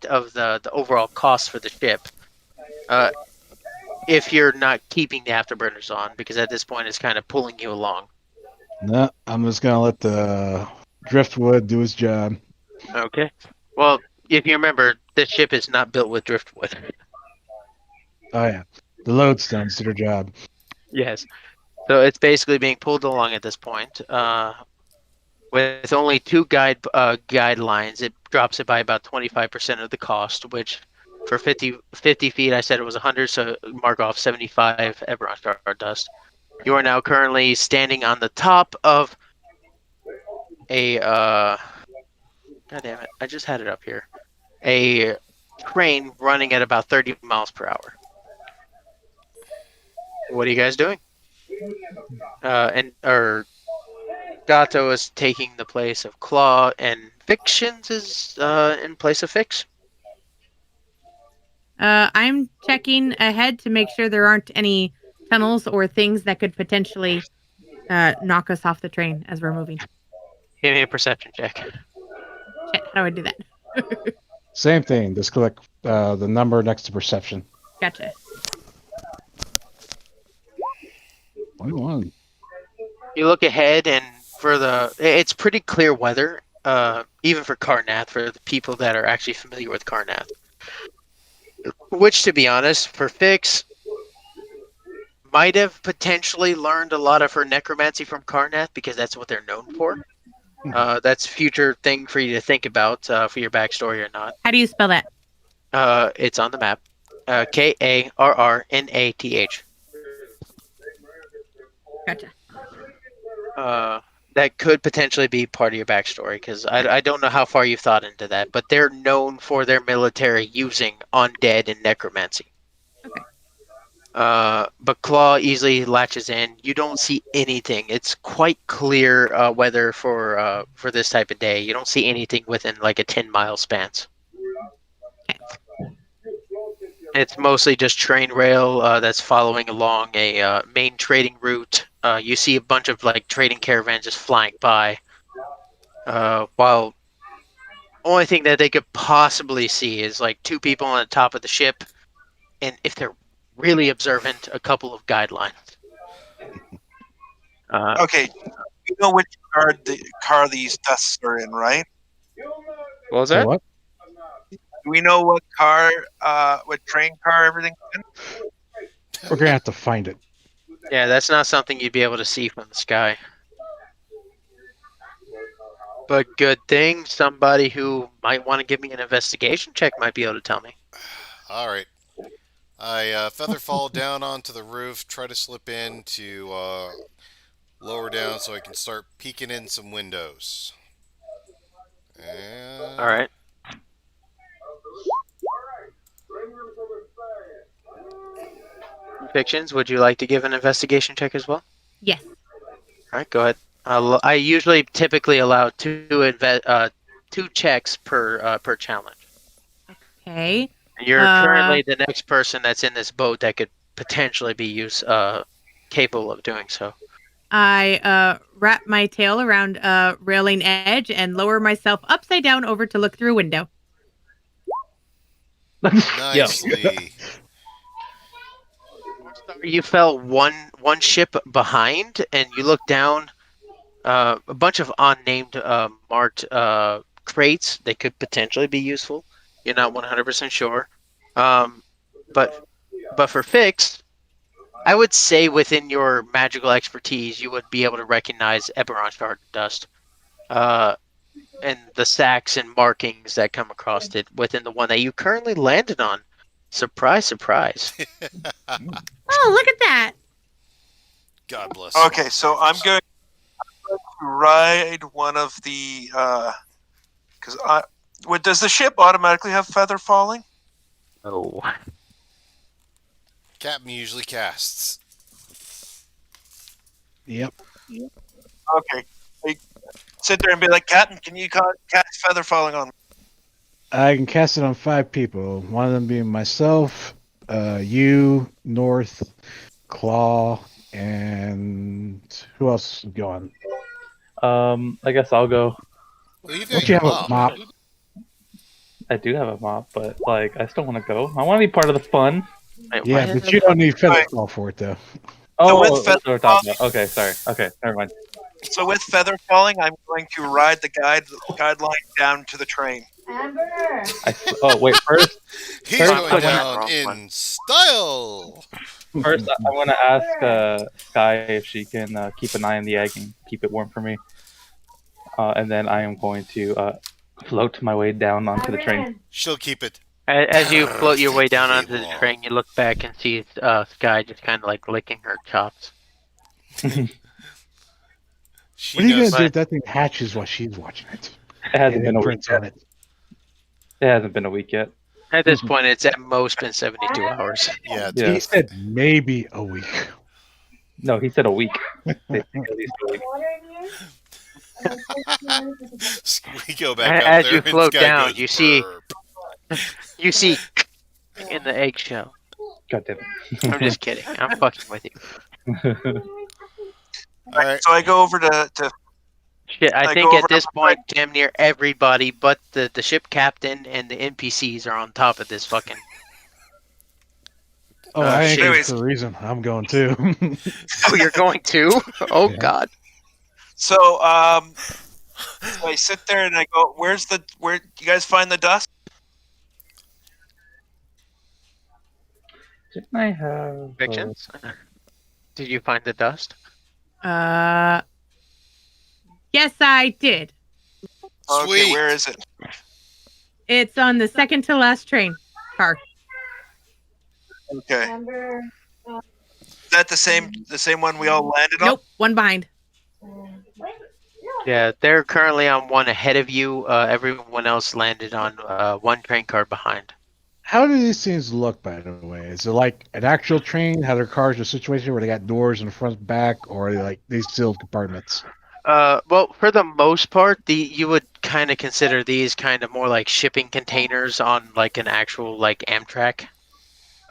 of the overall cost for the ship. If you're not keeping the afterburners on, because at this point it's kind of pulling you along. No, I'm just gonna let the driftwood do his job. Okay. Well, if you remember, this ship is not built with driftwood. Oh yeah, the lodestones did their job. Yes. So it's basically being pulled along at this point. With only two guidelines, it drops it by about 25% of the cost, which for 50 feet, I said it was 100, so mark off 75 Eberron Stardust. You are now currently standing on the top of a, God damn it, I just had it up here. A train running at about 30 miles per hour. What are you guys doing? Gato is taking the place of Claw, and Fictions is in place of Fix. I'm checking ahead to make sure there aren't any tunnels or things that could potentially knock us off the train as we're moving. Give me a perception check. Shit, how do I do that? Same thing. Just click the number next to perception. Gotcha. 21. You look ahead, and it's pretty clear weather, even for Karnath, for the people that are actually familiar with Karnath. Which, to be honest, for Fix, might have potentially learned a lot of her necromancy from Karnath, because that's what they're known for. That's a future thing for you to think about for your backstory or not. How do you spell that? It's on the map. Karrnath. Gotcha. That could potentially be part of your backstory, because I don't know how far you've thought into that, but they're known for their military using undead and necromancy. Okay. But Claw easily latches in. You don't see anything. It's quite clear weather for this type of day. You don't see anything within like a 10-mile span. Okay. It's mostly just train rail that's following along a main trading route. You see a bunch of like trading caravans just flying by. While only thing that they could possibly see is like two people on the top of the ship, and if they're really observant, a couple of guidelines. Okay, you know which car these desks are in, right? What was Say that? what? Do we know what car, what train car everything's in? We're gonna have to find it. Yeah, that's not something you'd be able to see from the sky. But good thing somebody who might want to give me an investigation check might be able to tell me. All right. I feather fall down onto the roof, try to slip in to lower down so I can start peeking in some windows. All And right. Fictions, would you like to give an investigation check as well? Yes. All right, go ahead. I usually typically allow two checks per challenge. Okay. You're currently the next person that's in this boat that could potentially be capable of doing so. I wrap my tail around a railing edge and lower myself upside down over to look through a window. nicely. You fell one ship behind, and you look down. A bunch of unnamed marked crates. They could potentially be useful. You're not 100% sure. But for Fix, I would say within your magical expertise, you would be able to recognize Eberron shard dust. And the sacks and markings that come across it within the one that you currently landed on. Surprise, surprise. Oh, look at that. God bless. Okay, so I'm going to ride one of the because does the ship automatically have feather falling? Oh. Captain usually casts. Yep. Okay, I sit there and be like, Captain, can you cast feather falling on me? I can cast it on 5 people. One of them being myself, you, North, Claw, and who else is going? I guess I'll go. Well, you've Don't got you your have a mop? I do have a mop, but like I still want to go. I want to be part of the fun. Wait, Yeah, what? but you don't need feather fall for it though. Oh, with that's what we're talking about. Okay, sorry. Okay, never mind. So with feather falling, I'm going to ride the guideline down to the train. Oh wait, first He's First, going I wanna- down in style. I want to ask Sky if she can keep an eye on the egg and keep it warm for me. And then I am going to float my way down onto the train. She'll keep it. As you float your way down onto the perfectly train, you look back and see Sky just kind of like licking her chops. She What are you knows. gonna do if that thing hatches while she's watching it? It hasn't And been a week imprints on yet. it. It hasn't been a week yet. At this point, it's at most been 72 hours. Yeah. Yeah. He said maybe a week. No, he said a week. They think at least a week. We go back up As there you and float Sky down, goes, you see "Burp." you see in the eggshell. God damn I'm just kidding. I'm fucking with you. it. All right. So I go over to Shit, I I think go at over this to- point, damn near everybody but the ship captain and the NPCs are on top of this fucking. Oh, I ain't going anyways. for a reason. I'm going too. Oh, you're going too? Oh Yeah. God. so so I sit there and I go, where you guys find the dust? Didn't I have Fictions? Did you find the dust? Yes, I did. Okay, Sweet. where is it? It's on the second to last train car. Okay. Is that the same one we all landed on? Nope, one behind. Yeah, they're currently on one ahead of you. Everyone else landed on one train car behind. How do these things look, by the way? Is it like an actual train? How their cars are situated where they got doors in the front and back, or are they like these sealed compartments? Well, for the most part, you would kind of consider these kind of more like shipping containers on like an actual like Amtrak.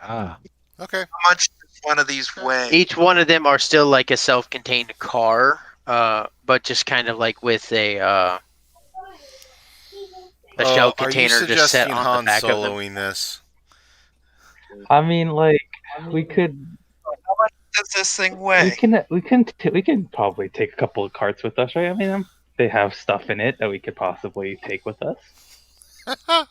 Ah, Okay. How much does one of these weigh? Each one of them are still like a self-contained car, but just kind of like with a shell Are you container just set suggesting on Han the back of them. Soloing this? I mean, like we could, Does this thing weigh? we can probably take a couple of carts with us, right? I mean, they have stuff in it that we could possibly take with us.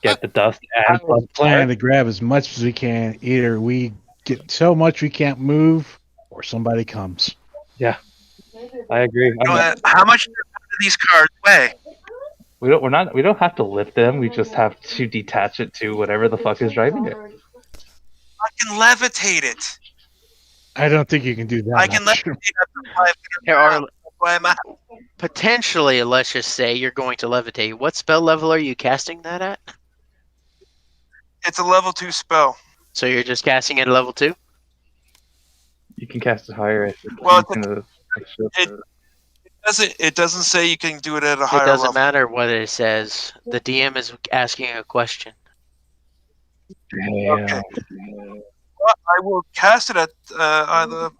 get the dust I and was planning to grab as much as we can. Either we get so much we can't move, or somebody comes. Yeah, I agree. How much do these cars weigh? We don't have to lift them. We just have to detach it to whatever the fuck is driving it. I can levitate it. I don't think you can do that I can much. levitate up to 500 There pounds. are That's why I'm out. potentially, let's just say you're going to levitate. What spell level are you casting that at? It's a level 2 spell. So you're just casting it at level 2? You can cast it higher. I think. Well, It, it doesn't say you can do it at a It higher doesn't level. matter what it says. The DM is asking a question. Okay. Well, I will cast it at either.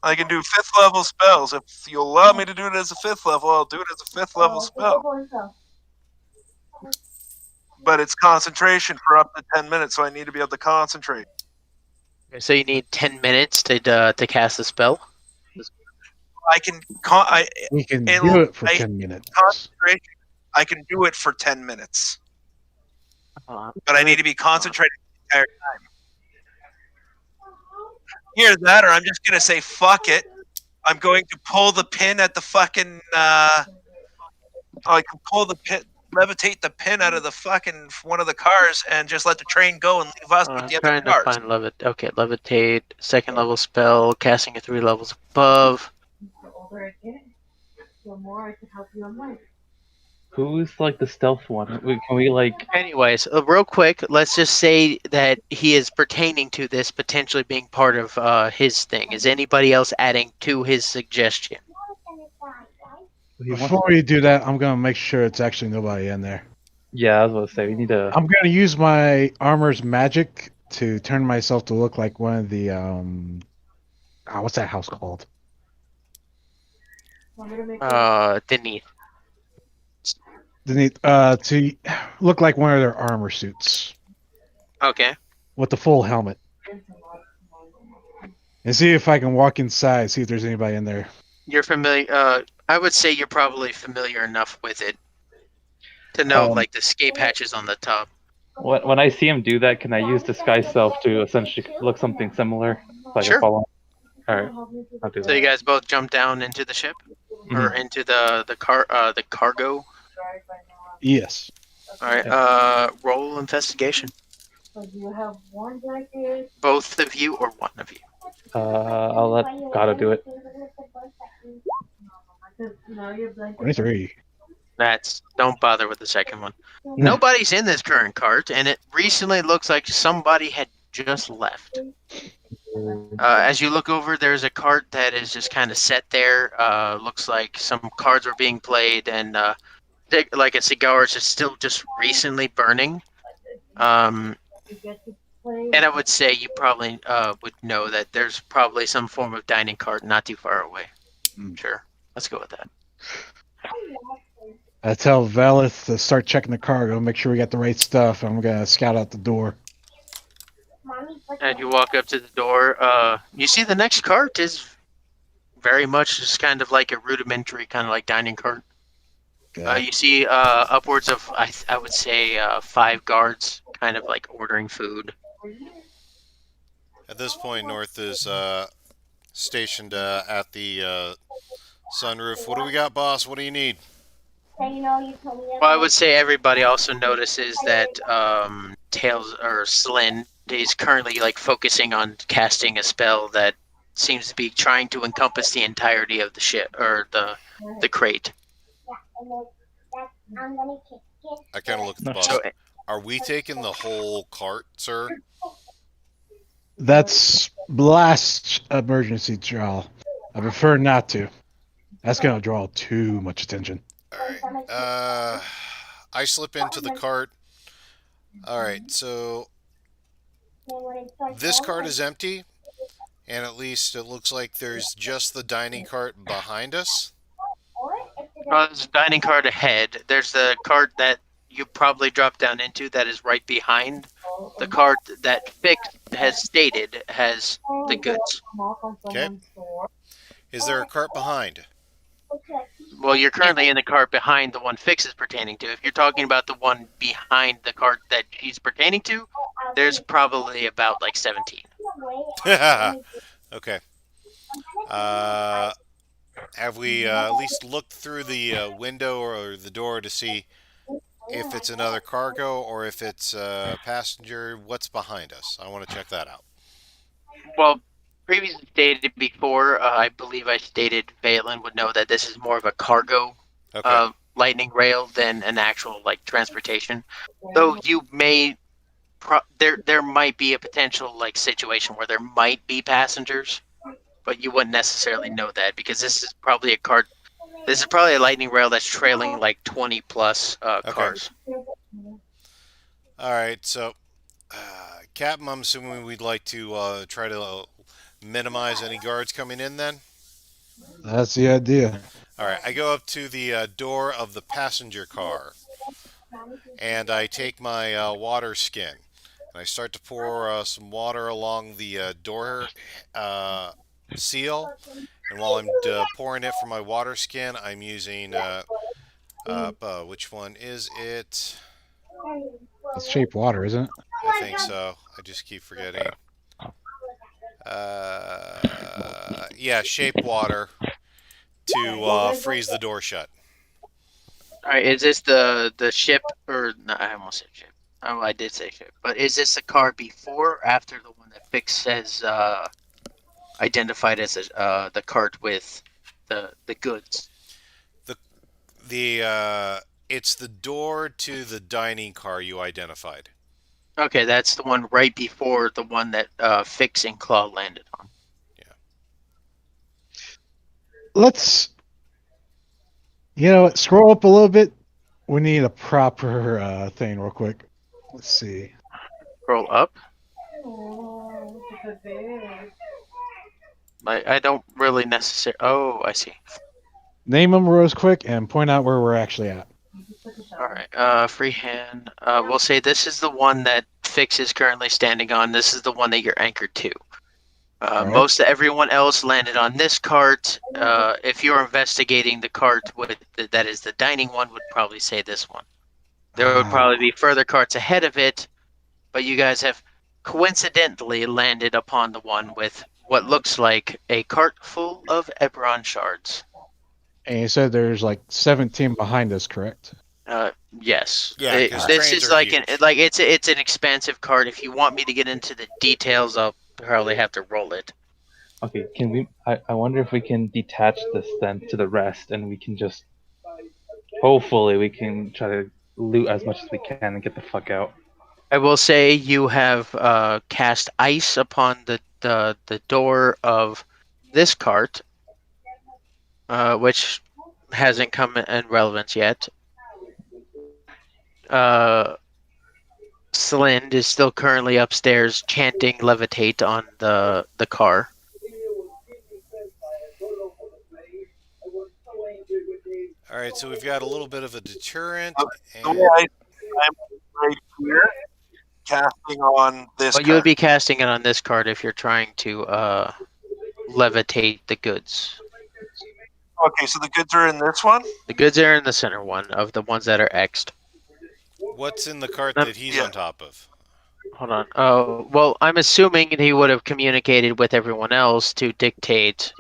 I can do 5th level spells. If you'll allow me to do it as a 5th level, I'll do it as a 5th level spell. But it's concentration for up to 10 minutes, so I need to be able to concentrate. Okay, so you need 10 minutes to cast the spell? I can. We can do it for 10 minutes. Concentration. I can do it for 10 minutes, but I need to be concentrating the entire time. Either that, or I'm just gonna say fuck it. I'm going to pull the pin at the fucking. I can pull the pin, levitate the pin out of the fucking one of the cars, and just let the train go and leave us with I'm the other trying to cars. find levitate, 2nd level spell, casting it 3 levels above. who's like the stealth one? Can we like? Anyways, real quick, let's just say that he is pertaining to this potentially being part of his thing. Is anybody else adding to his suggestion? Before we do that, I'm going to make sure it's actually nobody in there. Yeah, I was about to say we need to. I'm going to use my armor's magic to turn myself to look like one of the what's that house called? Denise. To look like one of their armor suits Okay. with the full helmet, and see if I can walk inside, see if there's anybody in there. You're familiar. I would say you're probably familiar enough with it to know like the escape hatches on the top. When I see him do that, can I use disguise self to essentially look something similar? So I Sure. can follow. All right, I'll do that. So you guys both jump down into the ship or into the cargo. Yes. All right. Roll investigation. Both of you or one of you. I'll let Gotta do it. 23. Don't bother with the second one. Nobody's in this current cart, and it recently looks like somebody had just left. As you look over, there's a cart that is just kind of set there. Looks like some cards were being played, and like a cigar is still just recently burning. And I would say you probably would know that there's probably some form of dining cart not too far away. Sure, let's go with that. I tell Valith to start checking the cargo, make sure we got the right stuff. I'm gonna scout out the door. And you walk up to the door. You see the next cart is very much just kind of like a rudimentary kind of like dining cart. You see upwards of I would say 5 guards kind of like ordering food. At this point, North is stationed at the sunroof. What do we got, boss? What do you need? Well, I would say everybody also notices that Tails or Slyn is currently like focusing on casting a spell that seems to be trying to encompass the entirety of the ship or the crate. I kind of look at the boss. Are we taking the whole cart, sir? That's blast emergency draw. I prefer not to. That's gonna draw too much attention. Alright. I slip into the cart. Alright, so this cart is empty, and at least it looks like there's just the dining cart behind us. There's a dining cart ahead. There's the cart that you probably dropped down into that is right behind the cart that Fix has stated has the goods. Okay. Is there a cart behind? Well, you're currently in the cart behind the one Fix is pertaining to. If you're talking about the one behind the cart that she's pertaining to, there's probably about like 17. Okay. Uh, have we at least looked through the window or the door to see if it's another cargo or if it's a passenger? What's behind us? I want to check that out. Well, previously stated before, I believe I stated Valen would know that this is more of a cargo Okay. lightning rail than an actual like transportation. Though you may there might be a potential like situation where there might be passengers, but you wouldn't necessarily know that because this is probably a cart. This is probably a lightning rail that's trailing like 20 plus Okay. cars. All right. So, Captain, I'm assuming we'd like to try to minimize any guards coming in then? That's the idea. All right. I go up to the door of the passenger car and I take my water skin and I start to pour some water along the door seal. And while I'm pouring it from my water skin, I'm using which one is it? It's shape water, isn't it? I think so. I just keep forgetting. Yeah, shape water to freeze the door shut. All right, is this the ship or no, I almost said ship. Oh, I did say ship. But is this a car before or after the one that Fix says identified as the cart with the goods? It's the door to the dining car you identified. Okay, that's the one right before the one that Fix and Claw landed on. Let's, scroll up a little bit. We need a proper thing real quick. Let's see. Scroll up. I don't really necessarily. Oh, I see. Name them real quick and point out where we're actually at. All right. Freehand. We'll say this is the one that Fix is currently standing on. This is the one that you're anchored to. Right. Most of everyone else landed on this cart. If you're investigating the cart that is the dining one, would probably say this one. There would probably be further carts ahead of it, but you guys have coincidentally landed upon the one with what looks like a cart full of Ebron shards. And you said there's like 17 behind us, correct? Yes. Yeah, 'cause this trains is are like huge. it's an expansive cart. If you want me to get into the details, I'll probably have to roll it. Okay, can we? I wonder if we can detach this then to the rest, and we can just. Hopefully, we can try to loot as much as we can and get the fuck out. I will say you have cast ice upon the door of this cart, which hasn't come in relevance yet. Slind is still currently upstairs chanting levitate on the car. All right, so we've got a little bit of a deterrent. The way I'm right here, casting on this Well, you would card. be casting it on this card if you're trying to levitate the goods. Okay, so the goods are in this one? The goods are in the center one of the ones that are X'd. What's in the cart that he's Yeah. on top of? Hold on. Oh, well, I'm assuming he would have communicated with everyone else to dictate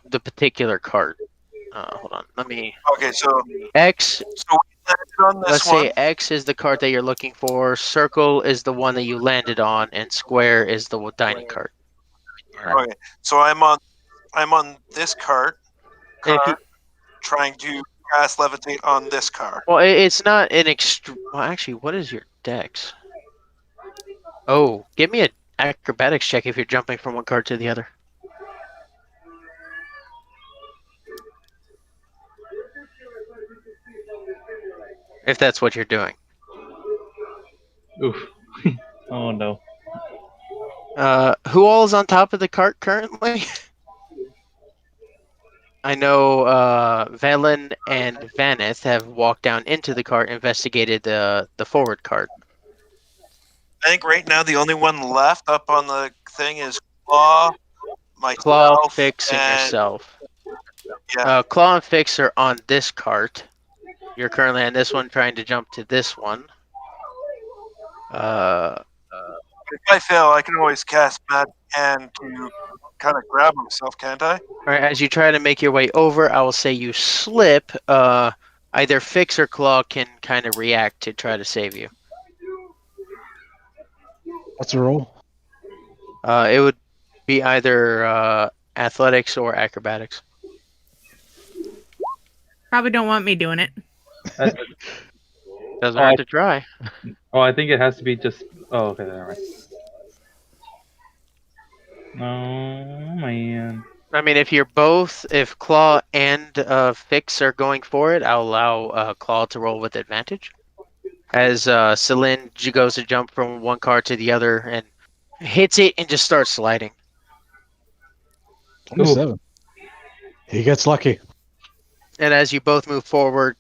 the particular cart. Hold on. Let me. Okay, so X. we landed on this Let's one. say X is the cart that you're looking for. Circle is the one that you landed on, and square is the dining cart. Okay, so I'm on this cart, If you, trying to cast levitate on this car. well, it's not an extreme. Well, actually, what is your dex? Oh, give me an acrobatics check if you're jumping from one cart to the other. If that's what you're doing. Oof. Oh no. Who all is on top of the cart currently? I know Velen and Vaneth have walked down into the cart, investigated the forward cart. I think right now the only one left up on the thing is Claw, myself, Claw, Fix, and yourself. Yeah. Claw and Fix are on this cart. You're currently on this one, trying to jump to this one. If I fail, I can always cast Mad Hand to kind of grab myself, can't I? All right, as you try to make your way over, I will say you slip. Either Fix or Claw can kind of react to try to save you. What's the roll? It would be either athletics or acrobatics. Probably don't want me doing it. That's, Doesn't Oh, hurt I- to try. I think it has to be just. Oh, okay, all right. Oh man. I mean, if Claw and Fix are going for it, I'll allow Claw to roll with advantage. As Celine goes to jump from one card to the other and hits it and just starts sliding. 27. He gets lucky. And as you both move forward,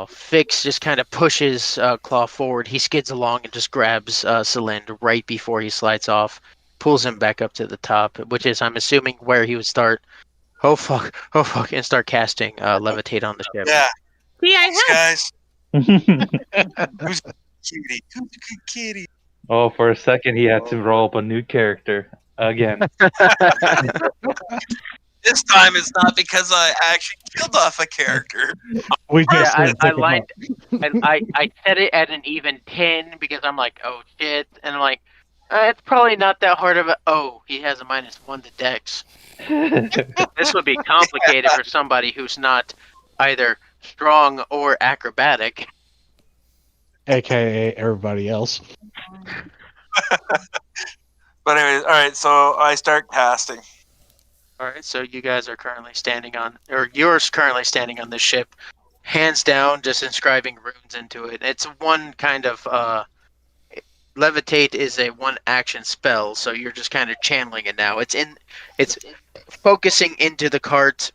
Fix just kind of pushes Claw forward. He skids along and just grabs Celine right before he slides off, pulls him back up to the top, which is, I'm assuming, where he would start. Oh fuck! And start casting levitate on the ship. Yeah. See, I Thanks, helped. guys. Kitty. Good kitty. Oh, for a second he had to roll up a new character again. This time it's not because I actually killed off a character. We Yeah, just I lied. And I set it at an even 10 because I'm like, oh shit, and I'm like, it's probably not that hard of a. Oh, he has a -1 to Dex. This would be complicated for somebody who's not either strong or acrobatic. AKA everybody else. But anyways, all right. So I start casting. All right, so you guys are currently standing on, or you're currently standing on this ship, hands down, just inscribing runes into it. It's one kind of levitate is a one action spell, so you're just kind of channeling it now. It's focusing into the cart.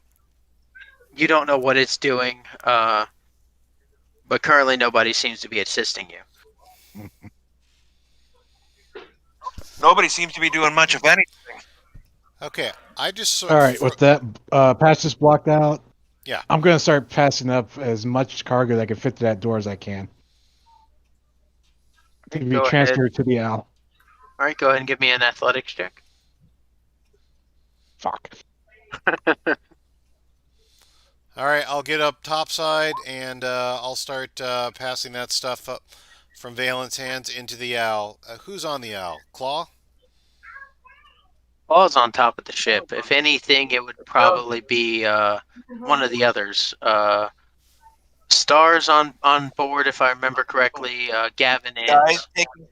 You don't know what it's doing, but currently nobody seems to be assisting you. Nobody seems to be doing much of anything. Okay, I just All right, with that passage blocked out, Yeah. I'm going to start passing up as much cargo that can fit to that door as I can. To be Go ahead. transferred to the owl. All right, go ahead and give me an athletics check. Fuck. All right, I'll get up topside and I'll start passing that stuff up from Valen's hands into the owl. Who's on the owl? Claw? Claw's on top of the ship. If anything, it would probably be one of the others. Star's on board, if I remember correctly. Gavin Guys is. taking,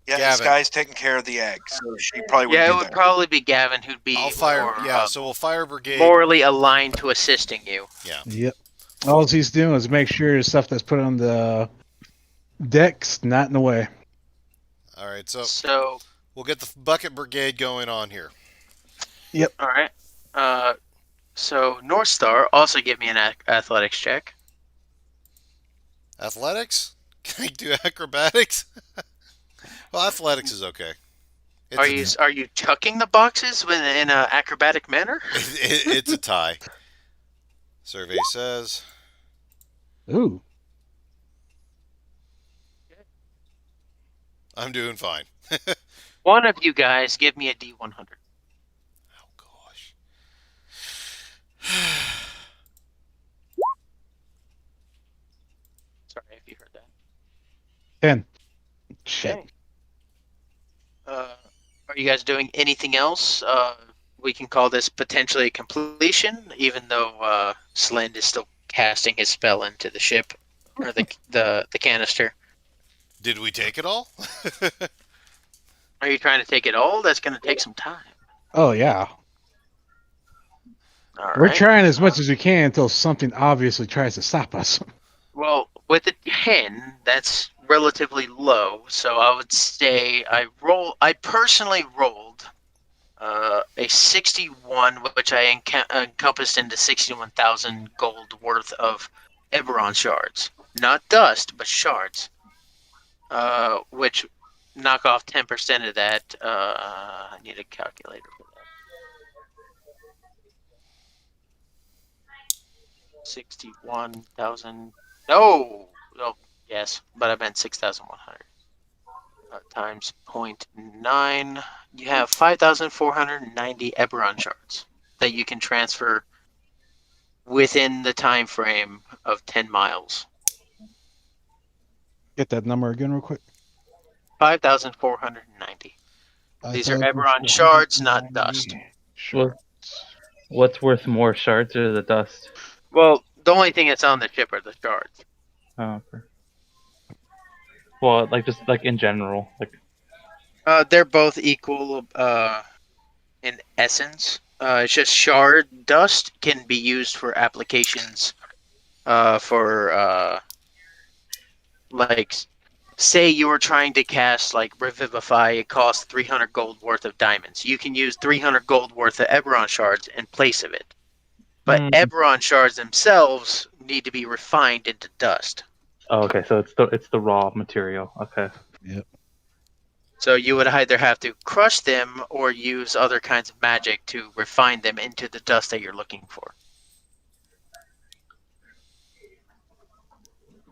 yeah, this Gavin. guy's taking care of the egg, so she probably would Yeah, be it would there. probably be Gavin who'd be I'll fire. more, Yeah, so we'll fire brigade. morally aligned to assisting you. Yep. All he's doing is make sure the stuff that's put on the deck's not in the way. All right, so So, we'll get the bucket brigade going on here. all right. So North Star, also give me an athletics check. Athletics? Can I do acrobatics? Well, athletics is okay. Are you chucking the boxes in an acrobatic manner? It's a tie. Survey says. Ooh. I'm doing fine. One of you guys give me a D100. Oh, gosh. Sorry if you heard that. 10. Shit. Okay. Are you guys doing anything else? We can call this potentially a completion, even though Slend is still casting his spell into the ship or the canister. Did we take it all? Are you trying to take it all? That's going to take some time. Oh, yeah. All We're right. trying as much as we can until something obviously tries to stop us. Well, with a 10, that's relatively low. So I would say I personally rolled a 61, which I encompassed into 61,000 gold worth of Eberron shards. Not dust, but shards. Which knock off 10% of that. I need a calculator for 61,000. No. Oh, yes, but I meant 6,100 times 0.9. You have 5,490 Eberron shards that you can transfer within the time frame of 10 miles. Get that number again, real quick. 5,490. These are Eberron shards, not dust. Shards. What's worth more, shards or the dust? Well, the only thing that's on the ship are the shards. Oh, okay. Well, like just like in general, like They're both equal in essence. It's just shard dust can be used for applications for like say you were trying to cast like Revivify, it costs 300 gold worth of diamonds. You can use 300 gold worth of Eberron shards in place of it. But Eberron shards themselves need to be refined into dust. oh, okay, so it's the raw material. Okay. Yep. So you would either have to crush them or use other kinds of magic to refine them into the dust that you're looking for.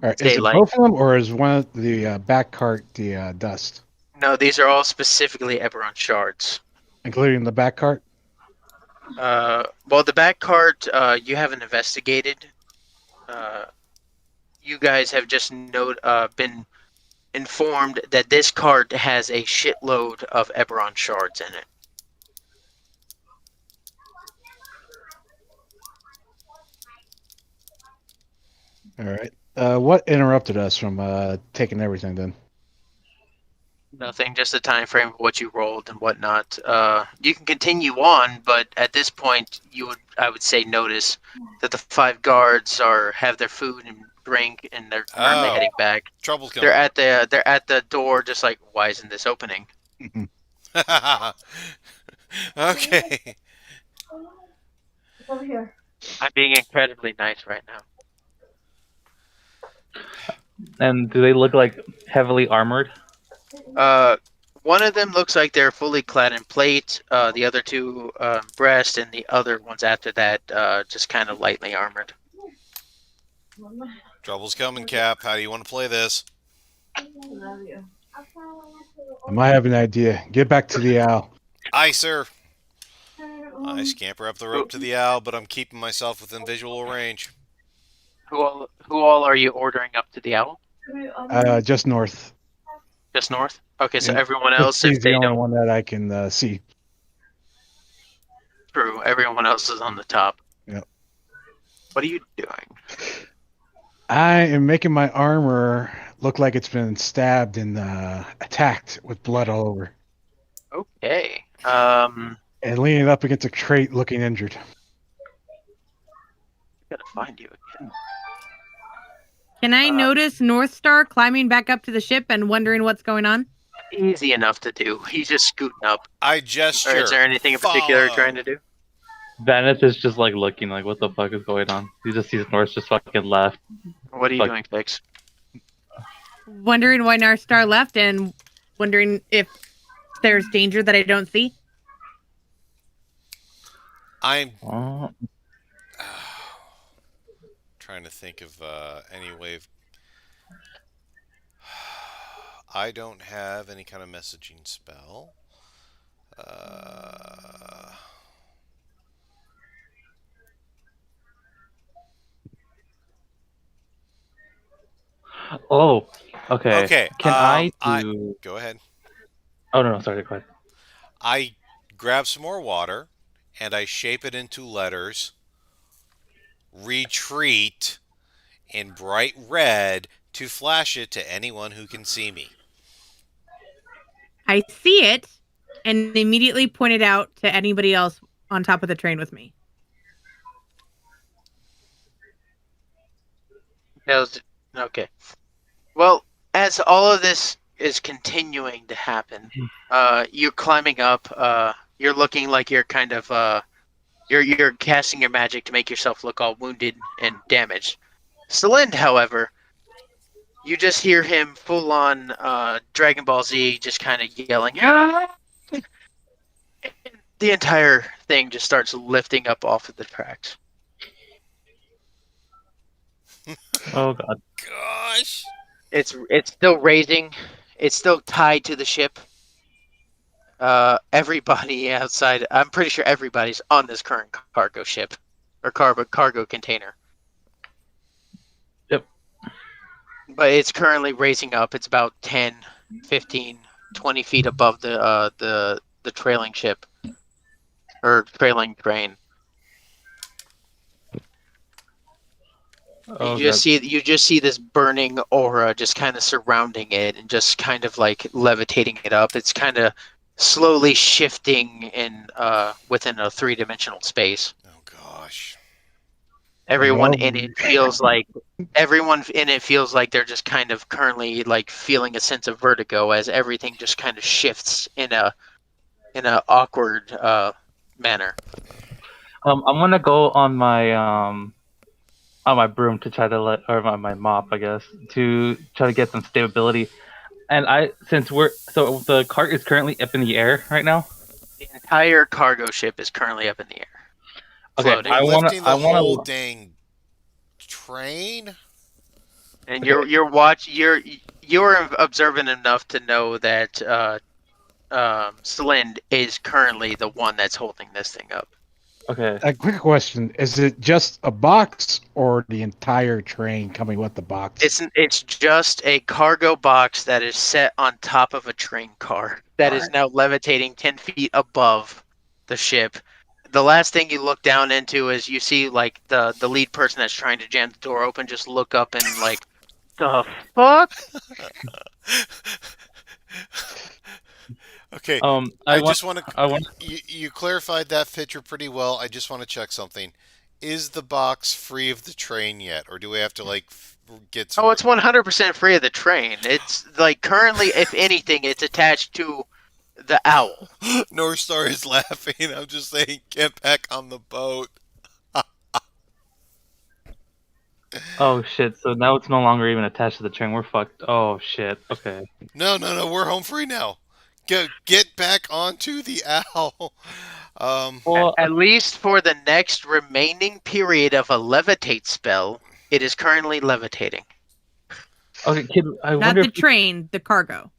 All right. Say, Is it like- both of them, or is one of the back cart the dust, No, these are all specifically Eberron shards. including the back cart? Well, the back cart you haven't investigated. You guys have just been informed that this cart has a shitload of Eberron shards in it. All right. What interrupted us from taking everything then? Nothing, just the time frame of what you rolled and whatnot. You can continue on, but at this point, I would say, notice that the 5 guards have their food and drink, and they're currently heading back. Trouble's coming. They're at the door, just like, why isn't this opening? Okay. Over here. I'm being incredibly nice right now. And do they look like heavily armored? One of them looks like they're fully clad in plate. The other 2 breast, and the other ones after that just kind of lightly armored. Trouble's coming, Cap. How do you want to play this? I love you. I might have an idea. Get back to the owl. Aye, sir. I scamper up the rope to the owl, but I'm keeping myself within visual range. Who all are you ordering up to the owl? Just north. Just north? Okay, so Yeah. everyone else, if He's the they only don't... one that I can see. True, everyone else is on the top. Yep. What are you doing? I am making my armor look like it's been stabbed and attacked with blood all over, Okay. and leaning it up against a crate, looking injured. Gotta find you again. Can I notice North Star climbing back up to the ship and wondering what's going on? Easy enough to do. He's just scooting up. I gesture. Or is there anything in particular you're Follow. trying to do? Vaneth is just like looking like, what the fuck is going on? He just sees North just fucking left. What are you Fuck. doing, Fix? Wondering why North Star left and wondering if there's danger that I don't see. I'm Oh, trying to think of any way of... I don't have any kind of messaging spell. oh, okay. Okay. Can I do? Go ahead. Oh no, sorry, go ahead. I grab some more water, and I shape it into letters. Retreat in bright red to flash it to anyone who can see me. I see it and immediately point it out to anybody else on top of the train with me. Okay. Well, as all of this is continuing to happen, you're climbing up. You're looking like you're kind of you're casting your magic to make yourself look all wounded and damaged. Selind, however, you just hear him full on Dragon Ball Z, just kind of yelling. "Ah!" The entire thing just starts lifting up off of the tracks. Oh god. Gosh. It's still raising. It's still tied to the ship. Everybody outside. I'm pretty sure everybody's on this current cargo ship or cargo container. Yep. But it's currently raising up. It's about 10, 15, 20 feet above the trailing ship or trailing train. Oh god. You just see this burning aura just kind of surrounding it and just kind of like levitating it up. It's kind of slowly shifting in within a three-dimensional space. Oh gosh. Everyone Well, in it feels like they're just kind of currently like feeling a sense of vertigo as everything just kind of shifts in a awkward manner. I'm gonna go on my broom to try to my mop, I guess, to try to get some stability. And so the cart is currently up in the air right now. The entire cargo ship is currently up in the air, Okay, floating. Lifting the I whole wanna. dang train? And Okay. you're observant enough to know that Slind is currently the one that's holding this thing up. Okay. a quick question: is it just a box or the entire train coming with the box? It's just a cargo box that is set on top of a train car that is now levitating 10 feet above the ship. The last thing you look down into is you see like the lead person that's trying to jam the door open just look up and like, the fuck? Okay. I I want. just want to. I want. You clarified that picture pretty well. I just want to check something. Is the box free of the train yet, or do we have to like get some? Oh, it's 100% free of the train. It's like currently, if anything, it's attached to the owl. North Star is laughing. I'm just saying, get back on the boat. Oh shit! So now it's no longer even attached to the train. We're fucked. Oh shit. Okay. No. We're home free now. Get back onto the owl. Well, At least for the next remaining period of a levitate spell, it is currently levitating. okay, kid. I Not wonder the if train, the cargo.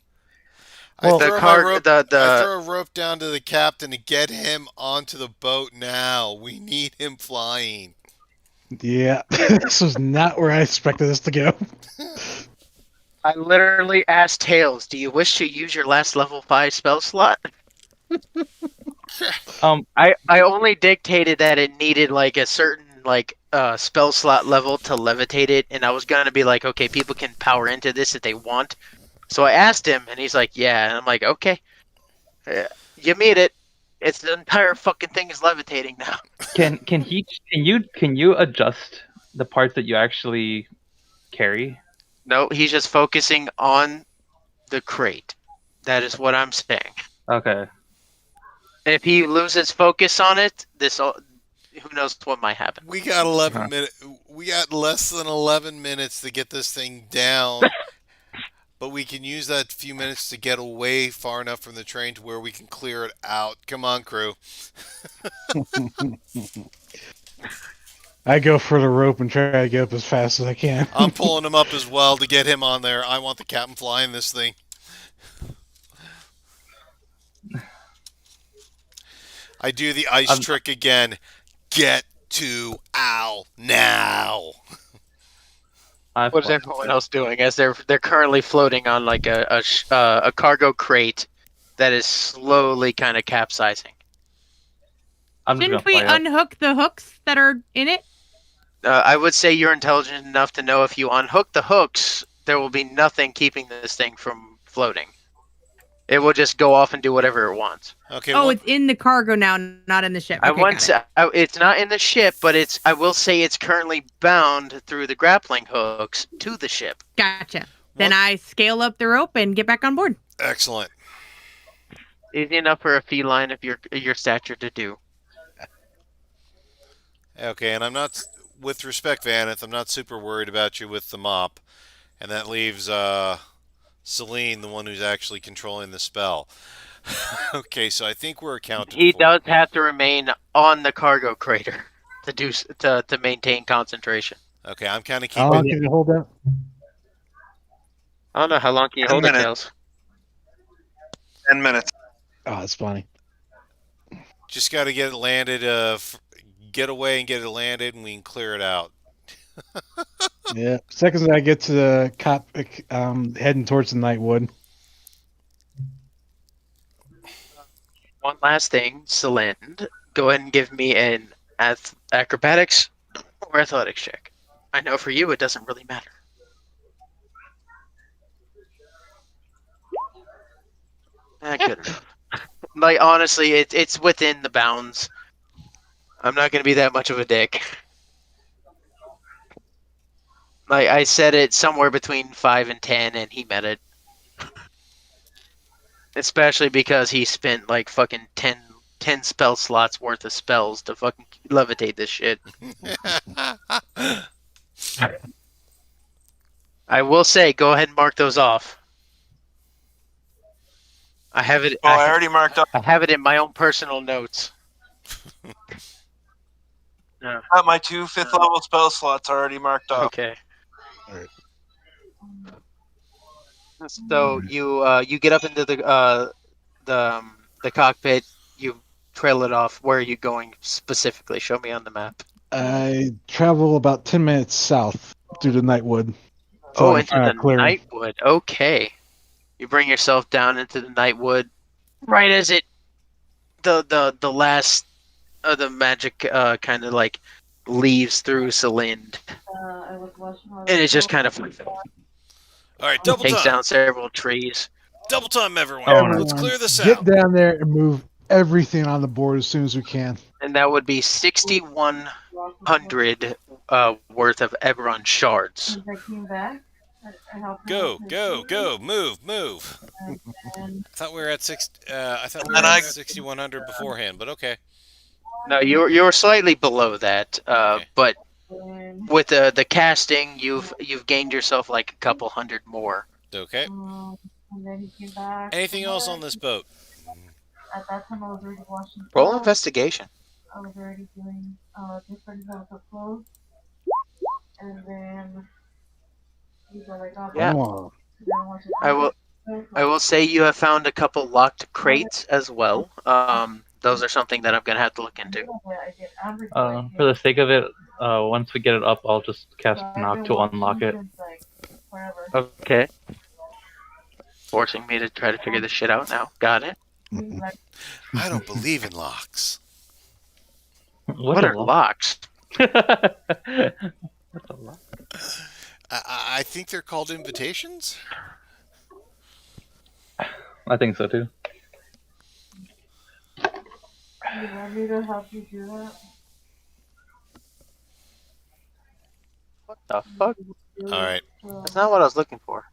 I Well, throw The my car, rope. I the throw a rope down to the captain to get him onto the boat now. We need him flying. Yeah, this was not where I expected this to go. I literally asked Tails, "Do you wish to use your last level 5 spell slot?" um, I only dictated that it needed like a certain like spell slot level to levitate it, and I was gonna be like, okay, people can power into this if they want. So I asked him, and he's like, yeah, and I'm like, okay, you made it. It's the entire fucking thing is levitating now. can you adjust the parts that you actually carry? No, he's just focusing on the crate. That is what I'm saying. Okay. If he loses focus on it, who knows what might happen. We got 11 minutes. We got less than 11 minutes to get this thing down. But we can use that few minutes to get away far enough from the train to where we can clear it out. Come on, crew. I go for the rope and try to get up as fast as I can. I'm pulling him up as well to get him on there. I want the captain flying this thing. I do the ice trick again. Get to Owl now. What is everyone else doing as they're currently floating on like a cargo crate that is slowly kind of capsizing? I'm just Shouldn't gonna we fly up. unhook the hooks that are in it? I would say you're intelligent enough to know if you unhook the hooks, there will be nothing keeping this thing from floating. It will just go off and do whatever it wants. Okay. Oh, it's in the cargo now, not in the ship. Okay, got it. It's not in the ship, but I will say it's currently bound through the grappling hooks to the ship. Gotcha. Then What? I scale up the rope and get back on board. Excellent. Easy enough for a feline of your stature to do. Okay, and I'm not, with respect, Vaneth, I'm not super worried about you with the mop, and that leaves Celine, the one who's actually controlling the spell. Okay, so I think we're accounted He for. does have to remain on the cargo crater to maintain concentration. Okay, I'm kind of How keeping. long can you hold that? I don't know how long can you 10 hold it, minutes. Tails. 10 minutes. Oh, that's funny. Just got to get it landed. Get away and get it landed, and we can clear it out. Yeah. Seconds I get to the cop, heading towards the Nightwood. One last thing, Celind, go ahead and give me an acrobatics or athletics check. I know for you it doesn't really matter. Good enough. Like honestly, it's within the bounds. I'm not gonna be that much of a dick. Like I said it somewhere between 5 and 10, and he met it. Especially because he spent like fucking 10 spell slots worth of spells to fucking levitate this shit. I will say, go ahead and mark those off. I have it. Oh, I already marked up. I have it in my own personal notes. No. My 2 5th level spell slots already marked off. Okay. Alright. So you get up into the cockpit. You trail it off. Where are you going specifically? Show me on the map. I travel about 10 minutes south through the Nightwood. So I Into can the find a clearing. Nightwood. Okay. You bring yourself down into the Nightwood, right as the last of the magic kind of like leaves through Celind, I was watching all and it just kind of All right, double takes time. down several trees. Double time, everyone. Oh, no. Let's clear this Get out. down there and move everything on the board as soon as we can. And that would be 6,100 worth of Eberron shards. Since I came back, I helped him Go, with his go, food, go, move. and I thought we were at I thought we And were I- at 6,100 beforehand, but okay. No, you're slightly below that, Okay. but then with the casting, you've gained yourself like a couple hundred more. Okay. and then he came back. Anything else on this boat? At that time, I was already washing Roll clothes. investigation. I was already doing different types of clothes, and then he's like, "Oh, Yeah. Come on. I will say you have found a couple locked crates as well. Those are something that I'm gonna have to look into. For the sake of it, once we get it up, I'll just cast knock to unlock it. Okay. Forcing me to try to figure this shit out now. Got it. I don't believe in locks. What are locks? What's a lock? I think they're called invitations. I think so too. You want me to help you do that? What the fuck? All right, That's not what I was looking for.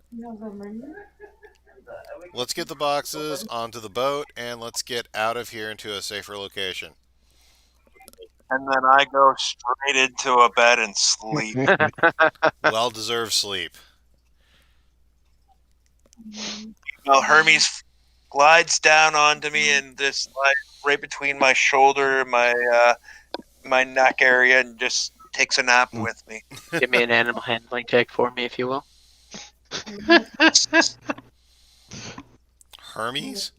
let's get the boxes onto the boat and let's get out of here into a safer location. And then I go straight into a bed and sleep. Well-deserved sleep. Well, Hermes glides down onto me and just slides right between my shoulder and my neck area and just takes a nap with me. Give me an animal handling check for me, if you will. Hermes?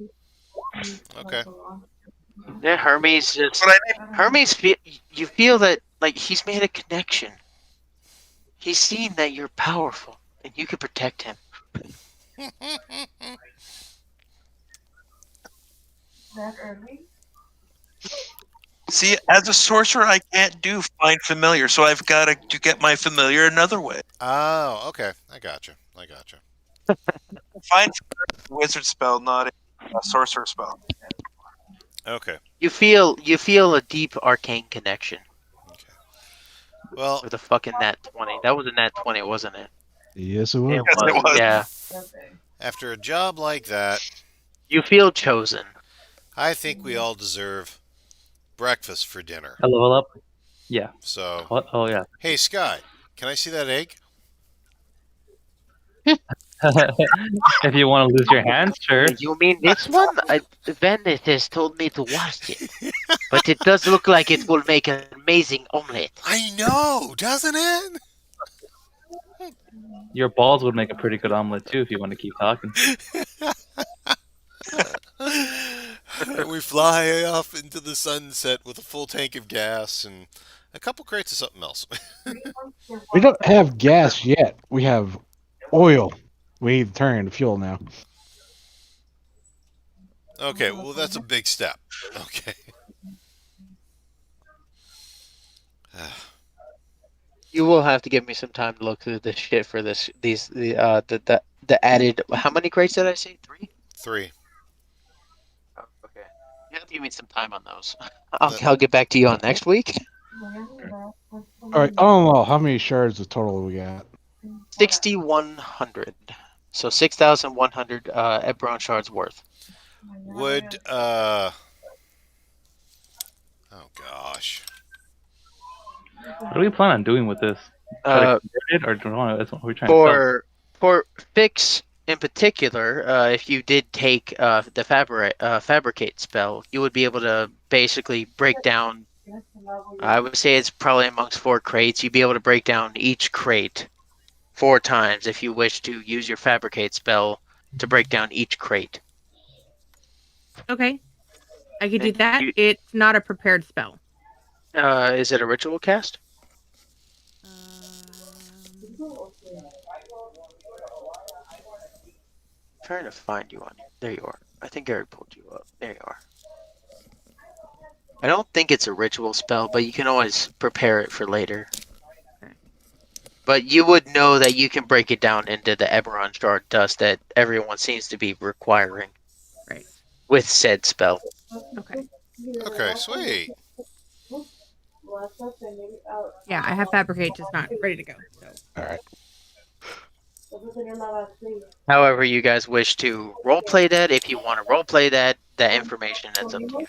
Okay. Yeah, Hermes just. But I Hermes, you feel that like he's made a connection. He's seen that you're powerful and you can protect him. That early? see, as a sorcerer, I can't do find familiar, so I've got to get my familiar another way. Oh, okay. I gotcha. Find familiar is a wizard spell, not a sorcerer spell. Okay. You feel a deep arcane connection Well, with a fucking nat 20. That was a nat 20, wasn't it? Yes, it will. It Yes, it was. Yeah. Okay. after a job like that, You feel chosen. I think we all deserve breakfast for dinner. A level up? Yeah. So, What? Oh yeah. hey, Sky, can I see that egg? If you want to lose your hands, sure. You mean this one? Venice has told me to wash it. But it does look like it will make an amazing omelette. I know, doesn't it? Your balls would make a pretty good omelet too if you want to keep talking. We fly off into the sunset with a full tank of gas and a couple crates of something else. We don't have gas yet. We have oil. We need to turn into fuel now. Okay, well that's a big step. Okay. You will have to give me some time to look through this shit for the added. How many crates did I say? 3? 3. Oh, okay. You have to give me some time on those. I'll get back to you on next week. All right. All in all, how many shards of total we got? 6,100. So 6,100 Ebron shards worth. Would oh gosh. What do we plan on doing with this? Try to Uh, convert it, or do we want to? What are we trying to sell? for fix in particular, if you did take the fabricate spell, you would be able to basically break down. I would say it's probably amongst 4 crates. You'd be able to break down each crate 4 times if you wish to use your fabricate spell to break down each crate. Okay. I could do And that. you- It's not a prepared spell. Is it a ritual cast? Trying to find you on here. There you are. I think I already pulled you up. There you are. I don't think it's a ritual spell, but you can always prepare it for later. But you would know that you can break it down into the Eberron shard dust that everyone seems to be requiring. Right. With said spell. Okay. Okay, sweet. Yeah, I have fabricate, just not ready to go. So. All right. However you guys wish to roleplay that, if you want to roleplay that information, that's up to you.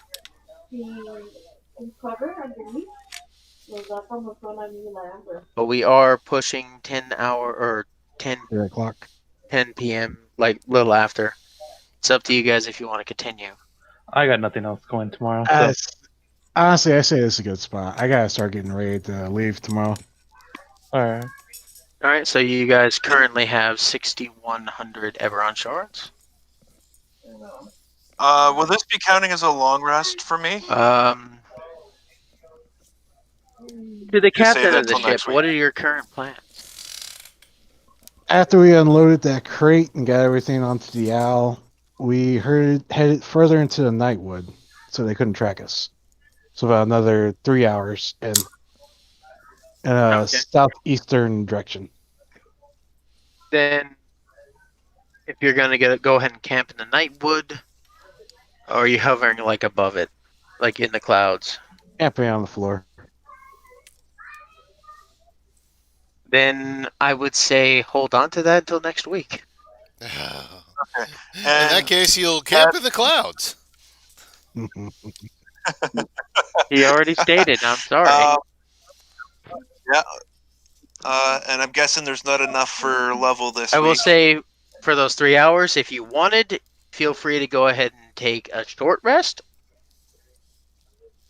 But we are pushing 10 3 o'clock. 10 p.m., like a little after. It's up to you guys if you want to continue. I got nothing else going tomorrow. So. Honestly, I say this is a good spot. I gotta start getting ready to leave tomorrow. All right. All right, so you guys currently have 6,100 Eberron shards. Will this be counting as a long rest for me? To the Just save captain that of the till ship, next week. what are your current plans? After we unloaded that crate and got everything onto the owl, we headed further into the Nightwood, so they couldn't track us. So about another 3 hours in a Okay. southeastern direction. Then, if you're gonna go ahead and camp in the Nightwood, or are you hovering like above it, like in the clouds? Camping on the floor. Then I would say hold on to that until next week. In And that case, you'll camp in the clouds. He already stated. I'm sorry. Yeah. And I'm guessing there's not enough for level this I week. will say, for those 3 hours, if you wanted, feel free to go ahead and take a short rest.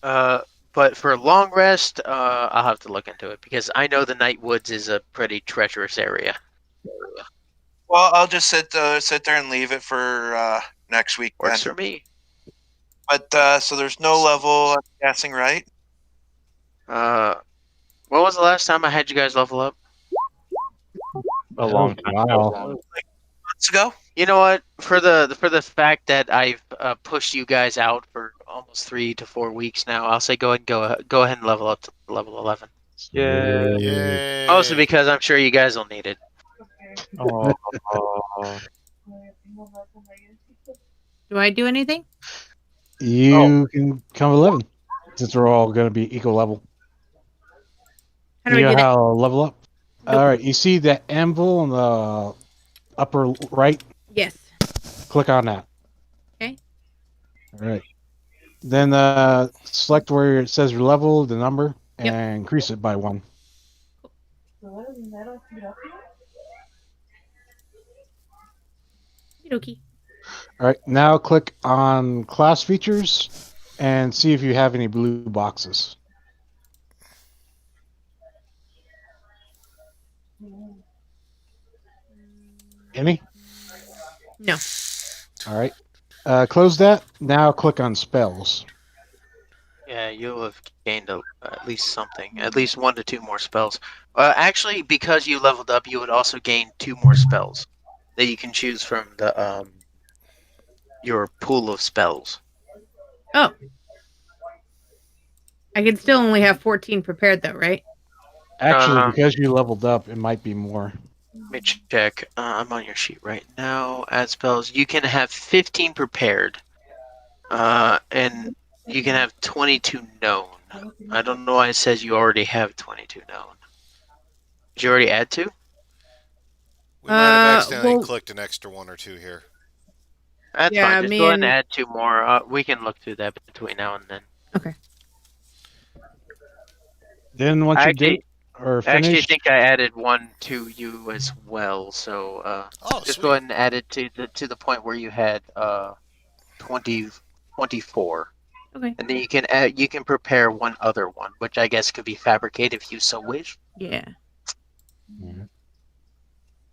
But for a long rest, I'll have to look into it because I know the Night Woods is a pretty treacherous area. Well, I'll just sit there and leave it for next week. Works then. for me. But so there's no level, I'm guessing, right? When was the last time I had you guys level up? A long time. Wow. Months ago. You know what? For the fact that I've pushed you guys out for almost 3 to 4 weeks now, I'll say go ahead and level up to level 11. Yay. Yay. Mostly because I'm sure you guys will need it. Oh. Do I do anything? You can come 11, since we're all going to be equal level. How do You I know get it? how to level up? Nope. All right, you see that anvil in the upper right? Yes. Click on that. Okay. All right. Then select where it says your level, the number, Yep. and increase it by 1. Okie. All right, now click on class features and see if you have any blue boxes. Any? No. All right. Close that. Now click on spells. Yeah, you'll have gained at least something, at least 1 to 2 more spells. Actually, because you leveled up, you would also gain 2 more spells that you can choose from the your pool of spells. Oh. I can still only have 14 prepared though, right? Actually, Uh, because you leveled up, it might be more. Let me check. I'm on your sheet right now. Add spells. You can have 15 prepared, and you can have 22 known. I don't know why it says you already have 22 known. Did you already add 2? We might have accidentally Well, clicked an extra 1 or 2 here. That's fine. yeah, Just me go ahead and and add 2 more. We can look through that between now and then. okay. Then once I you do or I actually finish, think I added 1 to you as well. So Oh, just go sweet. ahead and add it to the point where you had 20, 24. Okay. And then you can prepare one other one, which I guess could be fabricated if you so wish. Yeah.